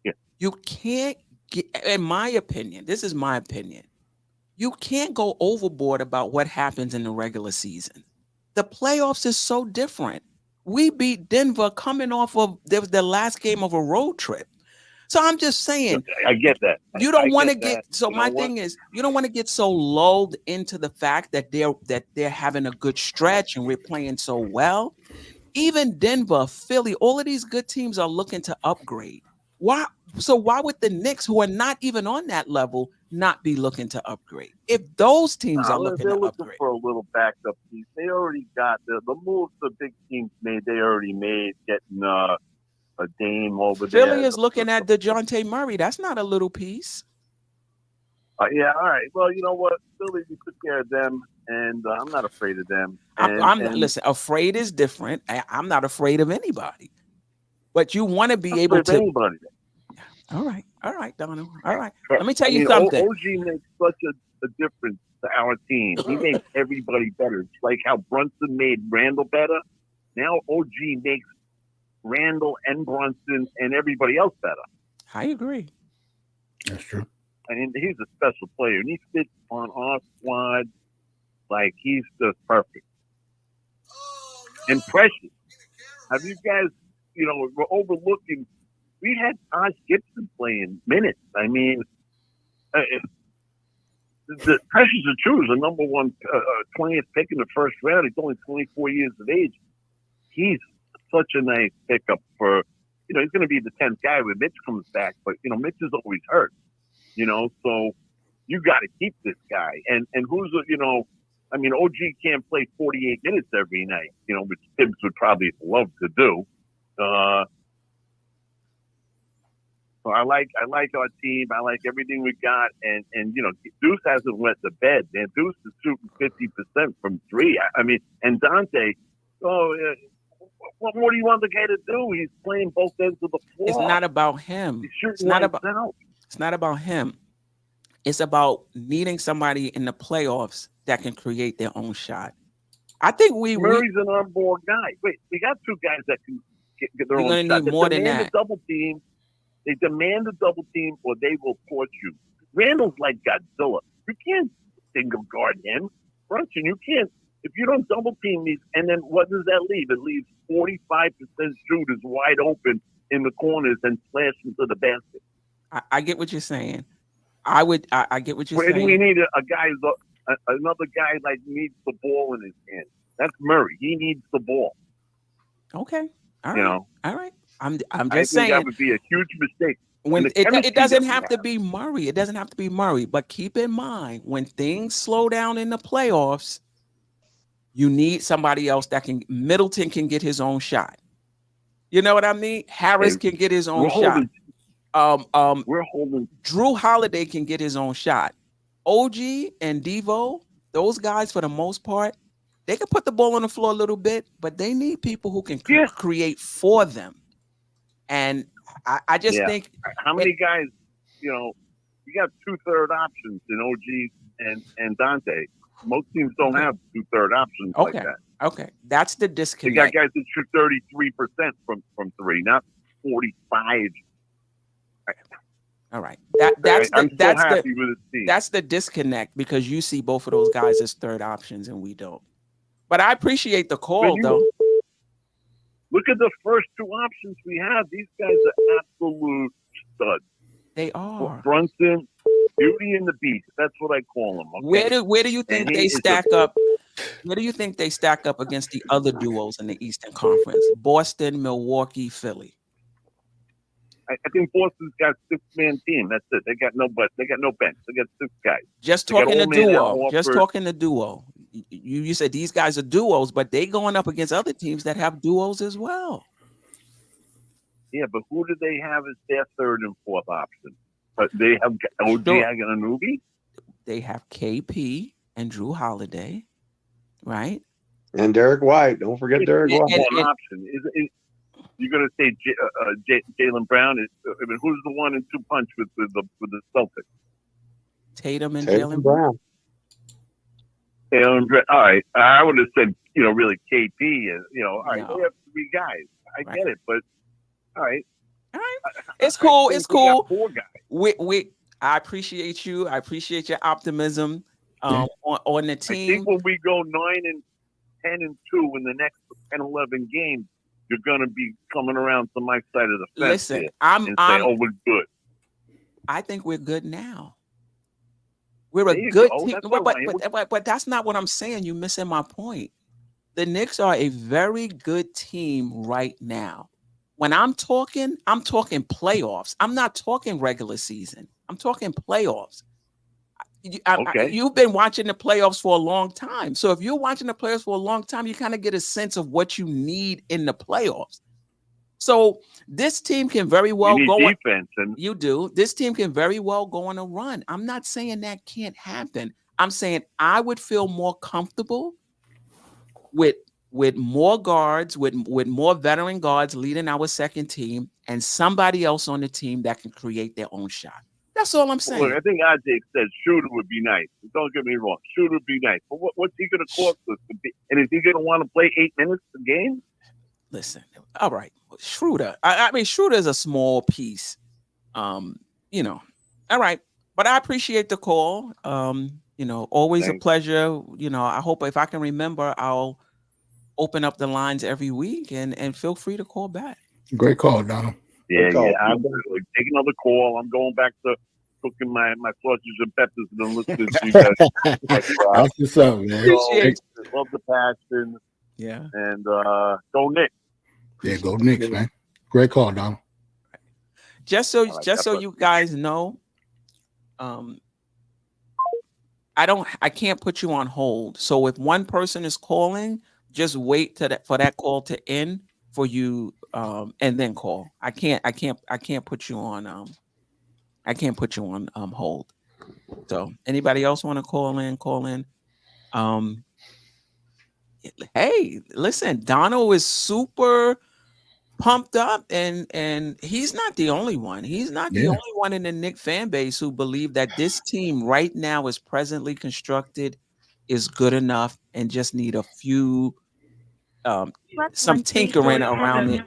Yeah. You can't get, in my opinion, this is my opinion. You can't go overboard about what happens in the regular season. The playoffs is so different. We beat Denver coming off of the last game of a road trip. So I'm just saying. I get that. You don't want to get. So my thing is, you don't want to get so lulled into the fact that they're having a good stretch and we're playing so well. Even Denver, Philly, all of these good teams are looking to upgrade. Why? So why would the Knicks, who are not even on that level, not be looking to upgrade? If those teams are looking to upgrade for a little backup piece, they already got the moves the big teams made. They already made getting a Dame over there. Philly is looking at DeJounte Murray. That's not a little piece. Yeah, all right. Well, you know what? Philly, we took care of them, and I'm not afraid of them. Listen, afraid is different. I'm not afraid of anybody. But you want to be able to. Anybody. All right, Donald. All right. Let me tell you something. OG makes such a difference to our team. He makes everybody better. It's like how Brunson made Randle better. Now OG makes Randle and Brunson and everybody else better. I agree. That's true. I mean, he's a special player, and he fits on our squad like he's just perfect. And Precious. Have you guys, we're overlooking. We had Taj Gibson playing minutes. I mean, the Precious Achiuwa is the number 1 20th pick in the first round. He's only 24 years of age. He's such a nice pickup for, he's going to be the 10th guy when Mitch comes back. But, Mitch is always hurt, so you got to keep this guy. And who's, OG can't play 48 minutes every night, which Tibbs would probably love to do. So I like our team. I like everything we got, and Deuce hasn't went to bed. Man, Deuce is shooting 50% from 3. I mean, and Dante. What more do you want the guy to do? He's playing both ends of the floor. It's not about him. It's not about him. It's about needing somebody in the playoffs that can create their own shot. I think Murray's an on-board guy. Wait, we got 2 guys that can get their own shot. You're going to need more than that. Double team. They demand a double team or they will torch you. Randle's like Godzilla. You can't single guard him. Brunson, you can't. If you don't double team these, and then what does that leave? It leaves 45% shooters wide open in the corners and splash into the basket. I get what you're saying. I get what you're saying. We need a guy, another guy like needs the ball in his hand. That's Murray. He needs the ball. Okay. All right. All right. I'm just I saying think that would be a huge mistake. When it doesn't have to be Murray. It doesn't have to be Murray. But keep in mind, when things slow down in the playoffs, you need somebody else Middleton can get his own shot. You know what I mean? Harris can get his own shot. We're holding. Drew Holiday can get his own shot. OG and Devo, those guys for the most part, they can put the ball on the floor a little bit, but they need people who can create for them. And I just think how many guys, you got 2/3 options in OG and Dante. Most teams don't have 2/3 options like that. Okay, that's the disconnect. You got guys that shoot 33% from three, not 45. All right, that's happy with this team. That's the disconnect, because you see both of those guys as third options and we don't. But I appreciate the call, though. Look at the first two options we have. These guys are absolute studs. They are. Brunson, Beauty and the Beast. That's what I call them. Okay? Where do you think they stack up? Where do you think they stack up against the other duos in the Eastern Conference? Boston, Milwaukee, Philly. I think Boston's got 6-man team. That's it. They got no bench. They got 6 guys. Just talking the duo. Just talking the duo. You said these guys are duos, but they going up against other teams that have duos as well. Yeah, but who do they have as their third and fourth option? But they have OG and Anunoby. They have KP and Drew Holiday, right? And Derek White. Don't forget Derek White. One option is you're going to say Jaylen Brown? Who's the 1-2 punch with the Celtics? Tatum and Jaylen Brown. All right, I would have said really KP and all right. No. They have 3 guys. I get it, but all right. It's cool. It's cool. 4 guys. I appreciate you. I appreciate your optimism on the team. I think when we go 9-10-2 in the next 10-11 games, you're going to be coming around to my side of the fence. Listen, we're good. I think we're good now. We're a good team, but that's not what I'm saying. You're missing my point. The Knicks are a very good team right now. When I'm talking playoffs. I'm not talking regular season. I'm talking playoffs. You've been watching the playoffs for a long time. So if you're watching the playoffs for a long time, you kind of get a sense of what you need in the playoffs. So this team can very well go defense, you do. This team can very well go on a run. I'm not saying that can't happen. I'm saying I would feel more comfortable with more guards, with more veteran guards leading our second team, and somebody else on the team that can create their own shot. That's all I'm saying. Look, I think Ajay said shooter would be nice. Don't get me wrong. Shooter would be nice. But what's he going to cost us? And is he going to want to play 8 minutes a game? Listen, all right. Schroeder. I mean, Schroeder is a small piece. All right. But I appreciate the call. Always a pleasure. I hope if I can remember, I'll open up the lines every week and feel free to call back. Great call, Donald. Yeah. I'm going to take another call. I'm going back to cooking my sausage and peppers and then listening to you guys. That's what's up, man. Love the passion. Yeah. And go Knicks. Yeah, go Knicks, man. Great call, Donald. Just so you guys know, I can't put you on hold. So if one person is calling, just wait for that call to end for you, and then call. I can't put you on hold. So anybody else want to call in? Hey, listen, Donald is super pumped up, and he's not the only one. He's not the only one in the Knick fan base who believe that this team right now is presently constructed is good enough and just need a few some tinkering around it.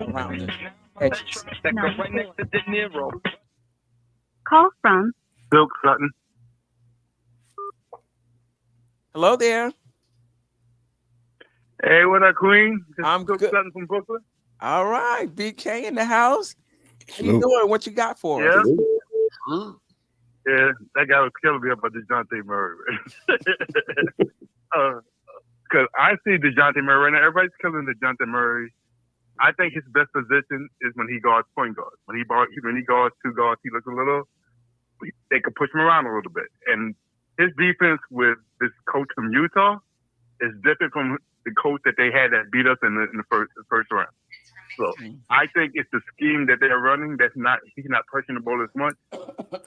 Edges. Call from Silk Sutton. Hello there. Hey, what up, Queen? I'm Silk good. Sutton from Brooklyn. All right, BK in the house. How you doing? What you got for us? Yeah, that guy was killing me about DeJounte Murray. Because I see DeJounte Murray right now. Everybody's killing DeJounte Murray. I think his best position is when he guards point guard. When he guards 2 guards, he looks a little. They can push him around a little bit. And his defense with this coach from Utah is different from the coach that they had that beat us in the first round. So I think it's the scheme that they're running that's not, he's not pushing the ball as much.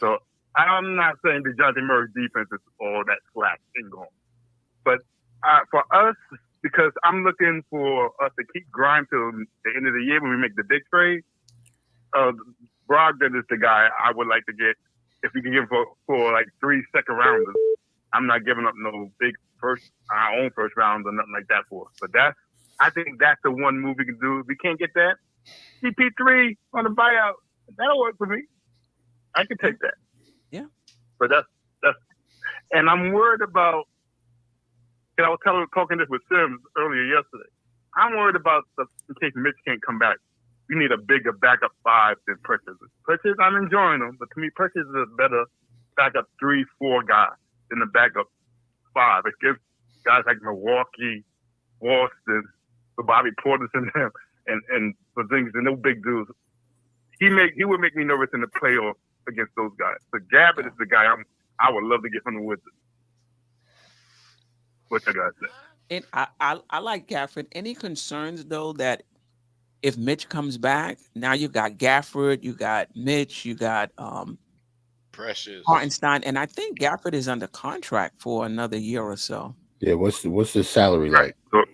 So I'm not saying DeJounte Murray's defense is all that slack and gone. But for us, because I'm looking for us to keep Grimes till the end of the year when we make the big trade, Brogdon is the guy I would like to get. If we can give for like 3 second rounders, I'm not giving up no big our own first round or nothing like that for. But I think that's the one move we can do. If we can't get that, CP3 on the buyout, that'll work for me. I can take that. Yeah. But that's, and I'm worried about. I was talking this with Sims earlier yesterday. I'm worried about in case Mitch can't come back. We need a bigger backup 5 than Precious. Precious, I'm enjoying him, but to me, Precious is a better backup 3-4 guy than the backup 5. It gives guys like Milwaukee, Boston, Bobby Portis and them, and for things and no big dudes. He would make me nervous in the playoffs against those guys. So Gabbard is the guy I would love to get from the Wizards. What you guys say? And I like Gafford. Any concerns though that if Mitch comes back, now you got Gafford, you got Mitch, you got Precious Hartenstein, and I think Gafford is under contract for another year or so. Yeah, what's the salary like? So,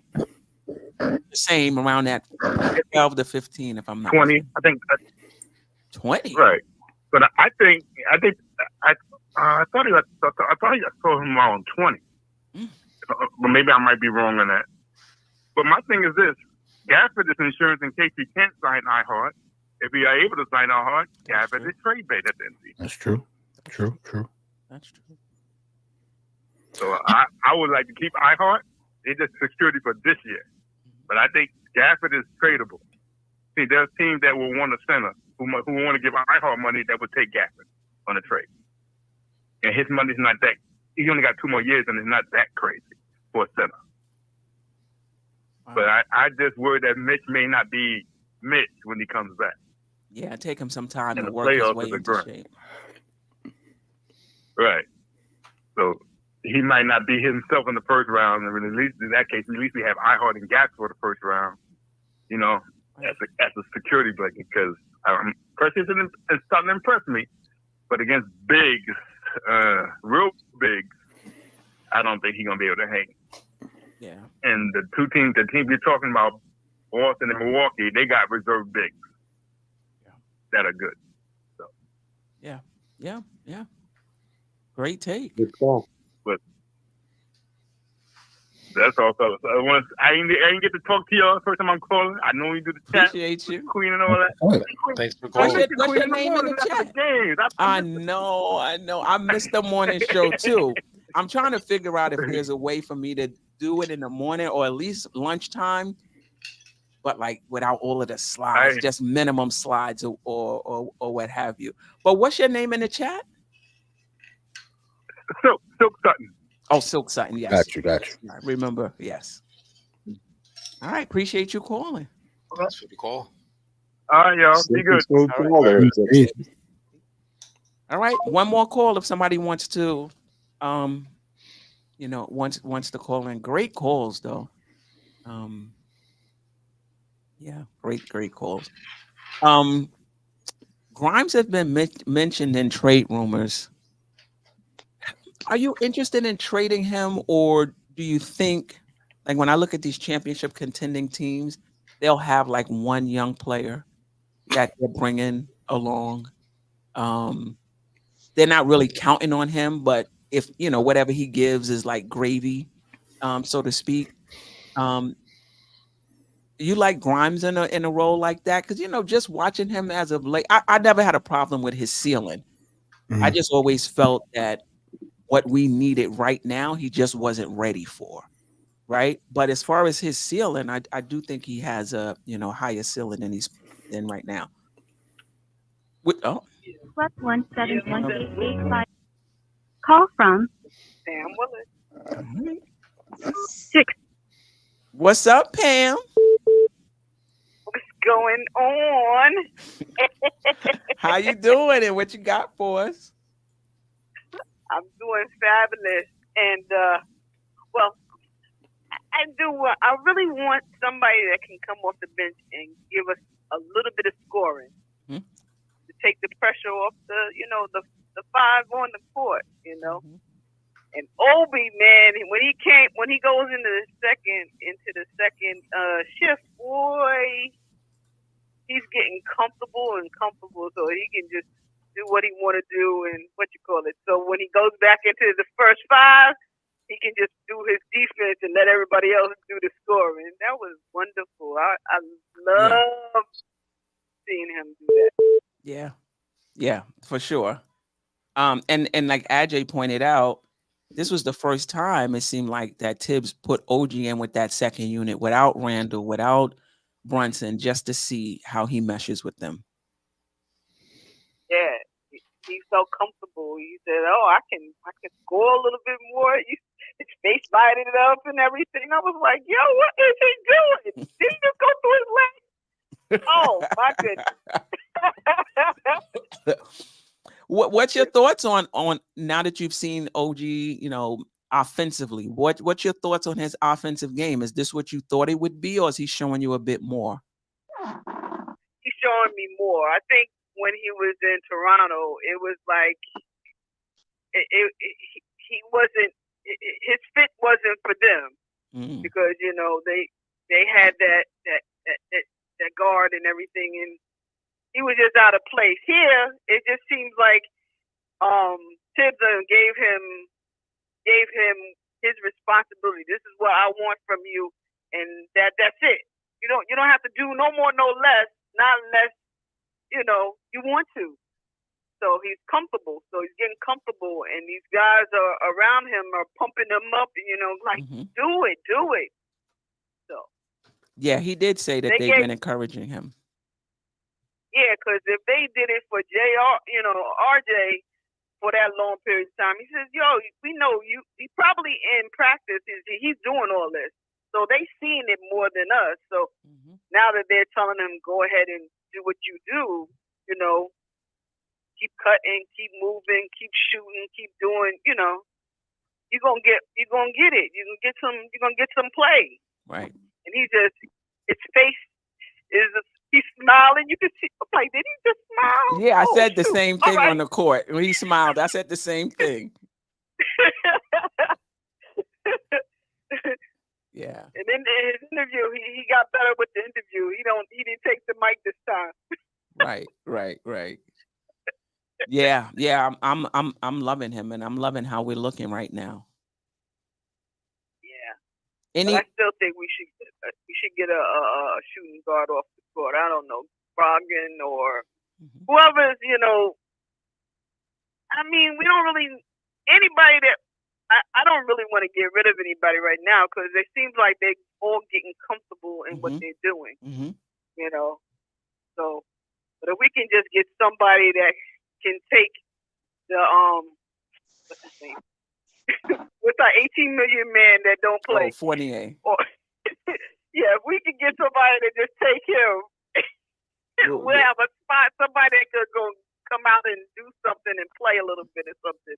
The same around that 12 to 15, if I'm not 20, mistaken. I think. 20, Right, but I think I thought I saw him around 20. But maybe I might be wrong on that. But my thing is this: Gafford is insurance in case he can't sign iHeart. If we are able to sign iHeart, Gafford is trade bait at the end of the season. That's true. True. That's true. So I would like to keep iHeart. It's just security for this year. But I think Gafford is tradable. See, there's teams that will want a center who want to give iHeart money that would take Gafford on a trade. And his money's not that. He only got 2 more years, and it's not that crazy for a center. Wow. But I just worry that Mitch may not be Mitch when he comes back. Yeah, take him some time and to work his way into shape. Right. So he might not be himself in the first round, and at least in that case, at least we have iHeart and Gas for the first round. You know, as a security blanket, because Precious is starting to impress me, but against bigs, real bigs, I don't think he's gonna be able to hang. Yeah. And the teams you're talking about, Boston and Milwaukee, they got reserve bigs that are good. So. Yeah. Great take. Good call. But that's all, fellas. I didn't get to talk to y'all the first time I'm calling. I know you do the chat. Appreciate you. Queen and all that. Thanks for calling. What's your name in the chat? I know. I missed the morning show too. I'm trying to figure out if there's a way for me to do it in the morning or at least lunchtime, but like without all of the slides, just minimum slides or what have you. But what's your name in the chat? Silk Sutton. Oh, Silk Sutton. Yes. Got you. I remember. Yes. All right. Appreciate you calling. Thanks for the call. All right, y'all. Be good. All right. One more call if somebody wants to, wants to call in. Great calls though. Yeah, great calls. Grimes has been mentioned in trade rumors. Are you interested in trading him, or do you think, like when I look at these championship contending teams, they'll have like one young player that they're bringing along? They're not really counting on him, but if whatever he gives is like gravy, so to speak. You like Grimes in a role like that? Because just watching him as of late, I never had a problem with his ceiling. Mm-hmm. I just always felt that what we needed right now, he just wasn't ready for, right? But as far as his ceiling, I do think he has a higher ceiling than he's in right now. +17185. Call from Sam Willard. 6. What's up, Pam? What's going on? How you doing, and what you got for us? I'm doing fabulous, and I do. I really want somebody that can come off the bench and give us a little bit of scoring to take the pressure off the five on the court. And Obi, man, when he goes into the second shift, boy, he's getting comfortable, so he can just do what he want to do and So when he goes back into the first five, he can just do his defense and let everybody else do the scoring. That was wonderful. I love seeing him do that. Yeah, for sure. And like Ajay pointed out, this was the first time it seemed like that Tibbs put OG in with that second unit without Randle, without Brunson, just to see how he meshes with them. Yeah, he felt comfortable. He said, "Oh, I can score a little bit more." His face lighted up and everything. I was like, "Yo, what is he doing? Did he just go through his legs?" Oh my goodness. What's your thoughts on now that you've seen OG, offensively? What's your thoughts on his offensive game? Is this what you thought it would be, or is he showing you a bit more? He's showing me more. I think when he was in Toronto, it was like he wasn't. His fit wasn't for them because they had that guard and everything, and he was just out of place. Here, it just seems like Tibbs gave him his responsibility. This is what I want from you, and that's it. You don't have to do no more, no less. Not unless you want to. So he's comfortable. So he's getting comfortable, and these guys are around him are pumping him up. Do it. So yeah, he did say that they've been encouraging him. Yeah, because if they did it for RJ for that long period of time, he says, "Yo, we know you. He probably in practice he's doing all this, so they seen it more than us. So now that they're telling him go ahead and do what you do, keep cutting, keep moving, keep shooting, keep doing. You're gonna get it. You're gonna get some play, right?" And his face is. He's smiling. You can see. I'm like, did he just smile? Yeah, I said the same thing on the court. When he smiled, I said the same thing. Yeah. And then in his interview, he got better with the interview. He didn't take the mic this time. Right. Yeah. I'm loving him, and I'm loving how we're looking right now. Yeah. But I still think we should get a shooting guard off the court. I don't know, Brogdon or whoever's. I mean, we don't really anybody that. I don't really want to get rid of anybody right now because it seems like they're all getting comfortable in what they're doing. So, but if we can just get somebody that can take the what's his name? With our 18 million man that don't play. Fournier. Yeah, if we can get somebody to just take him, we'll have a spot. Somebody that could go come out and do something and play a little bit or something.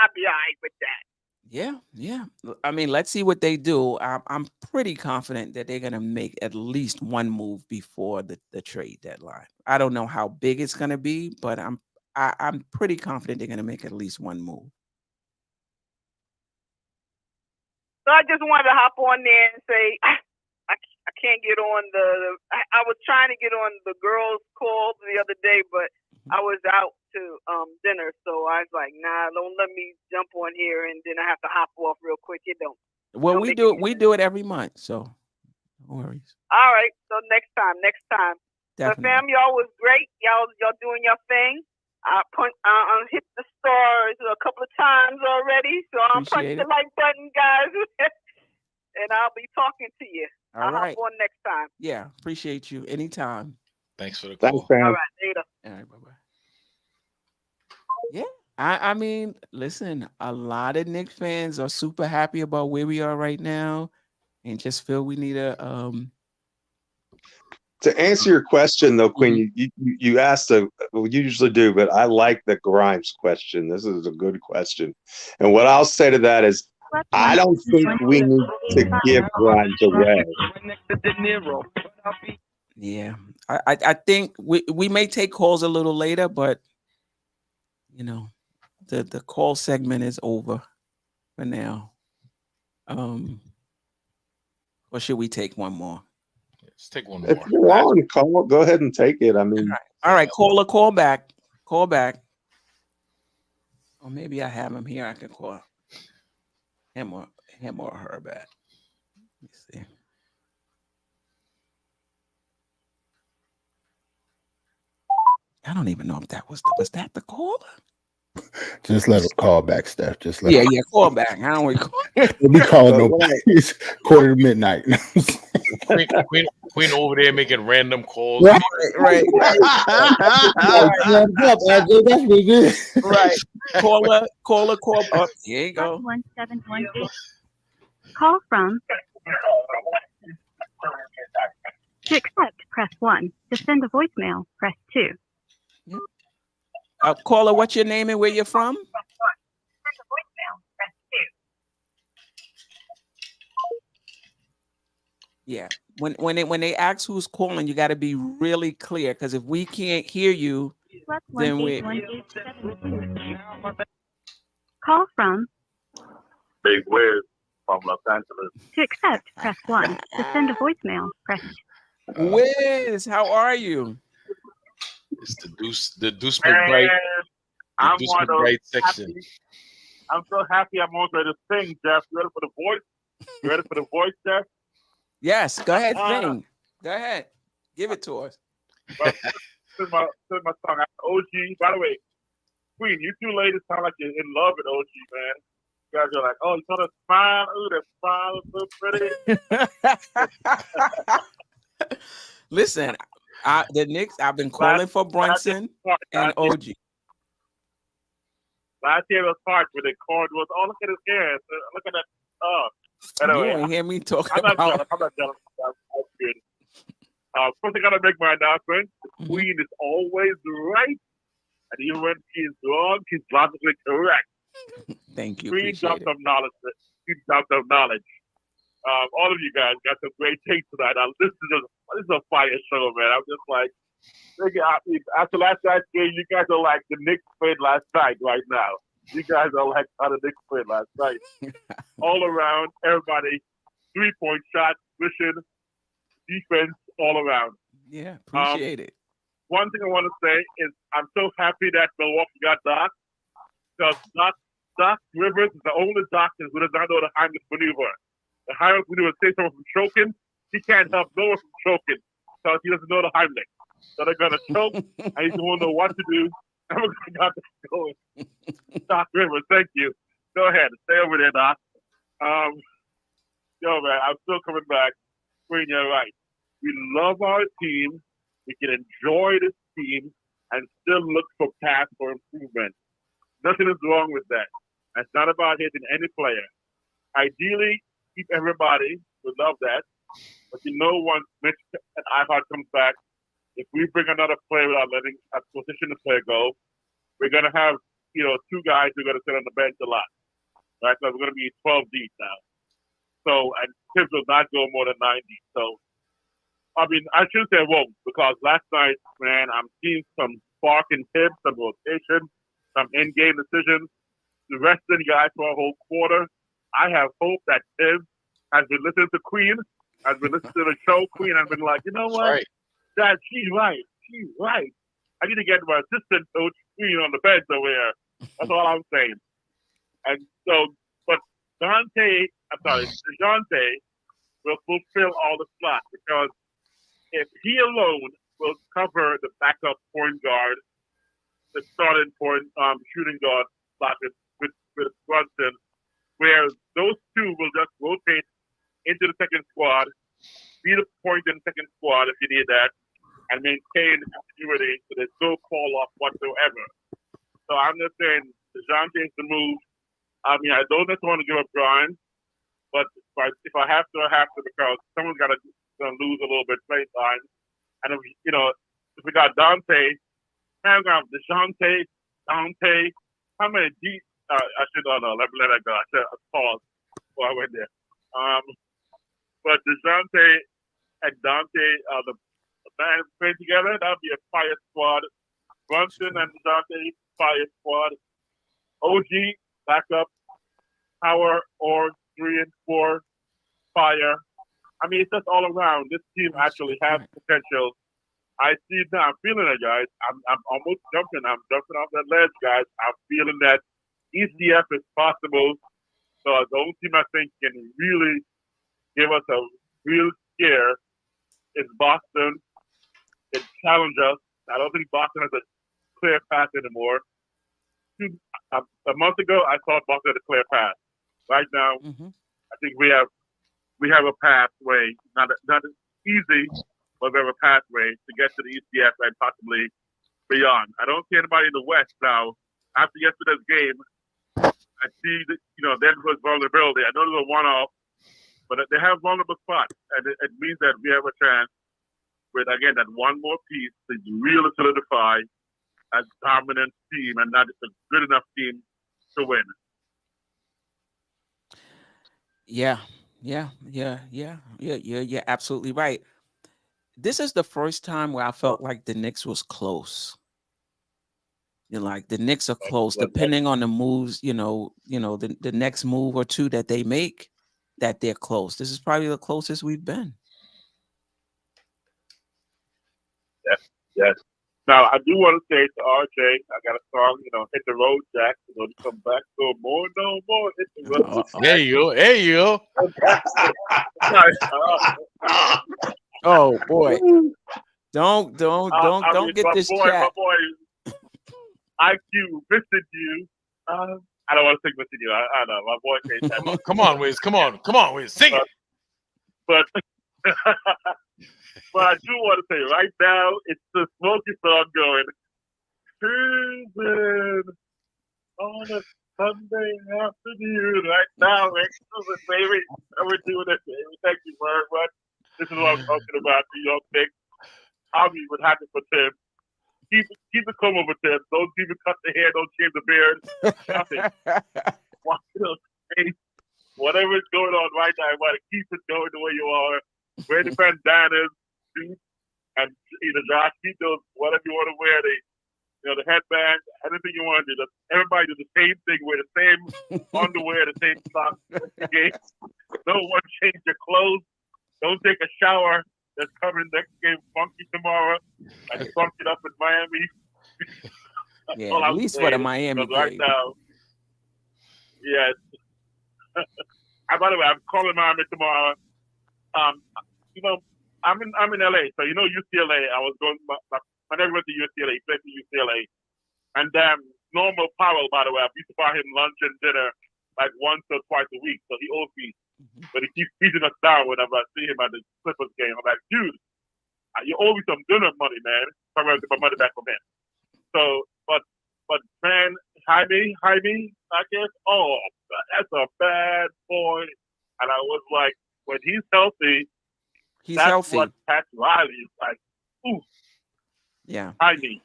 I'd be all right with that. Yeah. I mean, let's see what they do. I'm pretty confident that they're gonna make at least one move before the trade deadline. I don't know how big it's gonna be, but I'm pretty confident they're gonna make at least one move. So I just wanted to hop on there and say I can't get on I was trying to get on the girls' call the other day, but I was out to dinner, so I was like, nah, don't let me jump on here and then I have to hop off real quick. It don't. Well, we do it every month, so no worries. All right, so next time. Definitely. But fam, y'all was great. Y'all doing your thing. I hit the stars a couple of times already, so I'm punching the like button, guys. And I'll be talking to you. All right. Hop on next time. Yeah, appreciate you anytime. Thanks for the call. Thanks, fam. All right, later. All right, bye-bye. Yeah, I mean, listen, a lot of Knicks fans are super happy about where we are right now and just feel we need a To answer your question, though, Queen, you asked well, you usually do, but I like the Grimes question. This is a good question. And what I'll say to that is I don't think we need to give Brian away. Yeah, I think we may take calls a little later, but you know, the call segment is over for now. Or should we take one more? Let's take one If more. you want, call, go ahead and take it. I mean, All right, caller, call back. Call back. Or maybe I have him here. I can call him or her back. Let me see. I don't even know if that was that the caller? Just let her call back, Steph. Just let Yeah, call back. I don't want to call. We calling nobody. It's 1:45. Queen over there making random calls. Right. That's pretty good. Right. Caller. Oh, here you go. 1718. Call from. To accept, press 1. To send a voicemail, press 2. Caller, what's your name and where you're from? Yeah. When they ask who's calling, you got to be really clear, because if we can't hear you, then we. Call from. Big Wiz from Los Angeles. To accept, press 1. To send a voicemail, press 2. Wiz, how are you? It's the Deuce McBride. I'm Deuce one of those McBride section. happy. I'm so happy I'm almost ready to sing, Jeff. You ready for the voice? You ready for the voice, Jeff? Yes, go ahead, sing. Go ahead. Give it to us. This is my song. OG. By the way, Queen, you two ladies sound like you're in love with OG, man. You guys are like, oh, you saw the smile? Ooh, that smile is so pretty. Listen, the Knicks, I've been calling for Brunson and OG. Last year was hard with the cord was, oh, look at his hair. Look at that. Oh, anyway, You ain't hear me talking I'm not about. jealous. I'm not jealous. That's good. First, I gotta make my announcement. The Queen is always right, and even when she is wrong, she's logically correct. Thank you. Queen Appreciate dropped some knowledge. She dropped some knowledge. All of you guys got some great takes tonight. This is a fire show, man. I'm just like, after last night's game, you guys are like the Knicks played last night right now. You guys are like how the Knicks played last night. All around, everybody, 3-point shots, vision, defense, all around. Yeah, appreciate it. One thing I want to say is I'm so happy that Milwaukee got Doc, because Doc Rivers is the only doctor who does not know the Heimlich maneuver. The Heimlich maneuver saves someone from choking. He can't help no one from choking because he doesn't know the Heimlich. So they're gonna choke, and he won't know what to do. And we're gonna get this going. Doc Rivers, thank you. Go ahead, stay over there, Doc. Yo, man, I'm still coming back. Queen, you're right. We love our team. We can enjoy this team and still look for paths for improvement. Nothing is wrong with that. It's not about hitting any player. Ideally, keep everybody. We love that. But once Mitch and iHeart comes back, if we bring another player without letting a position player go, we're going to have, 2 guys who are going to sit on the bench a lot. Right? So we're going to be 12 deep now. So, and Tibbs will not go more than 90. So, I mean, I shouldn't say won't, because last night, man, I'm seeing some spark in Tibbs, some rotation, some in-game decisions. The rest of the guys for a whole quarter. I have hope that Tibbs has been listening to Queen, has been listening to the show. Queen has been like, you know what? Right. Dad, she's right. She's right. I need to get my assistant coach Queen on the bench over here. That's all I'm saying. And so, but DeJounte will fulfill all the slots, because if he alone will cover the backup point guard, the starting point shooting guard slot with Brunson, where those two will just rotate into the second squad, be the point in the second squad if you need that, and maintain continuity so there's no fall off whatsoever. So I'm just saying, DeJounte is the move. I mean, I don't necessarily want to give up Brian, but if I have to, I have to, because someone's got to lose a little bit playing time. And if we got Dante, man, we got DeJounte, how many deep? I should let that go. I should pause. before I went there. But DeJounte and Dante, the band playing together, that would be a fire squad. Brunson and DeJounte, fire squad. OG, backup, power, or 3 and 4, fire. I mean, it's just all around. This team actually has potential. I see it now. I'm feeling it, guys. I'm almost jumping. I'm jumping off that ledge, guys. I'm feeling that ECF is possible. So the only team I think can really give us a real scare is Boston. It challenge us. I don't think Boston has a clear path anymore. A month ago, I thought Boston had a clear path. Right now, I think we have a pathway, not as easy, but we have a pathway to get to the ECF and possibly beyond. I don't see anybody in the West now. After yesterday's game, I see that, there was vulnerability. I know there's a one-off, but they have vulnerable spots, and it means that we have a chance with, again, that one more piece to really solidify a dominant team and not just a good enough team to win. Yeah. You're absolutely right. This is the first time where I felt like the Knicks was close. Like the Knicks are close, depending on the moves, the next move or two that they make, that they're close. This is probably the closest we've been. Yes. Now, I do want to say to RJ, I got a song, Hit the Road, Jack. To come back no more. Hit the road. There you go. Oh boy! Don't get this chat. My boy, IQ, missing you. I don't want to sing missing you. I know my boy can't say that. Come on, Wiz. Come on, Wiz. Sing it. But I do want to say right now, it's the Smokey song going. Cruising on a Sunday afternoon. Right now, baby. We're doing it, baby. Thank you very much. This is what I'm talking about. New York Knicks. I'll be even happy for Tim. Keep the comb over Tim. Don't even cut the hair. Don't shave the beard. Nothing. Watch those face. Whatever is going on right now, I want to keep it going the way you are. Wear the bandanas, and Josh, keep those whatever you want to wear. The headband, anything you want to do. Everybody do the same thing. Wear the same underwear, the same socks. No one change your clothes. Don't take a shower. That's coming next game funky tomorrow. I just funked it up in Miami. Yeah, at least for the Miami game. Right now, yes. By the way, I'm calling Miami tomorrow. I'm in LA, so UCLA. I was going. I never went to UCLA. He played for UCLA, and normal Powell. By the way, I used to buy him lunch and dinner like once or twice a week, so he owes me. But he keeps feeding us down whenever I see him at the Clippers game. I'm like, dude, you owe me some dinner money, man. I'm going to get my money back from him. So, but man, Jaime, I guess. Oh, that's a bad boy. And I was like, when he's healthy, that's healthy. What Pat Riley is like. Ooh. Yeah. Jaime,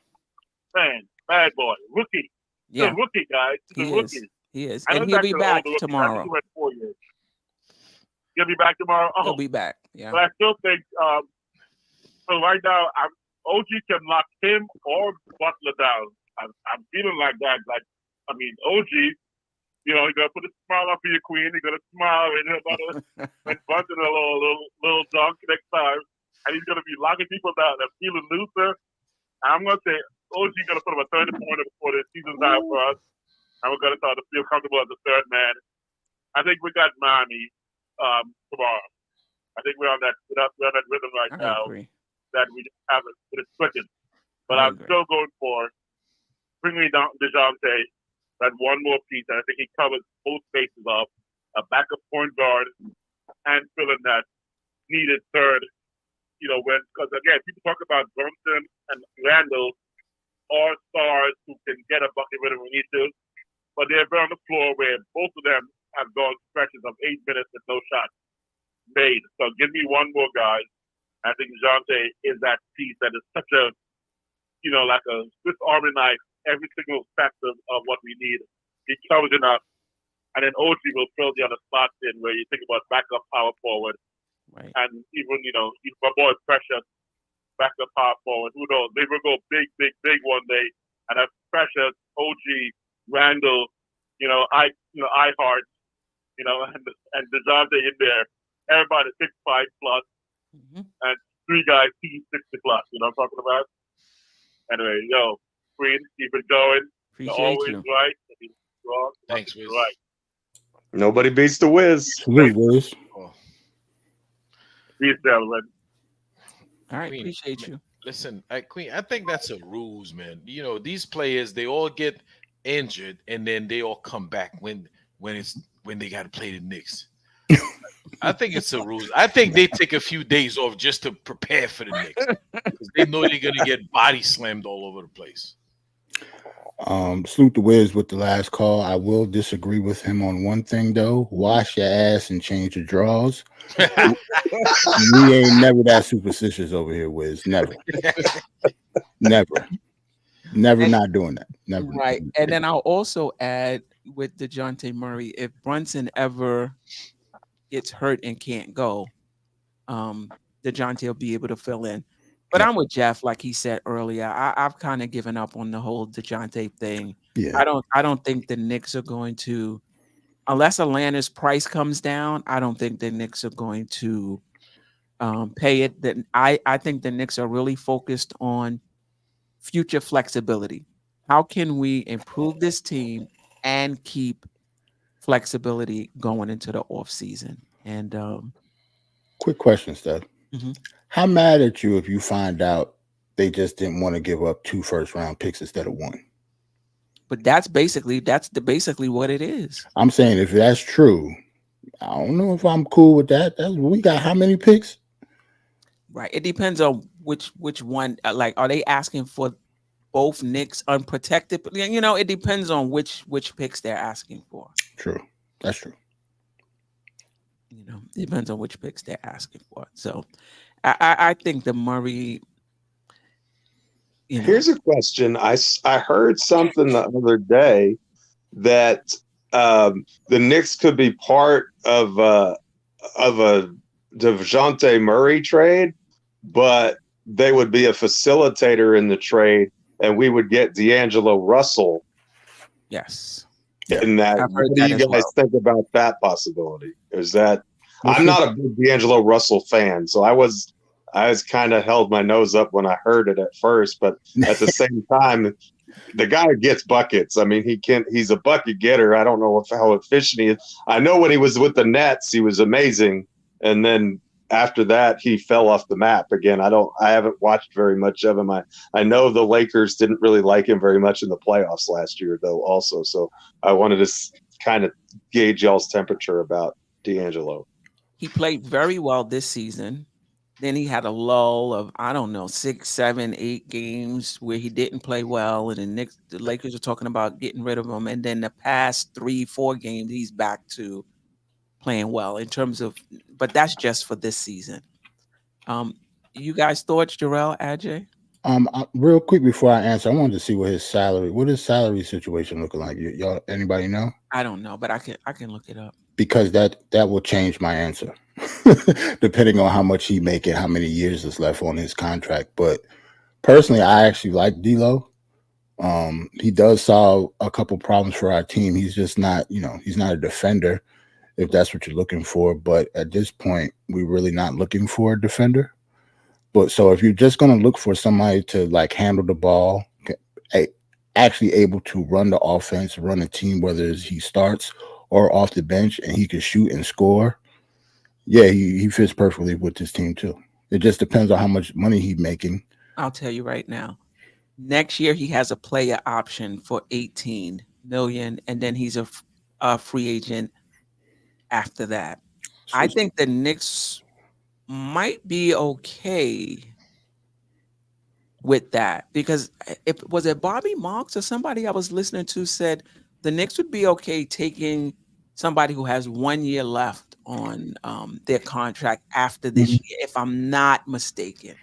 man, bad boy, rookie. Yeah, he's a rookie, guys. He's a rookie. He is, and he'll be back tomorrow. He'll be back tomorrow. Oh. He'll be back. Yeah. But I still think. So right now, OG can lock him or Butler down. I'm feeling like that. Like, I mean, OG, he's gonna put a smile on for your queen. He's gonna smile and bunch in a little dunk next time, and he's gonna be locking people down. They're feeling looser. I'm gonna say OG gonna put up a 30-pointer before the season's out for us, and we're gonna start to feel comfortable as the third man. I think we got Miami tomorrow. I think we're on that rhythm right now that we have it clicking. But I'm still going for bringing down DeJounte, that one more piece, and I think he covers both bases of a backup point guard and filling that needed third. Because again, people talk about Brunson and Randle are stars who can get a bucket whenever we need to, but they're on the floor where both of them have gone stretches of 8 minutes with no shots made. So give me one more guy. I think DeJounte is that piece that is such a, like a Swiss Army knife, every single factor of what we need. He covers enough. and then OG will fill the other spots in where you think about backup power forward, Right. and even my boy Precious, backup power forward. Who knows? They will go big one day, and have Precious, OG, Randle, I Heart, and DeJounte in there. Everybody 6'5" plus, and 3 guys 260 plus. You know what I'm talking about? Anyway, Queen, keep it going. You're Appreciate always you. right. I mean, wrong. Thanks, Wiz. Right. Nobody beats the Wiz. Salute, Wiz. Peace, gentlemen. All right, Queen, appreciate you. Listen, Queen, I think that's a ruse, man. These players, they all get injured and then they all come back when they got to play the Knicks. I think it's a ruse. I think they take a few days off just to prepare for the Knicks because they know they're gonna get body slammed all over the place. Salute the Wiz with the last call. I will disagree with him on one thing though. Wash your ass and change your drawers. We ain't never that superstitious over here, Wiz. Never. Not doing that. Never. Right. And then I'll also add with DeJounte Murray, if Brunson ever gets hurt and can't go, DeJounte will be able to fill in. But I'm with Geoff, like he said earlier. I've kind of given up on the whole DeJounte thing. Yeah. I don't think the Knicks are going to, unless Atlanta's price comes down, I don't think the Knicks are going to pay it. That I think the Knicks are really focused on future flexibility. How can we improve this team and keep flexibility going into the off season? And quick question, Steph. Mhm. How mad at you if you find out they just didn't want to give up 2 first-round picks instead of 1? But that's basically what it is. I'm saying if that's true, I don't know if I'm cool with that. We got how many picks? Right. It depends on which one. Like, are they asking for both Knicks unprotected? It depends on which picks they're asking for. True. That's true. It depends on which picks they're asking for. So I think the Murray. Here's a question. I heard something the other day that the Knicks could be part of a DeJounte Murray trade, but they would be a facilitator in the trade, and we would get D'Angelo Russell. Yes. In that, what do you guys think about that possibility? Is that I'm not a big D'Angelo Russell fan, so I was kind of held my nose up when I heard it at first, but at the same time, the guy gets buckets. I mean, he's a bucket getter. I don't know how efficient he is. I know when he was with the Nets, he was amazing, and then after that, he fell off the map again. I haven't watched very much of him. I know the Lakers didn't really like him very much in the playoffs last year, though, also. So I wanted to kind of gauge y'all's temperature about D'Angelo. He played very well this season. Then he had a lull of, 6, 7, 8 games where he didn't play well. And the Lakers are talking about getting rid of him. And then the past 3, 4 games, he's back to playing well in terms of, but that's just for this season. You guys thoughts, Jerrell, Ajay? Real quick before I answer, I wanted to see what his salary situation looking like. Y'all, anybody know? I don't know, but I can look it up. Because that will change my answer, depending on how much he make and how many years is left on his contract. But personally, I actually like D'Lo. He does solve a couple problems for our team. He's just not, he's not a defender, if that's what you're looking for. But at this point, we're really not looking for a defender. But so if you're just going to look for somebody to like handle the ball, actually able to run the offense, run a team, whether he starts or off the bench, and he can shoot and score, he fits perfectly with this team too. It just depends on how much money he's making. I'll tell you right now. Next year, he has a player option for $18 million, and then he's a free agent after that. I think the Knicks might be okay with that, because was it Bobby Marks or somebody I was listening to said the Knicks would be okay taking somebody who has 1 year left on their contract after this year, if I'm not mistaken.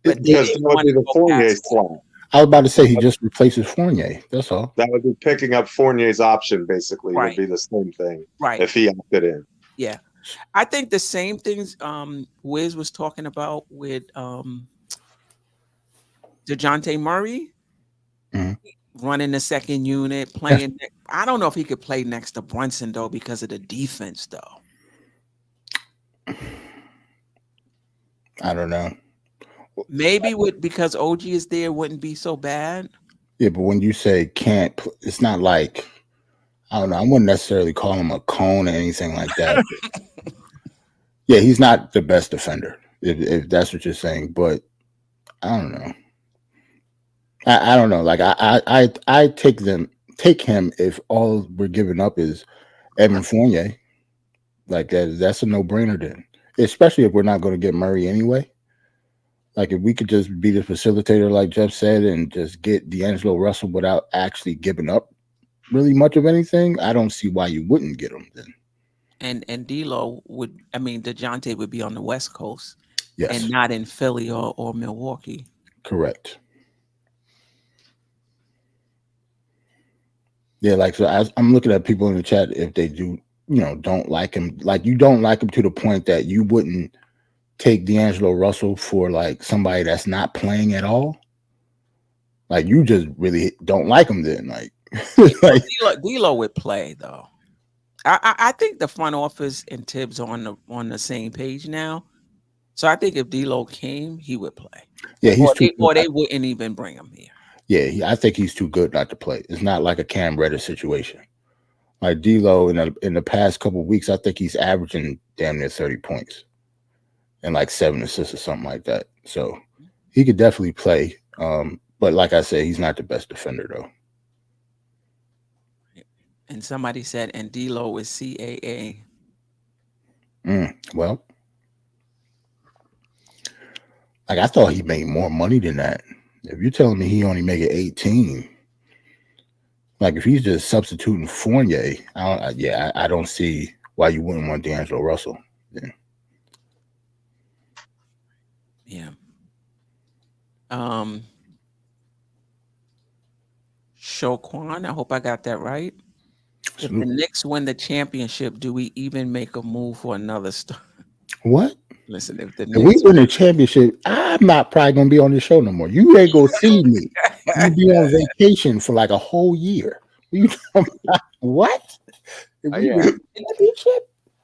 But because that would be the Fournier slot. I was about to say he just replaces Fournier. That's all. That would be picking up Fournier's option, basically. Right. Would be the same thing. Right. If he opted in. Yeah. I think the same things Wiz was talking about with DeJounte Murray running the second unit, playing. I don't know if he could play next to Brunson though because of the defense though. I don't know. Maybe because OG is there wouldn't be so bad. Yeah, but when you say can't, it's not like, I don't know. I wouldn't necessarily call him a cone or anything like that. Yeah, he's not the best defender, if that's what you're saying. But I don't know. I don't know. Like I take him if all we're giving up is Evan Fournier. Like that's a no-brainer then. Especially if we're not going to get Murray anyway. Like if we could just be the facilitator, like Geoff said, and just get D'Angelo Russell without actually giving up really much of anything, I don't see why you wouldn't get him then. And D'Lo would, I mean, DeJounte would be on the West Coast, yes, and not in Philly or Milwaukee. Correct. Yeah, like so. I'm looking at people in the chat if they do, don't like him. Like you don't like him to the point that you wouldn't take D'Angelo Russell for like somebody that's not playing at all. Like you just really don't like him then. Like, like D'Lo would play though. I think the front office and Tibbs are on the same page now. So I think if D'Lo came, he would play. Yeah, or they wouldn't even bring him here. Yeah, I think he's too good not to play. It's not like a Cam Reddish situation. Like D'Lo in the past couple of weeks, I think he's averaging damn near 30 points and like 7 assists or something like that. So he could definitely play. But like I said, he's not the best defender though. And somebody said, and D'Lo is CAA. Well, like I thought he made more money than that. If you're telling me he only making 18, like if he's just substituting Fournier, I don't see why you wouldn't want D'Angelo Russell. Yeah. Shoquan, I hope I got that right. If the Knicks win the championship, do we even make a move for another star? What? Listen, if we win the championship, I'm not probably gonna be on the show no more. You ain't gonna see me. You be on vacation for like a whole year. What?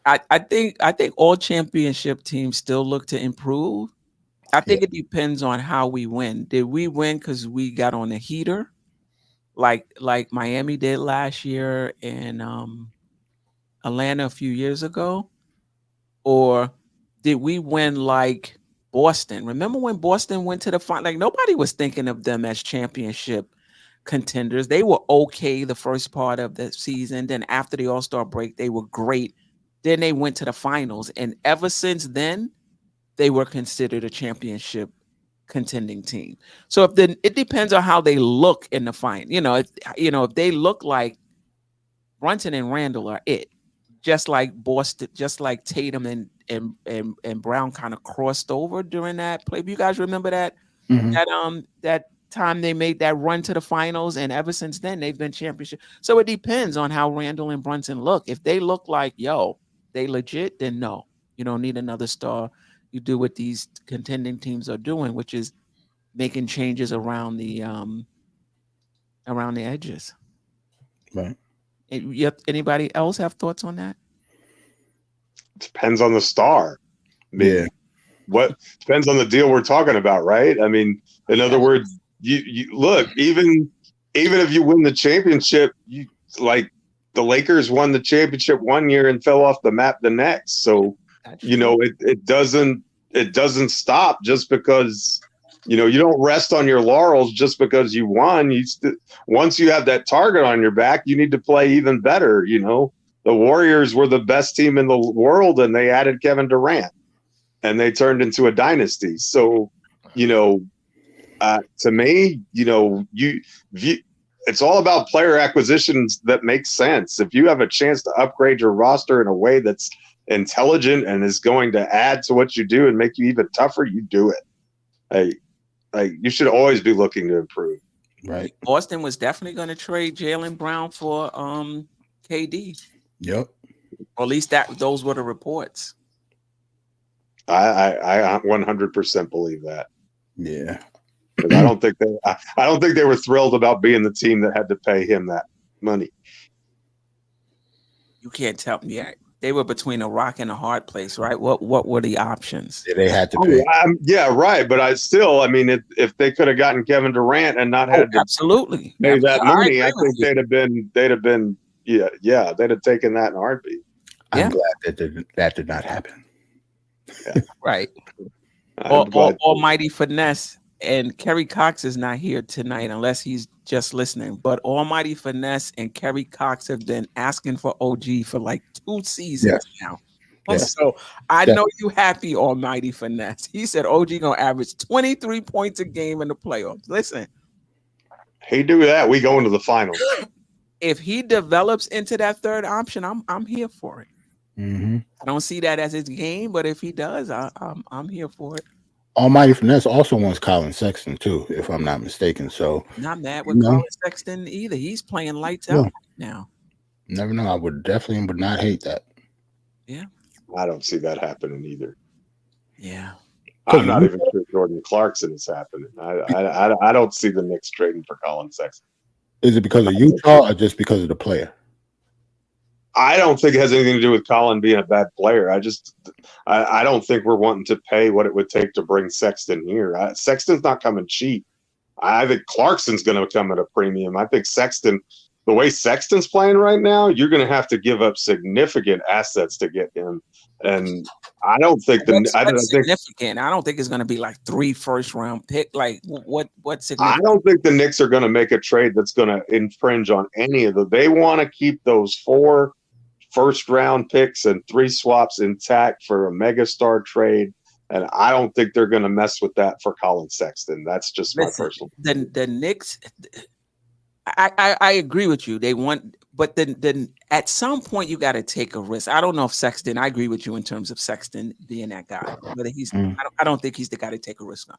I think all championship teams still look to improve. I think it depends on how we win. Did we win because we got on a heater, like Miami did last year and Atlanta a few years ago, or did we win like Boston? Remember when Boston went to the final? Like nobody was thinking of them as championship contenders. They were okay the first part of the season. Then after the All-Star break, they were great. Then they went to the finals, and ever since then, they were considered a championship contending team. So it depends on how they look in the final. If they look like Brunson and Randle are it, just like Boston, just like Tatum and Brown kind of crossed over during that play. You guys remember that? Mm-hmm. That time they made that run to the finals, and ever since then they've been championship. So it depends on how Randle and Brunson look. If they look like they legit, then no, you don't need another star. You do what these contending teams are doing, which is making changes around the edges. Right. Anybody else have thoughts on that? Depends on the star. I mean, what depends on the deal we're talking about, right? I mean, in other words, you look, even if you win the championship, like the Lakers won the championship one year and fell off the map the next. So it doesn't stop just because you don't rest on your laurels just because you won. Once you have that target on your back, you need to play even better. The Warriors were the best team in the world, and they added Kevin Durant, and they turned into a dynasty. So, to me, it's all about player acquisitions that make sense. If you have a chance to upgrade your roster in a way that's intelligent and is going to add to what you do and make you even tougher, you do it. like you should always be looking to improve. Right. Boston was definitely going to trade Jaylen Brown for KD. Yep. Or at least those were the reports. I 100% believe that. Yeah. I don't think they were thrilled about being the team that had to pay him that money. You can't tell me. Yeah, they were between a rock and a hard place, right? What were the options? Yeah, they had to pay. Yeah, right. But I mean, if they could have gotten Kevin Durant and not had to absolutely pay that money, I think they'd have been they'd have taken that in a heartbeat. I'm glad that did not happen. Yeah. Right. Almighty Finesse, and Kerry Cox is not here tonight unless he's just listening. But Almighty Finesse and Kerry Cox have been asking for OG for like 2 seasons now. Yeah. So I know you happy, Almighty Finesse. He said OG gonna average 23 points a game in the playoffs. Listen, he do that, we go into the finals. If he develops into that third option, I'm here for it. Mm-hmm. I don't see that as his game, but if he does, I'm here for it. Almighty Finesse also wants Colin Sexton too, if I'm not mistaken. So not mad with Colin Sexton either. He's playing lights out now. Never know. I would not hate that. Yeah. I don't see that happening either. Yeah. I'm not even sure Jordan Clarkson is happening. I don't see the Knicks trading for Colin Sexton. Is it because of Utah or just because of the player? I don't think it has anything to do with Colin being a bad player. I don't think we're wanting to pay what it would take to bring Sexton here. Sexton's not coming cheap. I think Clarkson's going to come at a premium. I think Sexton, the way Sexton's playing right now, you're going to have to give up significant assets to get him. And I don't think significant. I don't think it's going to be like 3 first-round pick. Like what significant? I don't think the Knicks are going to make a trade that's going to infringe on any of them. They want to keep those 4 first-round picks and 3 swaps intact for a megastar trade. And I don't think they're going to mess with that for Colin Sexton. That's just my personal. The Knicks, I agree with you. They want, but then at some point you got to take a risk. I don't know if Sexton. I agree with you in terms of Sexton being that guy. Whether he's, I don't think he's the guy to take a risk on.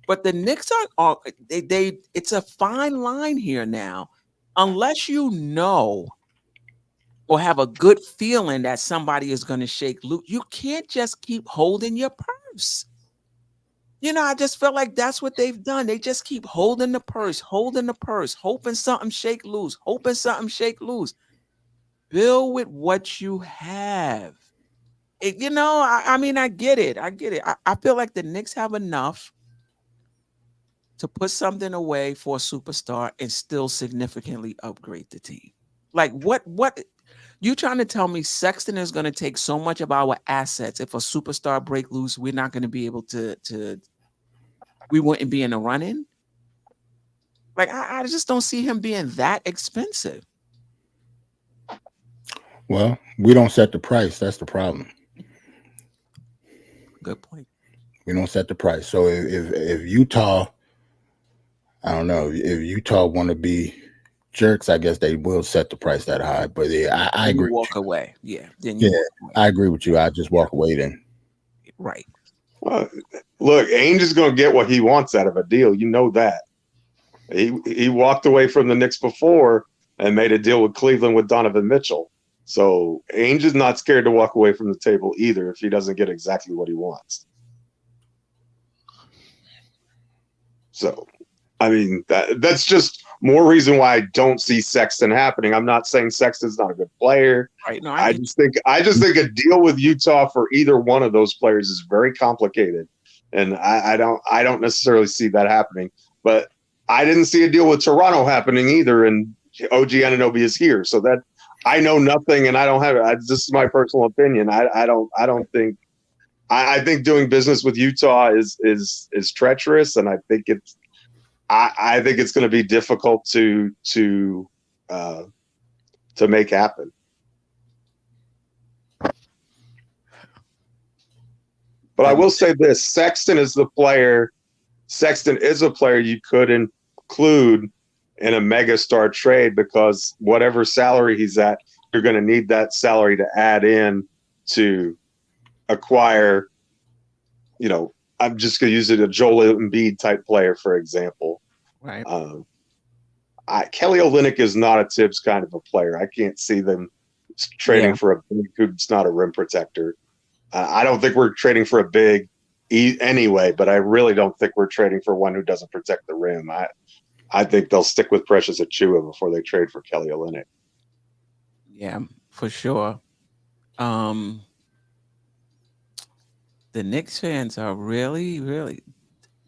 But the Knicks are they. It's a fine line here now, unless you know or have a good feeling that somebody is going to shake loose. You can't just keep holding your purse. You know, I just felt like that's what they've done. They just keep holding the purse, hoping something shake loose, Build with what you have. I mean, I get it. I feel like the Knicks have enough to put something away for a superstar and still significantly upgrade the team. Like what you trying to tell me Sexton is going to take so much of our assets? If a superstar break loose, we're not going to be able to we wouldn't be in the run-in? Like, I just don't see him being that expensive. Well, we don't set the price. That's the problem. Good point. We don't set the price. So if Utah, I don't know, if Utah want to be jerks, I guess they will set the price that high. But yeah, I agree. Walk away. Yeah. I agree with you. I just walk away then. Right. Well, look, Ainge is going to get what he wants out of a deal. You know that. He walked away from the Knicks before and made a deal with Cleveland with Donovan Mitchell. So Ainge is not scared to walk away from the table either if he doesn't get exactly what he wants. So, I mean, that's just more reason why I don't see Sexton happening. I'm not saying Sexton's not a good player. Right. No, I just think a deal with Utah for either one of those players is very complicated. And I don't necessarily see that happening. But I didn't see a deal with Toronto happening either. And OG Anunoby is here. So that I know nothing and I don't have it. This is my personal opinion. I don't think doing business with Utah is treacherous, and I think it's going to be difficult to make happen. But I will say this: Sexton is a player you could include in a megastar trade, because whatever salary he's at, you're going to need that salary to add in to acquire, I'm just going to use it a Joel Embiid type player, for example. Right. Kelly Olynyk is not a Tibbs kind of a player. I can't see them trading for a big who's not a rim protector. I don't think we're trading for a big anyway, but I really don't think we're trading for one who doesn't protect the rim. I think they'll stick with Precious Achiuwa before they trade for Kelly Olynyk. Yeah, for sure. The Knicks fans are really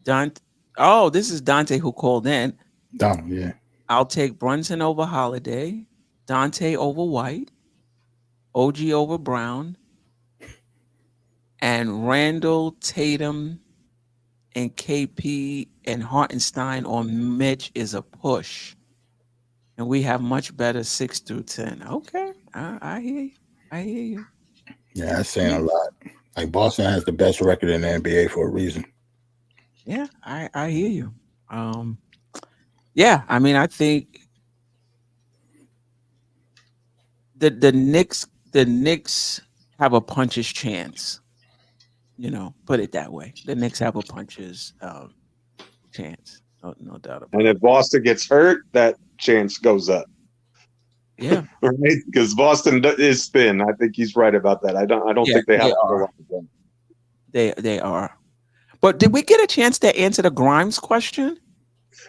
Dante. Oh, this is Dante who called in. Yeah. I'll take Brunson over Holiday, Dante over White, OG over Brown, and Randle, Tatum, and KP and Hartenstein on Mitch is a push. And we have much better 6 through 10. Okay. I hear you. I hear you. Yeah, that's saying a lot. Like Boston has the best record in the NBA for a reason. Yeah, I hear you. Yeah, I mean, I think the Knicks have a puncher's chance. You know, put it that way. The Knicks have a puncher's chance. No doubt about it. And if Boston gets hurt, that chance goes up. Yeah. Right? Because Boston is thin. I think he's right about that. I don't think they have a lot of them. They are. But did we get a chance to answer the Grimes question?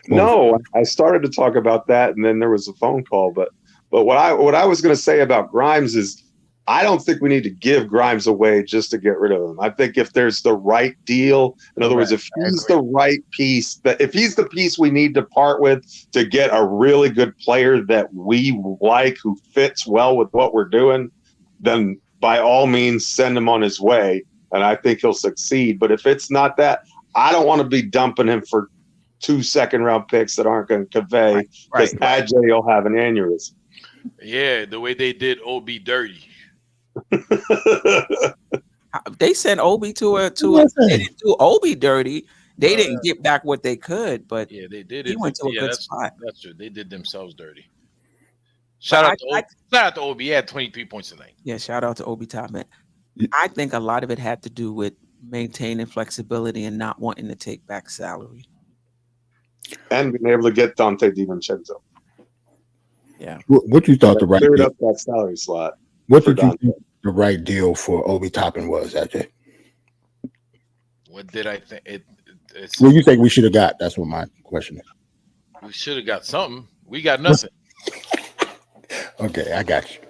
No, I started to talk about that, and then there was a phone call. But what I was going to say about Grimes is, I don't think we need to give Grimes away just to get rid of him. I think if there's the right deal, in other words, if he's the right piece, if he's the piece we need to part with to get a really good player that we like, who fits well with what we're doing, then by all means send him on his way, and I think he'll succeed. But if it's not that, I don't want to be dumping him for 2 second-round picks that aren't going to convey, because Ajay will have an aneurysm. Yeah, the way they did OB dirty. They sent Obi to a they didn't do Obi dirty. They didn't get back what they could, but yeah, they did. He went to a good spot. That's true. They did themselves dirty. Shout out to Obi. He had 23 points tonight. Yeah, shout out to Obi Toppin. I think a lot of it had to do with maintaining flexibility and not wanting to take back salary. And being able to get Dante DiVincenzo. Yeah. What you thought the right cleared deal? up that salary slot. What did you think the right deal for Obi Toppin was, Ajay? What did I think? What do you think we should have got? That's what my question is. We should have got something. We got nothing. Okay, I got you.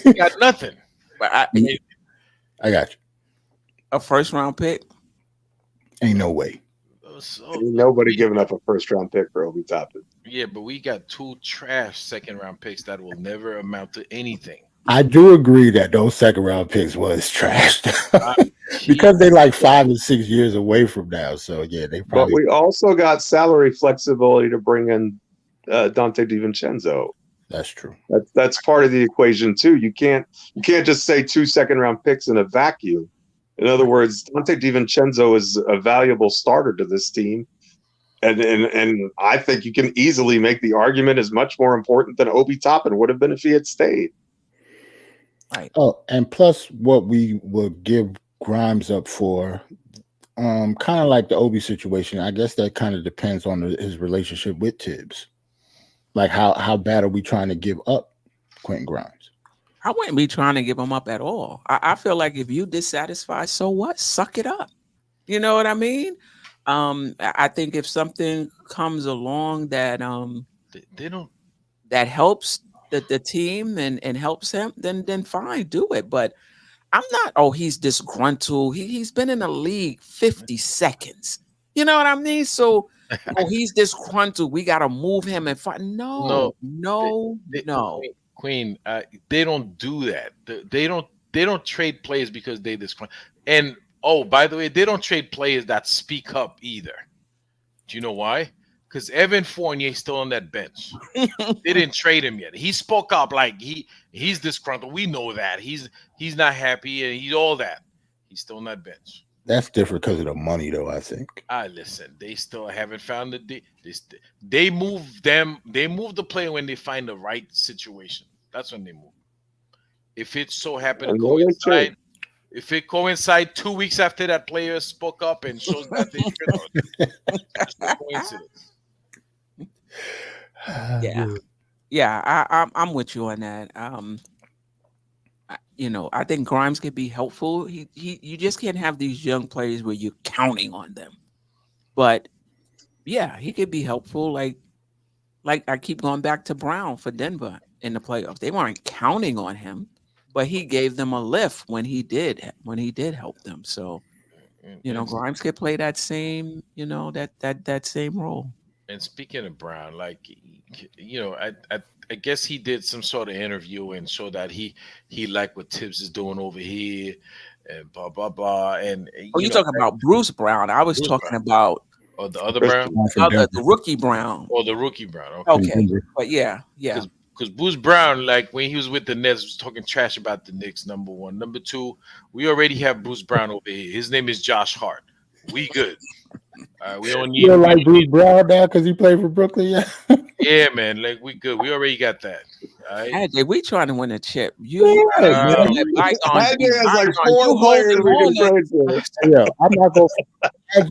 We got nothing. But I got you. A first round pick? Ain't no way. Ain't nobody giving up a first round pick for Obi Toppin. Yeah, but we got 2 trash second round picks that will never amount to anything. I do agree that those second round picks was trashed because they like 5 and 6 years away from now. So yeah, they probably. But we also got salary flexibility to bring in Dante DiVincenzo. That's true. That's part of the equation too. You can't just say 2 second round picks in a vacuum. In other words, Dante DiVincenzo is a valuable starter to this team. And I think you can easily make the argument is much more important than Obi Toppin would have been if he had stayed. Right. Oh, and plus what we will give Grimes up for, kind of like the Obi situation. I guess that kind of depends on his relationship with Tibbs. Like how bad are we trying to give up Quentin Grimes? I wouldn't be trying to give him up at all. I feel like if you dissatisfied, so what? Suck it up. You know what I mean? I think if something comes along that they don't that helps the team and helps him, then fine, do it. But I'm not. Oh, he's disgruntled. He's been in the league 50 seconds. You know what I mean? So, he's disgruntled. We got to move him and fight. No. Queen, they don't do that. They don't trade players because they disgruntled. And oh, by the way, they don't trade players that speak up either. Do you know why? Because Evan Fournier's still on that bench. They didn't trade him yet. He spoke up like he's disgruntled. We know that. He's not happy and he's all that. He's still on that bench. That's different because of the money, though, I think. Listen, they still haven't found they move the player when they find the right situation. That's when they move. If it so happened to coincide, if it coincides 2 weeks after that player spoke up and shows that they just a coincidence. I'm with you on that. I think Grimes could be helpful. You just can't have these young players where you're counting on them. But yeah, he could be helpful. Like I keep going back to Brown for Denver in the playoffs. They weren't counting on him, but he gave them a lift when he did help them. So, Grimes could play that same, that same role. And speaking of Brown, like, I guess he did some sort of interview and showed that he liked what Tibbs is doing over here and blah, blah, blah. And you're talking about Bruce Brown. I was talking about the other Brown? The rookie Brown. Oh, the rookie Brown. Okay. But yeah. Because Bruce Brown, like when he was with the Nets, was talking trash about the Knicks, number one. Number two, we already have Bruce Brown over here. His name is Josh Hart. We good. We don't need. You don't like Bruce Brown now because he played for Brooklyn, Yeah, man. Like we good. We already got that. All right. Hey, we trying to win a chip. I'm not gonna.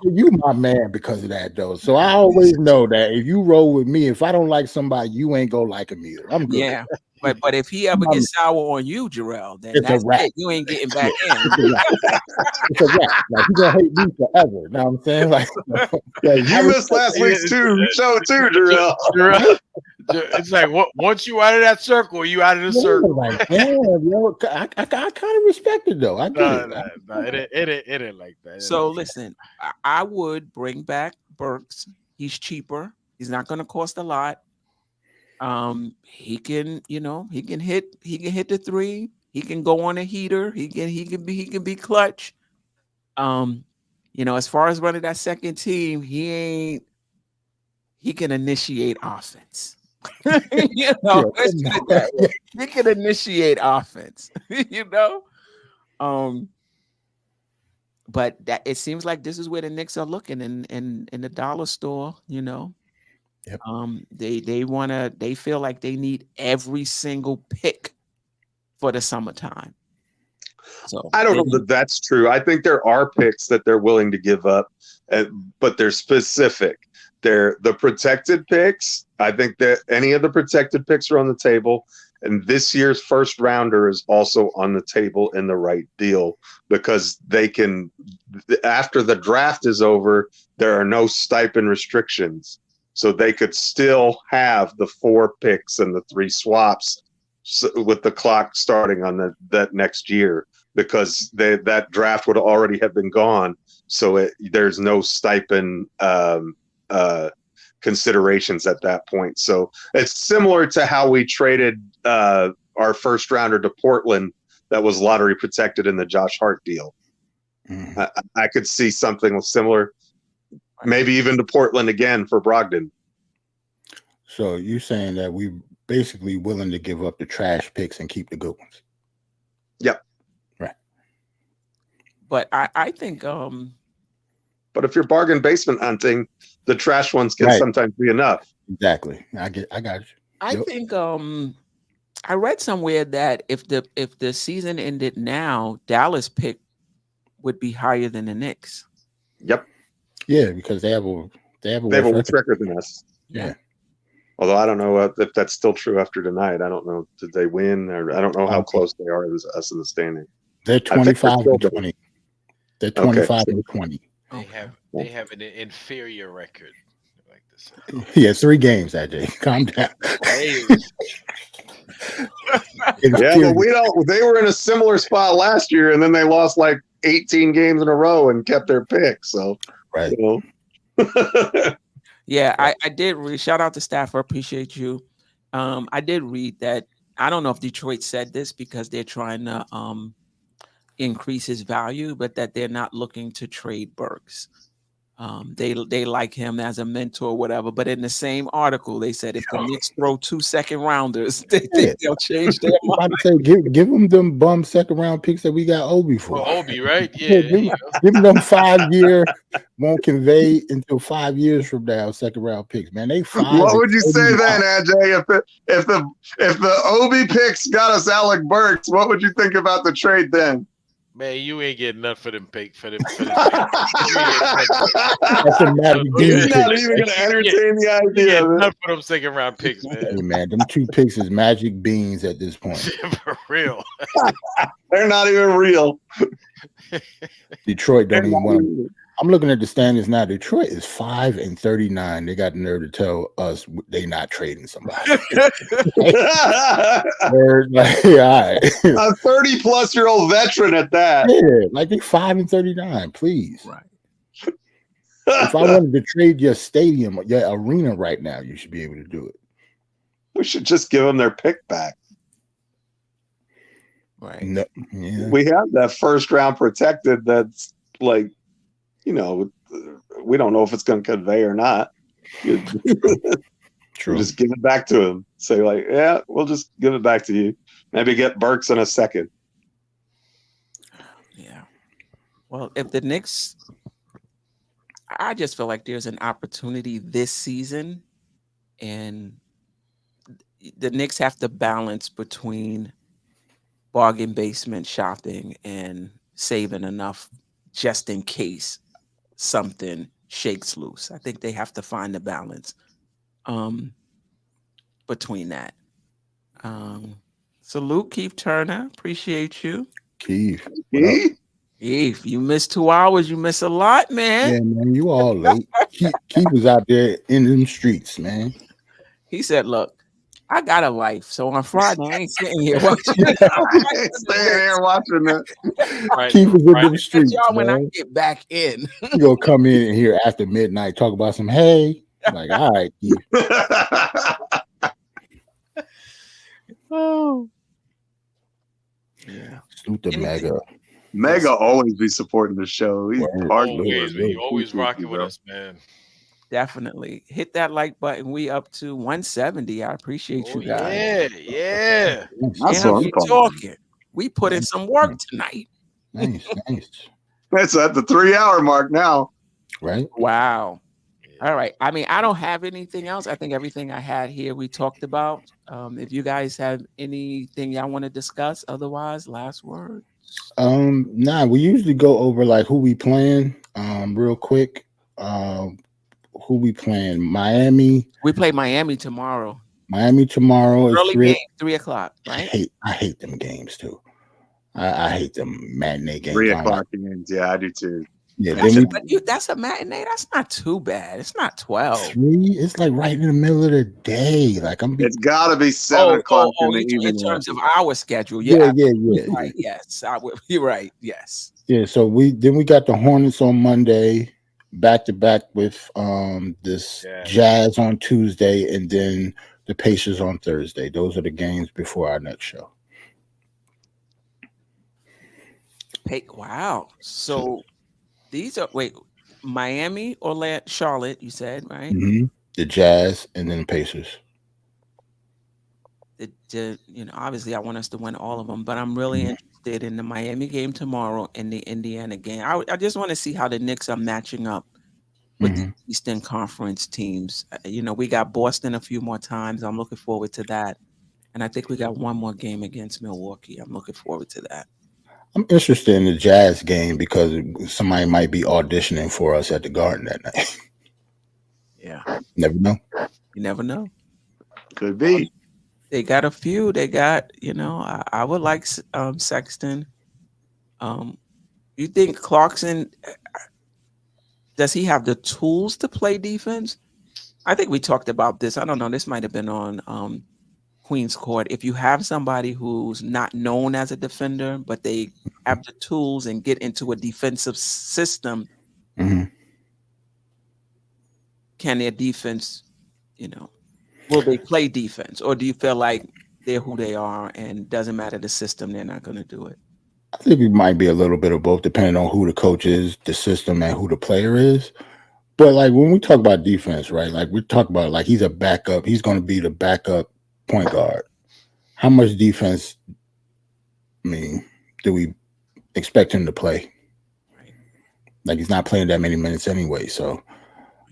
You my man because of that though. So I always know that if you roll with me, if I don't like somebody, you ain't gonna like him either. I'm good. Yeah. But if he ever gets sour on you, Jerrell, then that's it. You ain't getting back in. It's a wrap. Like he gonna hate me forever. You know what I'm saying? Like you missed last week's show too, Jerrell. It's like once you out of that circle, you out of the circle. Like, damn, I kind of respect it though. I do. No, it ain't like that. So listen, I would bring back Burks. He's cheaper. He's not going to cost a lot. He can hit the three. He can go on a heater. He can be clutch. As far as running that second team, he can initiate offense. He can initiate offense. But that it seems like this is where the Knicks are looking in the dollar store. Yep. They feel like they need every single pick for the summertime. So I don't know that that's true. I think there are picks that they're willing to give up, but they're specific. They're the protected picks. I think that any of the protected picks are on the table. And this year's first rounder is also on the table in the right deal because they can, after the draft is over, there are no stipend restrictions. So they could still have the 4 picks and the 3 swaps with the clock starting on that next year because that draft would already have been gone. So there's no stipend considerations at that point. So it's similar to how we traded our first rounder to Portland that was lottery protected in the Josh Hart deal. Mm-hmm. I could see something similar, maybe even to Portland again for Brogdon. So you're saying that we basically willing to give up the trash picks and keep the good ones? Yep. Right. But I think but if you're bargain basement hunting, the trash ones can sometimes be enough. Exactly. I got you. I think I read somewhere that if the season ended now, Dallas pick would be higher than the Knicks. Yep. Yeah, because they have a worse record than us. Yeah. Although I don't know if that's still true after tonight. I don't know. Did they win? Or I don't know how close they are to us in the standing. They're 25-20. They're 25-20. They have an inferior record. Like this. Yeah, 3 games, AJ. Calm down. Yeah, but we don't. They were in a similar spot last year, and then they lost like 18 games in a row and kept their pick. So, right. Yeah, I did read. Shout out to Staffer. Appreciate you. I did read that. I don't know if Detroit said this because they're trying to increase his value, but that they're not looking to trade Burks. They like him as a mentor, or whatever. But in the same article, they said if the Knicks throw 2 second rounders, they think they'll change their mind. Give them them bum second round picks that we got Obi for. Obi, right? Yeah. Give them 5-year, won't convey until 5 years from now. Second round picks, man. They 5. What would you say then, AJ? If the Obi picks got us Alec Burks, what would you think about the trade then? Man, you ain't getting nothing for them pick for them. That's a Magic He's Bean not pick. even going to entertain the You idea get of it. nothing for them second round picks, man. Hey man, them 2 picks is magic beans at this point. For real. They're not even real. Detroit don't even want them. I'm looking at the standings now. Detroit is 5-39. They got the nerve to tell us they not trading somebody. They're like, all right. A 30-plus-year-old veteran at that. Yeah, like they 5-39. Please. Right. If I wanted to trade your stadium, your arena right now, you should be able to do it. We should just give them their pick back. Right. No, yeah. We have that first round protected. That's like, we don't know if it's going to convey or not. True. Just give it back to him. Say like, yeah, we'll just give it back to you. Maybe get Burks in a second. Yeah. Well, if the Knicks, I just feel like there's an opportunity this season, and the Knicks have to balance between bargain basement shopping and saving enough just in case something shakes loose. I think they have to find a balance between that. Salute Keith Turner. Appreciate you. Keith. Keith, you missed 2 hours. You miss a lot, man. Yeah, man, you all late. Keith was out there in them streets, man. He said, look, I got a life. So on Friday, I ain't sitting here watching. Staying here watching that. Right. Keith was in them streets, Y'all when I man. get back in. You gonna come in here after midnight, talk about some hey. Like, all right, Keith. Oh. Yeah. Salute the Mega. Mega always be supporting the show. He's hard. Always, man. You always rocking with us, man. Definitely. Hit that like button. We up to 170. I appreciate you guys. Yeah. That's Damn, what I'm we calling. talking. We put in some work tonight. Nice. That's at the 3-hour mark now. Right? Wow. All right. I mean, I don't have anything else. I think everything I had here we talked about. If you guys have anything y'all want to discuss, otherwise, last word. Nah, we usually go over like who we playing real quick. Who we playing? Miami. We play Miami tomorrow. Miami tomorrow is Early 3 game, 3 o'clock, right? I hate them games too. I hate them matinee games. 3 o'clock games. Yeah, I do too. Yeah, That's a matinee. That's not too bad. It's not 12. 3. It's like right in the middle of the day. Like It's got to be 7 o'clock in the evening. In terms of our schedule, Yeah. Right. Yes, you're right. Yes. Yeah. So we got the Hornets on Monday, back to back with this Jazz on Tuesday, and then the Pacers on Thursday. Those are the games before our next show. Wow. So these are Miami, Orlando, Charlotte. You said right? Mm-hmm. The Jazz and then the Pacers. Obviously, I want us to win all of them, but I'm really interested in the Miami game tomorrow and the Indiana game. I just want to see how the Knicks are matching up with the Eastern Conference teams. We got Boston a few more times. I'm looking forward to that, and I think we got one more game against Milwaukee. I'm looking forward to that. I'm interested in the Jazz game because somebody might be auditioning for us at the Garden that night. Yeah. Never know. You never know. Could be. They got a few. They got, I would like Sexton. You think Clarkson, does he have the tools to play defense? I think we talked about this. I don't know. This might have been on Queen's Court. If you have somebody who's not known as a defender, but they have the tools and get into a defensive system, can their defense, will they play defense? Or do you feel like they're who they are and doesn't matter the system, they're not going to do it? I think it might be a little bit of both, depending on who the coach is, the system, and who the player is. But like when we talk about defense, right? Like we talk about like he's a backup. He's going to be the backup point guard. How much defense, do we expect him to play? Right. Like he's not playing that many minutes anyway. So,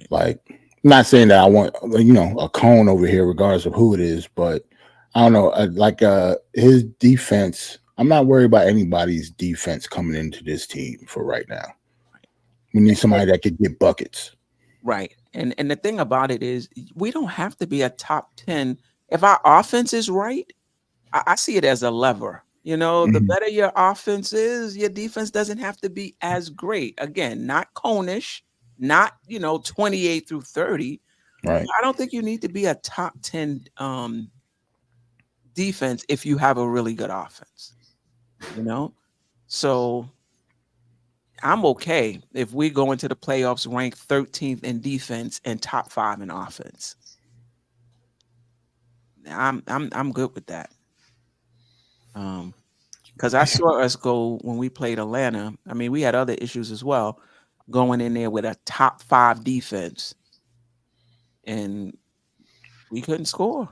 like, I'm not saying that I want a cone over here, regardless of who it is. But I don't know. His defense I'm not worried about anybody's defense coming into this team for right now. We need somebody that could get buckets. Right. And the thing about it is we don't have to be a top 10. If our offense is right, I see it as a lever. You know, the better your offense is, your defense doesn't have to be as great. Again, not conish, not, 28 through 30. Right. I don't think you need to be a top 10 defense if you have a really good offense. So I'm okay if we go into the playoffs ranked 13th in defense and top 5 in offense. I'm good with that. Because I saw us go when we played Atlanta. I mean, we had other issues as well, going in there with a top 5 defense, and we couldn't score.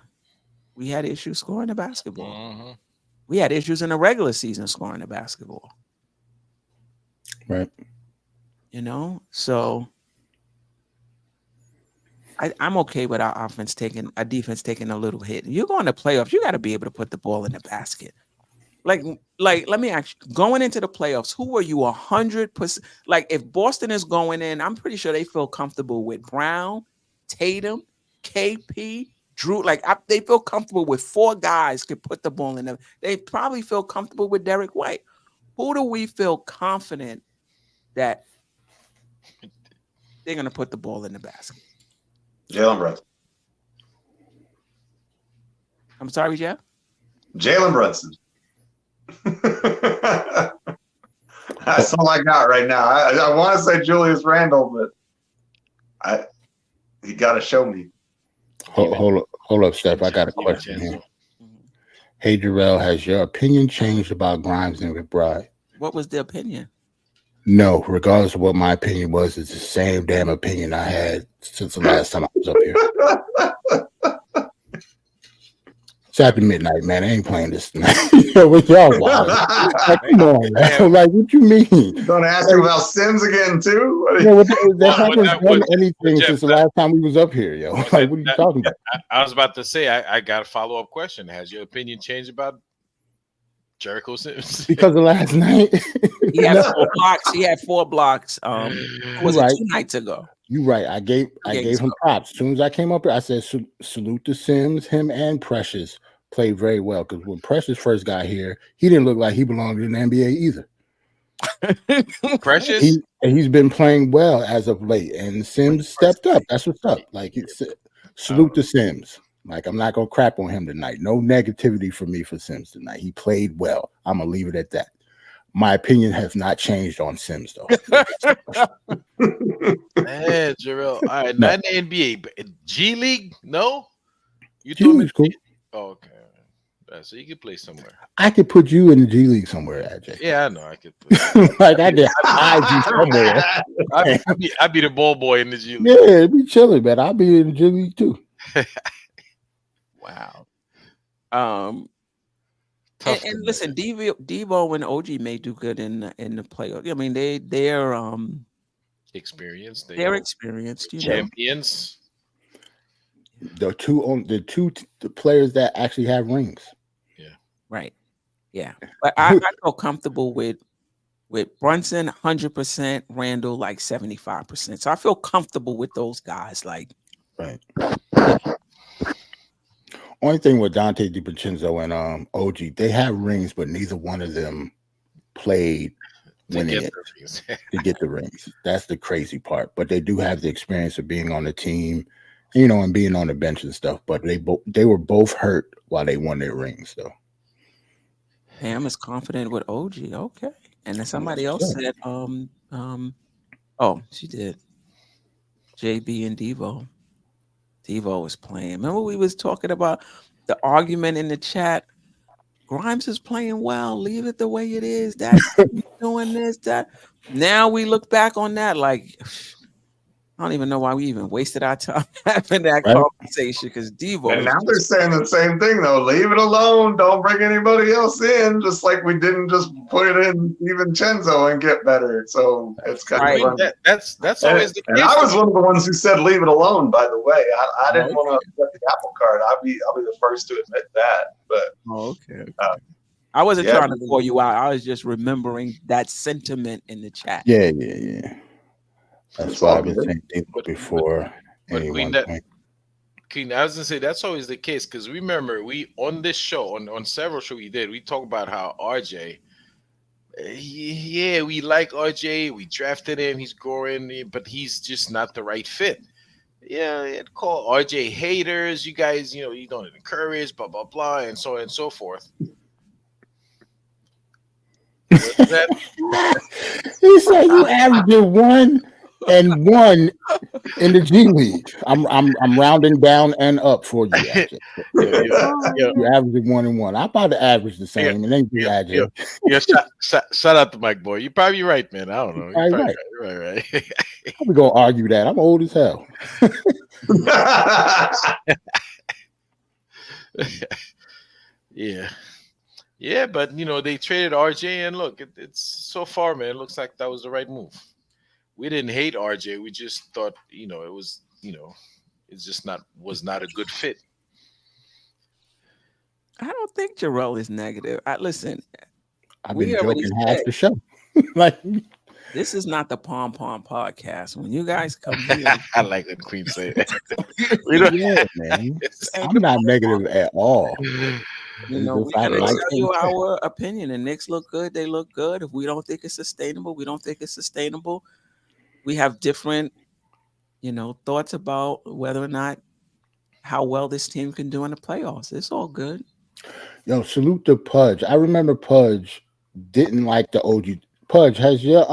We had issues scoring the basketball. Mm-hmm. We had issues in the regular season scoring the basketball. Right. So I'm okay with our defense taking a little hit. You're going to playoffs, you got to be able to put the ball in the basket. Like, let me ask you, going into the playoffs, who are you 100%? Like, if Boston is going in, I'm pretty sure they feel comfortable with Brown, Tatum, KP, Drew. Like, they feel comfortable with 4 guys could put the ball in them. They probably feel comfortable with Derek White. Who do we feel confident that they're going to put the ball in the basket? Jalen Brunson. I'm sorry, Jeff? Jalen Brunson. That's all I got right now. I want to say Julius Randle, but he got to show me. Hold up, Steph. I got a question here. Hey, Jerrell, has your opinion changed about Grimes and McBride? What was the opinion? No, regardless of what my opinion was, it's the same damn opinion I had since the last time I was up here. It's after midnight, man. I ain't playing this tonight. With y'all wild. Like, come on, man. Like, what you mean? You gonna ask him about Sims again too? That hasn't done anything since the last time we was up here, yo. Like, what are you talking about? I was about to say, I got a follow-up question. Has your opinion changed about Jericho Sims? Because of last night. He had 4 blocks. He had 4 blocks. Was it 2 nights ago? You're right. I gave him props. As soon as I came up here, I said salute to Sims. Him and Precious played very well. Because when Precious first got here, he didn't look like he belonged in the NBA either. Precious? He's been playing well as of late. And Sims stepped up. That's what's up. Like, salute to Sims. Like, I'm not going to crap on him tonight. No negativity for me for Sims tonight. He played well. I'm going to leave it at that. My opinion has not changed on Sims, though. Man, Jerrell. All right, No. not in the NBA. G League? No? You G told me. League's cool. Oh, okay. So you could play somewhere. I could put you in the G League somewhere, AJ. Yeah, I know. I could. Like, I did. I'd be somewhere. I'd be the ball boy in the G League. Yeah, it'd be chilling, man. I'll be in the G League too. Wow. And listen, Devo and OG may do good in the playoff. I mean, they're experienced. They're experienced. Champions. The two players that actually have rings. Yeah. Right. Yeah. But I feel comfortable with Brunson 100%, Randle like 75%. So I feel comfortable with those guys. Like, right. Only thing with Dante DiVincenzo and OG, they have rings, but neither one of them played winning it to get the rings. That's the crazy part. But they do have the experience of being on the team, and being on the bench and stuff. But they were both hurt while they won their rings, though. Pam is confident with OG. Okay. And then somebody else said, she did. JB and Devo. Devo was playing. Remember we was talking about the argument in the chat? Grimes is playing well. Leave it the way it is. That's doing this, that. Now we look back on that like, I don't even know why we even wasted our time having that conversation because Devo. And now they're saying the same thing though. Leave it alone. Don't bring anybody else in. Just like we didn't just put it in DiVincenzo and get better. So it's kind of that's always the case. And I was one of the ones who said leave it alone. By the way, I didn't want to get the apple cart. I'll be the first to admit that. But I wasn't trying to call you out. I was just remembering that sentiment in the chat. Yeah. That's why I've been saying before Queen, anyone. Queen, I was gonna say that's always the case because remember we on this show on several shows we talk about how RJ. We like RJ. We drafted him. He's growing, but he's just not the right fit. Yeah, it call RJ haters. You guys, you don't encourage, blah blah blah, and so on and so forth. What's that? He said you averaging 1 and 1 in the G League. I'm rounding down and up for you. AJ. You're averaging 1 and 1. I'm about to average the same, and then you AJ. Shout out to Mike Boy. You're probably right, man. I don't know. You're probably right. I'm gonna argue that. I'm old as hell. Yeah, but they traded RJ, and look, it's so far, man. It looks like that was the right move. We didn't hate RJ. We just thought, it was, it's just was not a good fit. I don't think Jerrell is negative. Listen, I've been joking half the show. This is not the Pom Pom podcast. When you guys come here, I like when Queen say it. Yeah, man. I'm not negative at all. We're gonna tell you our opinion. The Knicks look good. They look good. If we don't think it's sustainable, we don't think it's sustainable. We have different, thoughts about whether or not how well this team can do in the playoffs. It's all good. Yo, salute to Pudge. I remember Pudge didn't like the OG. Pudge, has your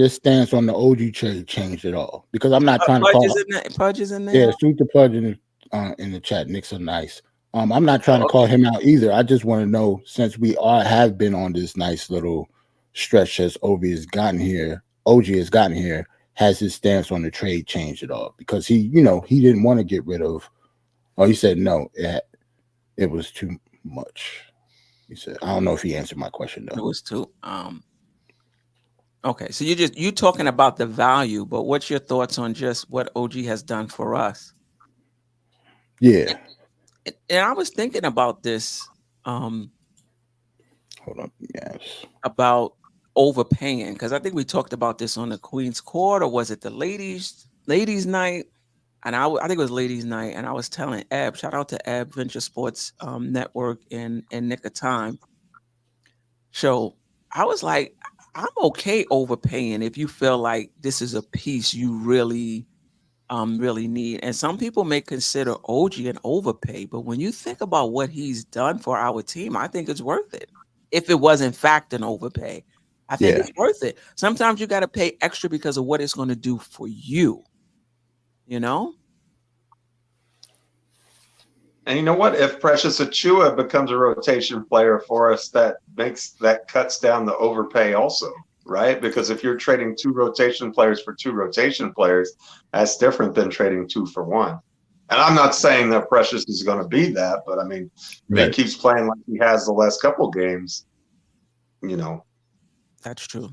stance on the OG trade changed at all? Because I'm not trying to call Pudge is in there. Yeah, salute to Pudge in the chat. Knicks are nice. I'm not trying to call him out either. I just want to know, since we have been on this nice little stretch as OG has gotten here, has his stance on the trade changed at all? Because he didn't want to get rid of, or he said no, it was too much. He said, I don't know if he answered my question though. It was too. Okay, so you talking about the value, but what's your thoughts on just what OG has done for us? Yeah. And I was thinking about this. Hold on. Yes. About overpaying, because I think we talked about this on the Queen's Court, or was it the ladies' night? And I think it was ladies' night, and I was telling Eb, shout out to Eb, Venture Sports Network and Nick of Time. So I was like, I'm okay overpaying if you feel like this is a piece you really need. And some people may consider OG an overpay, but when you think about what he's done for our team, I think it's worth it. If it was in fact an overpay, I think it's worth it. Sometimes you got to pay extra because of what it's going to do for you. And you know what? If Precious Achiuwa becomes a rotation player for us, that cuts down the overpay also, right? Because if you're trading 2 rotation players for 2 rotation players, that's different than trading 2 for 1. And I'm not saying that Precious is going to be that, but I mean, if he keeps playing like he has the last couple games, That's true.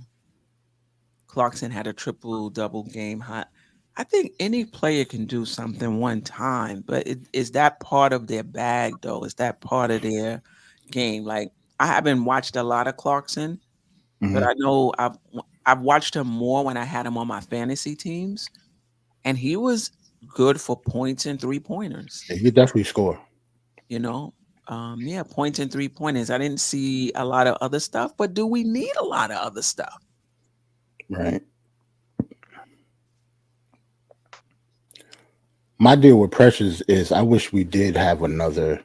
Clarkson had a triple-double game. I think any player can do something one time, but is that part of their bag, though? Is that part of their game? Like, I haven't watched a lot of Clarkson, but I know I've watched him more when I had him on my fantasy teams, and he was good for points and 3-pointers. Yeah, he could definitely score. Points and 3-pointers. I didn't see a lot of other stuff, but do we need a lot of other stuff? Right. My deal with Precious is I wish we did have another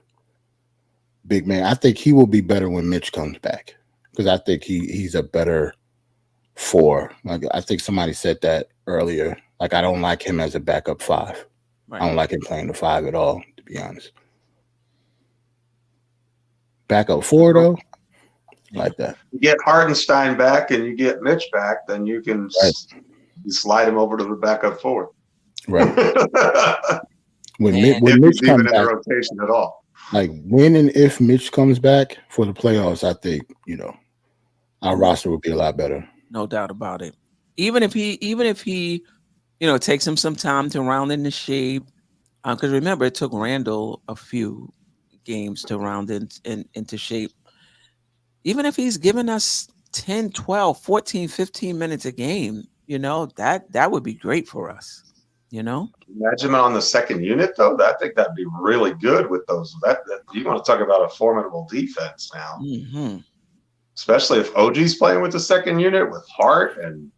big man. I think he will be better when Mitch comes back, because I think he's a better 4. Like, I think somebody said that earlier. Like, I don't like him as a backup 5. Right. I don't like him playing the 5 at all, to be honest. Backup 4 though, like that. You get Hardenstein back and you get Mitch back, then you can slide him over to the backup 4. Right. when Mitch comes back, in rotation at all. Like, when and if Mitch comes back for the playoffs, I think our roster would be a lot better. No doubt about it. Even if he takes him some time to round into shape, because remember, it took Randle a few games to round into shape. even if he's giving us 10, 12, 14, 15 minutes a game, you know, that would be great for us, you know? Imagine him on the second unit, though. I think that'd be really good with those. That you want to talk about a formidable defense now. Mm-hmm. Especially if OG's playing with the second unit with Hart and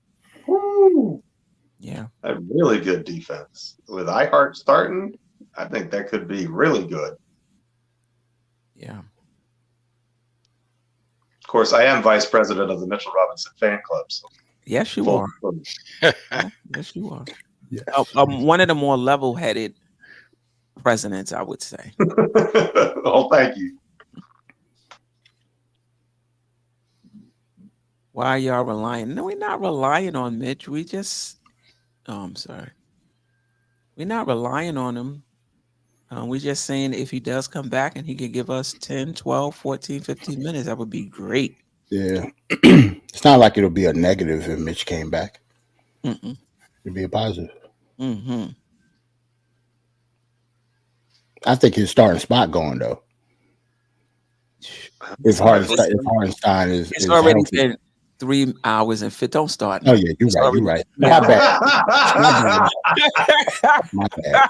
yeah, a really good defense. With iHeart starting, I think that could be really good. Yeah. Of course, I am vice president of the Mitchell Robinson fan club. So yes, you are. Yes, you are. Yes. One of the more level-headed presidents, I would say. Oh, thank you. Why are y'all relying? No, we're not relying on Mitch. We just, I'm sorry. We're not relying on him. We're just saying if he does come back and he can give us 10, 12, 14, 15 minutes, that would be great. Yeah. It's not like it'll be a negative if Mitch came back. Mm-mm. It'd be a positive. Mm-hmm. I think his starting spot going, though. If Hartenstein is it's already healthy. been 3 hours and fit. Don't start. Oh, yeah, you're right. You're right. My bad. My bad.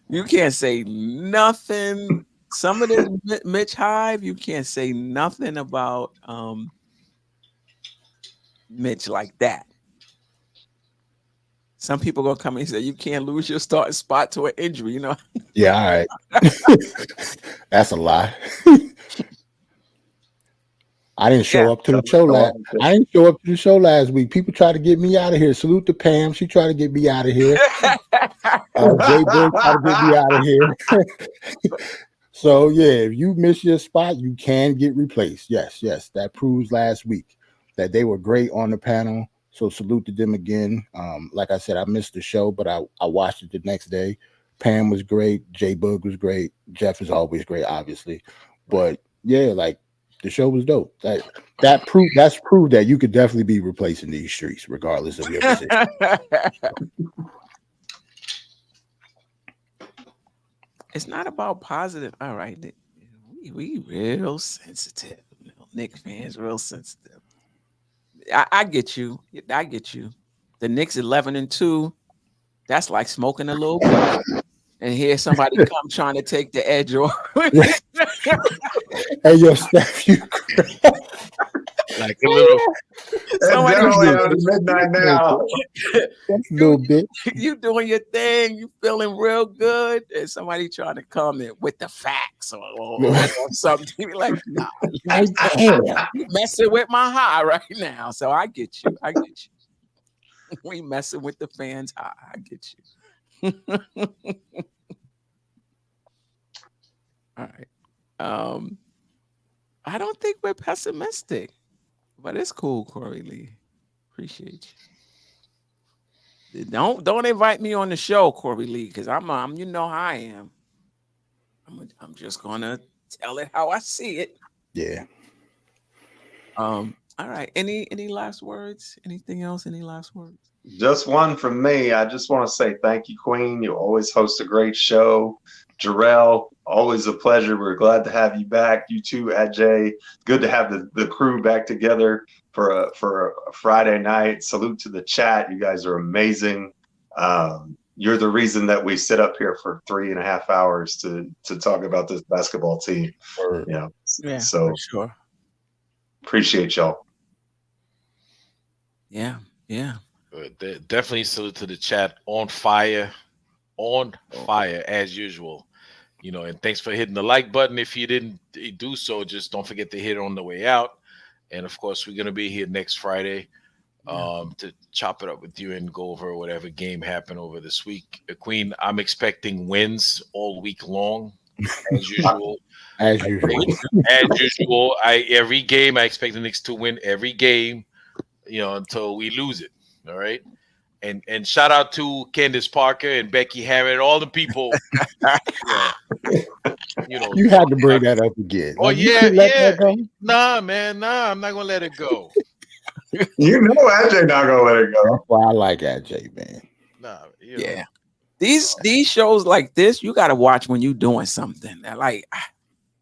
You can't say nothing. Some of this Mitch Hive, you can't say nothing about Mitch like that. Some people gonna come in and say you can't lose your starting spot to an injury, you know. Yeah, all right. That's a lie. I didn't show up to the show last. I didn't show up to the show last week. People tried to get me out of here. Salute to Pam. She tried to get me out of here. Jay Bill tried to get me out of here. So yeah, if you miss your spot, you can get replaced. Yes, yes. That proves last week that they were great on the panel. So salute to them again. Like I said, I missed the show, but I watched it the next day. Pam was great. Jay Bug was great. Geoff is always great, obviously. But yeah, like the show was dope. That's proof that you could definitely be replacing these streets, regardless of your position. It's not about positive. All right, we real sensitive. Knicks fans, real sensitive. I get you. I get you. The Knicks 11-2. That's like smoking a little blunt. And here somebody come trying to take the edge off. Hey, yo, Steph, you like a little. It's midnight now. That's a little bit. You doing your thing. You feeling real good. And somebody trying to comment with the facts or something. You be like, nah, you messing with my high right now. So I get you. I get you. We messing with the fans high. I get you. All right. I don't think we're pessimistic, but it's cool, Corey Lee. Appreciate you. Don't invite me on the show, Corey Lee, because I'm you know how I am. I'm just gonna tell it how I see it. Yeah. All right. Any last words? Anything else? Any last words? Just one from me. I just want to say thank you, Queen. You always host a great show. Jerrell, always a pleasure. We're glad to have you back. You too, Ajay. Good to have the crew back together for a Friday night. Salute to the chat. You guys are amazing. You're the reason that we sit up here for 3.5 hours to talk about this basketball team. Yeah, so for sure. Appreciate y'all. Yeah. Definitely salute to the chat. On fire as usual. You know, and thanks for hitting the like button. If you didn't do so, just don't forget to hit it on the way out. And of course, we're gonna be here next Friday to chop it up with you and go over whatever game happened over this week. Queen, I'm expecting wins all week long, as usual. As usual. Every game I expect the Knicks to win every game, you know, until we lose it. All right. And shout out to Candace Parker and Becky Hammond, all the people. You know, you had to bring that up again. Oh, yeah. Nah, man, I'm not gonna let it go. You know AJ not gonna let it go. That's why I like AJ, man. Nah, yeah. These shows like this, you gotta watch when you're doing something. Like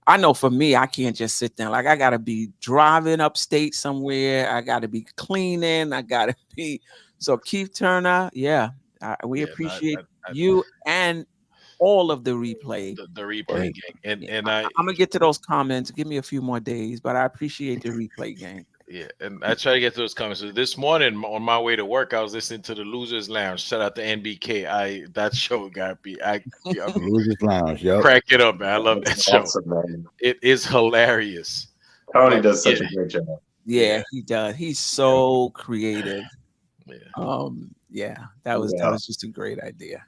I know for me, I can't just sit down. Like I gotta be driving upstate somewhere. I gotta be cleaning. I gotta be. So Keith Turner, we appreciate you and all of the replay. The replay gang. And I'm gonna get to those comments. Give me a few more days, but I appreciate the replay gang. Yeah, and I try to get to those comments. So this morning on my way to work, I was listening to the Losers Lounge. Shout out to NBK. That show got me. Losers Lounge, crack it up, man. I love that show. Awesome, man. It is hilarious. Tony does such a great job. Yeah, he does. He's so creative. That was just a great idea.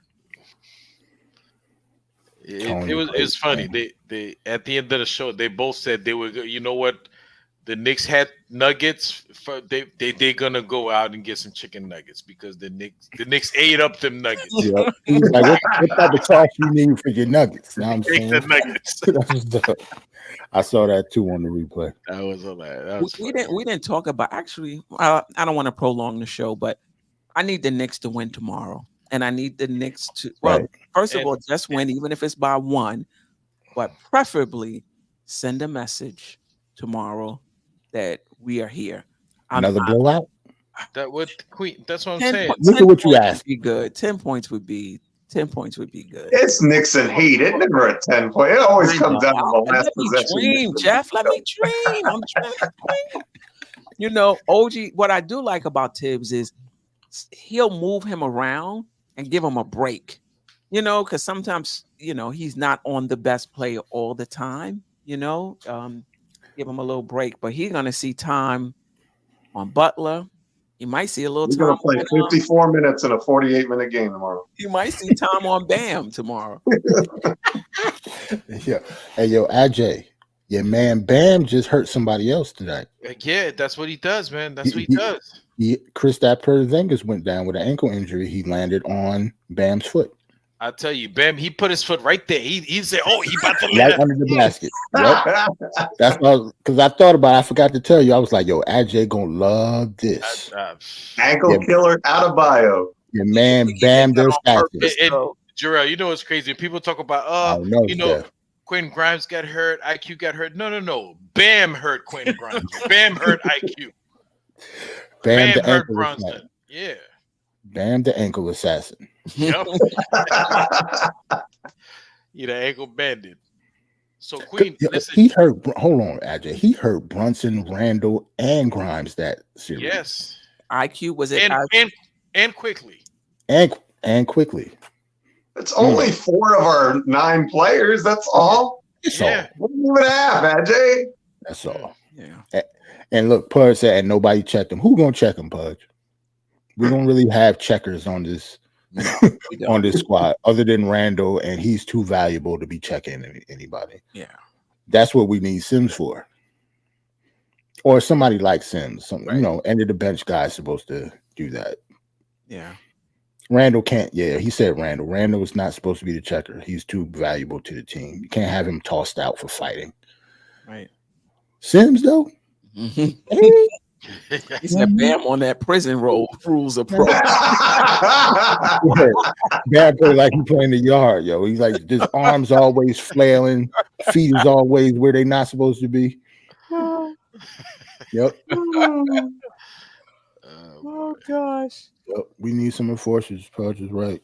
It was funny. They at the end of the show, they both said they were. You know what? The Knicks had nuggets. They're gonna go out and get some chicken nuggets because the Knicks ate up them nuggets. Yeah. He was like, what type of sauce you need for your nuggets? Now I'm saying the nuggets. I saw that too on the replay. That was hilarious. We didn't talk about actually. I don't want to prolong the show, but I need the Knicks to win tomorrow, and I need the Knicks to first of all just win, even if it's by 1, but preferably send a message tomorrow that we are here. Another blowout? That would Queen. That's what I'm saying. Look at what you asked. Be good. 10 points would be good. It's Knicks and Heat. It never a 10 point. It always comes down to the last possession. Dream, Jeff. Let me dream. I'm trying to dream. You know, OG. What I do like about Tibbs is he'll move him around and give him a break. You know, because sometimes he's not on the best player all the time. Give him a little break, but he's gonna see time on Butler. He might see a little He's time. gonna play 54 minutes in a 48-minute game tomorrow. You might see time on Bam tomorrow. Yeah. Hey, yo, Ajay, your man Bam just hurt somebody else tonight. Yeah, that's what he does, man. That's what he does. Kristaps Porzingis went down with an ankle injury. He landed on Bam's foot. I tell you, Bam, he put his foot right there. He said, "Oh, he about to right under the basket." Yep. That's because I thought about it. I forgot to tell you. I was like, "Yo, Ajay gonna love this." Ankle killer out of bio. Your man Bam does practice. And Jerrell, you know what's crazy? People talk about, Quentin Grimes got hurt, IQ got hurt. No. Bam hurt Quentin Grimes. Bam hurt IQ. Bam the hurt ankle Brunson. assassin. Yeah. Bam the ankle assassin. Yep. The ankle bandit. So Queen, listen. He hurt. Hold on, Ajay. He hurt Brunson, Randle, and Grimes that series. Yes. IQ was it? And quickly. And quickly. It's only 4 of our 9 players. That's all. That's all. What do you even have, Ajay? That's all. Yeah. And look, Pudge said, and nobody checked him. Who gonna check him, Pudge? We don't really have checkers on this on this squad other than Randle, and he's too valuable to be checking anybody. Yeah. That's what we need Sims for. Or somebody like Sims. End of the bench guy is supposed to do that. Yeah. Randle can't. Yeah, he said Randle. Randle is not supposed to be the checker. He's too valuable to the team. You can't have him tossed out for fighting. Right. Sims, though? He said Bam on that prison rules of pro. Bam play like he playing the yard, yo. He's like, his arms always flailing, feet is always where they not supposed to be. Yep. Oh gosh. Yep. We need some enforcers. Pudge is right.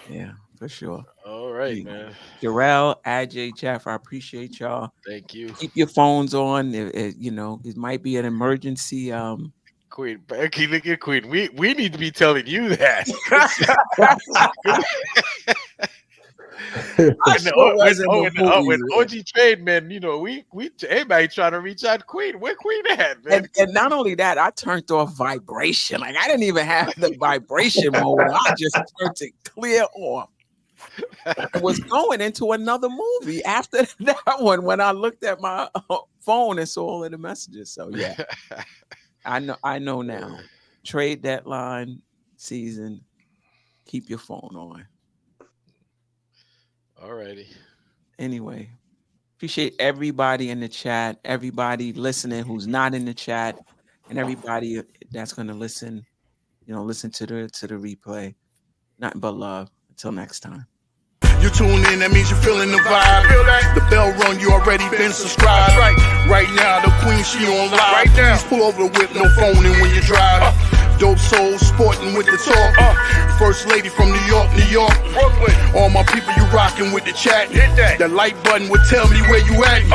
Yeah, for sure. All right, man. Jerrell, Ajay, Jeff, I appreciate y'all. Thank you. Keep your phones on. It might be an emergency. Queen, look at Queen. We need to be telling you that. When OG trade, man, we everybody trying to reach out to Queen. Where Queen at, man? And not only that, I turned off vibration. Like I didn't even have the vibration mode. I just turned it clear off. I was going into another movie after that one when I looked at my phone and saw all of the messages. So yeah, I know now. Trade deadline season. Keep your phone on. Alrighty. Anyway, appreciate everybody in the chat, everybody listening who's not in the chat, and everybody that's going to listen. Listen to the replay. Nothing but love. Until next time. You tune in, that means you're feeling the vibe. The bell rung, you already been subscribed. Right now, the queen, she on live. Right now, please pull over the whip, no phoning when you drive. Dope Soul sporting with the talk. First lady from New York, Brooklyn. All my people, you rocking with the chat. Hit that. The like button would tell me where you at.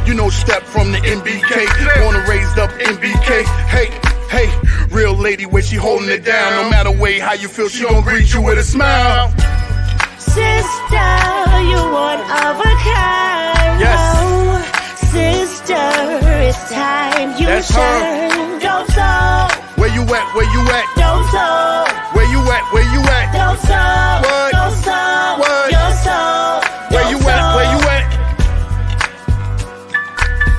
You know, step from the NBK. Born and raised up NBK. Hey, real lady where she holding it down. No matter way how you feel, she gon' greet you with a smile. Sister, you one of a kind. Yes. Oh, sister, it's time you That's shine. Dope Soul. Where you at? Dope Soul.